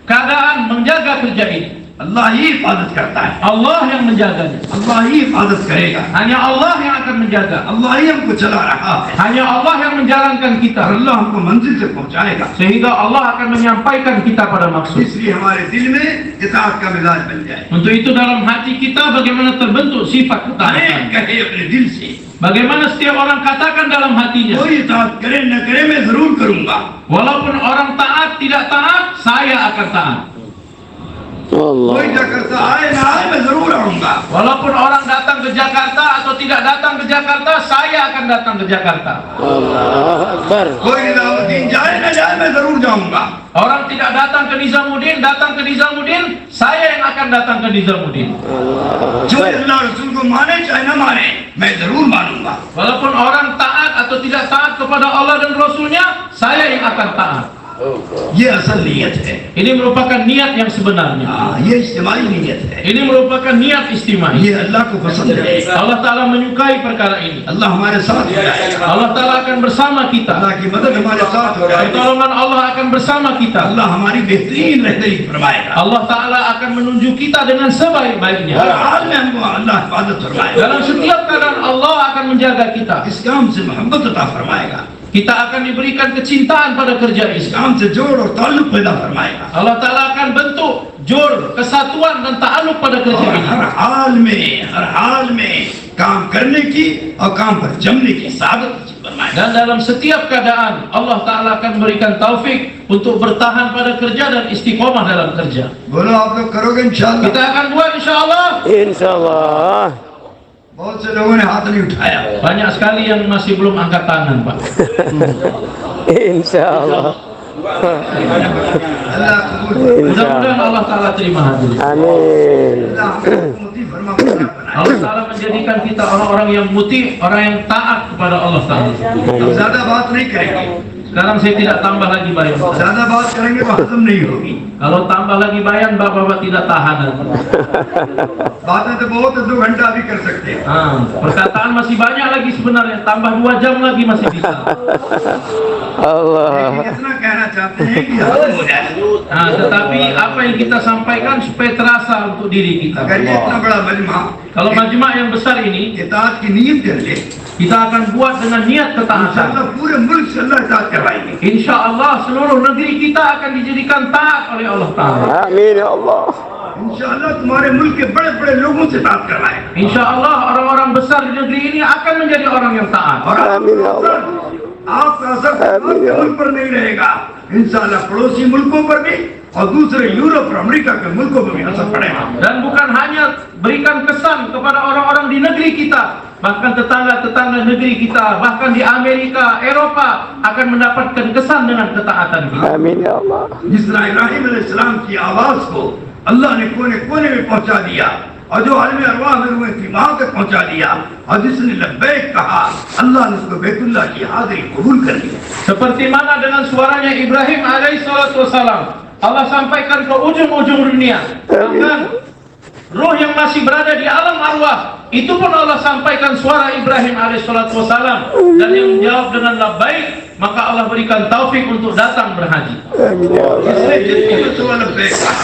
keadaan menjaga kerja ini. अल्लाह ही हिफाजत करता है, Allah yang menjaganya. अल्लाह ही हिफाजत करेगा, Hanya Allah yang akan menjaga. अल्लाह ही हमको चला रहा है Hanya Allah yang menjalankan और kita. अल्लाह हमको मंजिल से पहुंचाएगा। Sehingga Allah akan menyampaikan kita pada maksud. इसलिए हमारे दिल में इताअत का मिजाज बन जाए। Untuk itu dalam hati kita bagaimana terbentuk sifat अनेक ketaatan. कहे अपने दिल से, Bagaimana setiap orang katakan dalam hatinya, कोई इताअत करे न करे मैं जरूर करूंगा। walaupun orang taat tidak taat, saya akan taat. Allah. कोई जाकरता आए ना आए मैं जरूर आऊंगा। Walaupun orang datang ke Jakarta atau tidak datang ke Jakarta, saya akan datang ke Jakarta. Allah Akbar. कोई निजामुद्दीन जाए ना जाए मैं जरूर जाऊंगा। Orang tidak datang ke Nizamuddin, datang ke Nizamuddin, saya yang akan datang ke Nizamuddin. Allah जो Akbar. अल्लाह रसूल को माने चाहे ना माने मैं जरूर मानूंगा। Walaupun orang taat atau tidak taat kepada Allah dan Rasulnya, saya yang akan taat. ये असल नीयत है, Ini merupakan niat yang sebenarnya. ये इज्तिमाई नीयत है, Ini merupakan niat istimewa. ये अल्लाह को पसंद है। Allah Ta'ala menyukai perkara ini. अल्लाह हमारे साथ हो जाए, Allah Ta'ala akan bersama kita. अल्लाह की मदद हमारे साथ हो जाए, Pertolongan Allah akan bersama kita. अल्लाह हमारी बेहतरीन रहतरी फरमाएगा। Allah Ta'ala akan menunjuk kita dengan हर sebaik-baiknya. हाल में हमको अल्लाह हिफाजत फरमाएगा, Dalam setiap keadaan Allah akan menjaga kita. इस काम से मोहब्बत अता फरमाएगा, Kita akan diberikan kecintaan pada kerja इस ini. काम से जोड़ और ताल्लुक पैदा फरमाएगा। Allah Ta'ala akan bentuk jor, kesatuan dan ta'aluk pada kerja और ini. हर हाल में काम करने की और काम पर जमने की सादत नसीब फरमाएगा। Dan dalam setiap keadaan Allah Ta'ala akan memberikan taufik untuk bertahan pada kerja dan istiqomah dalam kerja. बोलो आप लोग करोगे इंशाअल्लाह। Kita akan buat insyaAllah. Insyaallah. बहुत से लोगों ने हाथ नहीं उठाया, Banyak sekali yang masih belum angkat tangan, Pak. Insyaallah. अल्लाह कबूल करे। Mudah-mudahan Allah Ta'ala terima hadirin. Amin. अल्लाह हमको मुती फरमा बनाए। Allah Ta'ala menjadikan kita orang-orang yang muti, orang yang taat kepada Allah Ta'ala. हम ज्यादा बात नहीं करेंगे, Sekarang saya tidak tambah lagi bayan. ज्यादा बात करेंगे तो हजम नहीं होगी। Kalau tambah lagi bayan, bapak-bapak tidak tahan nanti. बातें तो बहुत है, 2 घंटा भी कर सकते हैं। Perkataan masih banyak lagi sebenarnya. Tambah 2 jam lagi masih bisa. Allah. लेकिन इतना कहना चाहते हैं कि हजम हो जाए। Tetapi apa yang kita sampaikan supaya terasa untuk diri kita. अगर ये इतना बड़ा मजमा Kalau majma' yang besar ini, इताअत की नीयत कर ले, kita akan buat dengan niat ketaatan. इंशाअल्लाह पूरे मुल्क से अल्लाह इताअत करवाएंगे। Insya Allah seluruh negeri kita akan dijadikan taat oleh Allah Ta'ala. Amin ya Allah. इंशाअल्लाह तुम्हारे मुल्क के बड़े बड़े लोगों से बात करवाएगा। Insya Allah orang-orang besar di negeri ini akan menjadi orang yang taat. और आमीन या अल्लाह। आपका असर आमीन या मुल्क पर नहीं रहेगा, इंशाअल्लाह पड़ोसी मुल्कों पर भी और दूसरे यूरोप और अमेरिका के मुल्कों पर भी असर पड़ेगा। Dan bukan hanya berikan kesan kepada orang-orang di negeri kita, bahkan tetangga-tetangga negeri kita, bahkan di Amerika, Eropa akan mendapatkan kesan dengan ketaatan kita. Amin ya Allah. जिस तरह इब्राहिम अलैहिस्सलाम की आवाज को अल्लाह ने कोने कोने में पहुंचा दिया और जो आलम अरवाह में रूहें थी वहां तक पहुंचा दिया और जिसने लब्बैक कहा अल्लाह ने उसको बैतुल्लाह की हाजिरी कबूल कर लिया। Seperti mana dengan suaranya Ibrahim alaihissalatu wassalam, Allah sampaikan ke ujung-ujung dunia. Bahkan roh yang masih berada di alam arwah itu pun Allah sampaikan suara Ibrahim alaihissalatu wassalam, dan yang menjawab dengan labbaik, maka Allah berikan taufik untuk datang berhaji. Amin ya Allah. जिसने जितनी भी सुबह लब्बैक कहा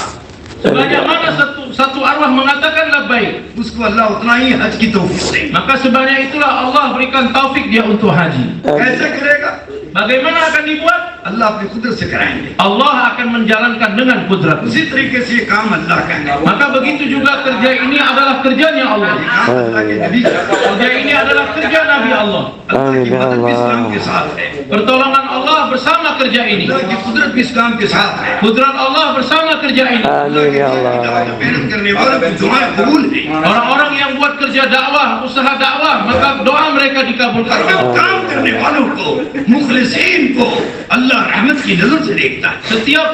Sebanyak mana satu arwah mengatakan labbaik, उसको अल्लाह उतना ही हज की तौफीक देगा। maka sebanyak itulah Allah berikan taufik dia untuk haji. कैसे करेगा? Bagaimana akan dibuat? अल्लाह अपनी कुदरत से कराएंगे। Allah akan menjalankan dengan kudrat. उसी तरीके से ये काम अल्लाह का है। Maka begitu juga kerja ini adalah kerjanya Allah. काम अल्लाह के नबी का है। Kerja ini adalah kerja Nabi Allah. अल्लाह की मदद भी इस्लाम के साथ है। Pertolongan Allah bersama kerja ini. अल्लाह की कुदरत भी इस्लाम के साथ है। Kudrat Allah bersama kerja ini. Amin ya Allah. मेहनत करने वालों की दुआएं कबूल है। Orang-orang yang buat kerja dakwah, usaha dakwah, maka doa mereka dikabulkan. काम करने वालों को, मुखलिसीन को अल्लाह रहमत की नजर से देखता है। Setiap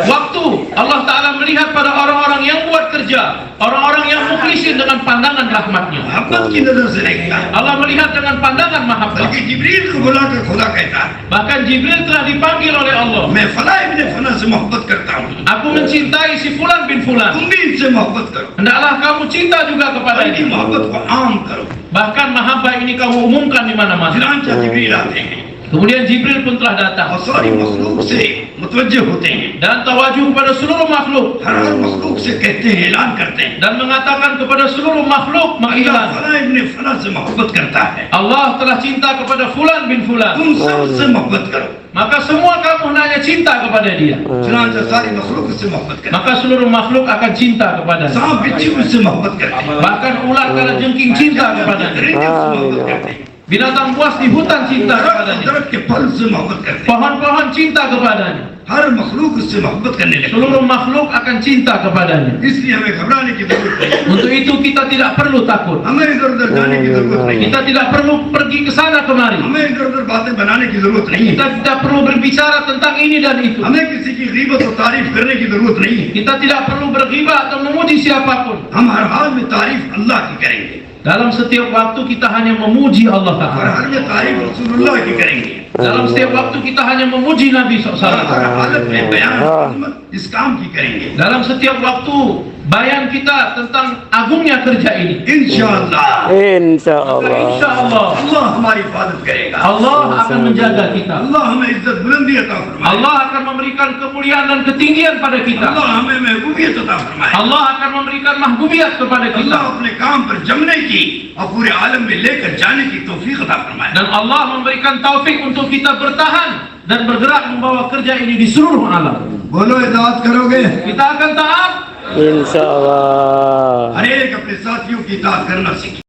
waktu Allah Ta'ala melihat pada orang-orang yang buat kerja, orang-orang yang mukhlisin dengan pandangan rahmatnya. मोहब्बत की नजर से देखता है। Allah melihat dengan pandangan mahabbah. बल्कि जिब्रील को बुलाकर खुदा कहता है Bahkan Jibril telah dipanggil oleh Allah. मैं फला इब्न फला से मोहब्बत करता हूँ, Aku mencintai si Fulan bin Fulan. तुम भी इनसे मोहब्बत करो। Hendaklah kamu cinta juga kepada इनकी dia. मोहब्बत को आम करो। Bahkan mahabbah ini kamu umumkan di mana-mana. चुनांचा जिब्रील आते हैं Kemudian Jibril pun telah datang और सारी मखलूक से मुतवज्जे होते हैं। dan tawajuh kepada seluruh makhluk हर मखलूक से कहते हैं, ऐलान करते हैं dan mengatakan kepada seluruh makhluk अल्लाह mengiklan, फला इब्न फला से मोहब्बत करता है, Allah telah cinta kepada Fulan bin Fulan. तुम सबसे मोहब्बत करो। Maka semua kamu hendaknya cinta kepada dia. चुनांचा सारी मखलूक से मोहब्बत करते Maka seluruh makhluk akan cinta kepada हैं। dia. सांप बिच्छू उससे मोहब्बत करते हैं। Bahkan ular kala jengking cinta kepada dia. दरिंदे उससे मोहब्बत करते हैं। Binatang buas di hutan cinta kepadanya. दरख्त के फल से मोहब्बत करते हैं। Pohon-pohon cinta kepadanya. हर मखलूक उससे मोहब्बत करने लगे। Seluruh makhluk akan cinta kepadanya. इसलिए हमें घबराने की जरूरत नहीं, Untuk itu kita tidak perlu takut. हमें इधर उधर जाने की जरूरत नहीं, Kita tidak perlu pergi ke sana kemari. हमें इधर उधर बातें बनाने की जरूरत नहीं, Kita tidak perlu berbicara tentang ini dan itu. हमें किसी की गीबत और तारीफ करने की जरूरत नहीं है। Kita tidak perlu berghibah atau memuji siapapun. हम हर हाल में तारीफ अल्लाह की करेंगे Dalam setiap waktu kita hanya memuji Allah और Ta'ala. हर में तारीफ रसूलुल्लाह की करेंगे। Dalam setiap waktu kita hanya memuji Nabi और SAW. हर हालत में बयान खिदमत इस काम की करेंगे Dalam setiap waktu bayan kita tentang agungnya kerja ini. इंशाअल्लाह। Insya Maka Allah. insya Allah अल्लाह हमारी हिफाजत करेगा, Allah akan menjaga kita. अल्लाह हमें इज्जत बुलंदी अता फरमाए, Allah akan memberikan kemuliaan dan ketinggian pada kita. अल्लाह हमें महबूबियत अता फरमाए, Allah akan memberikan mahbubiyat kepada kita. अल्लाह अपने काम पर जमने की और पूरे आलम में लेकर जाने की तौफीक अता फरमाए। Dan Allah memberikan taufik untuk kita bertahan dan bergerak membawa kerja ini di seluruh alam. बोलो इताअत करोगे? Kita akan taat. Insya Allah. हर एक अपने साथियों की इताअत करना सीखे।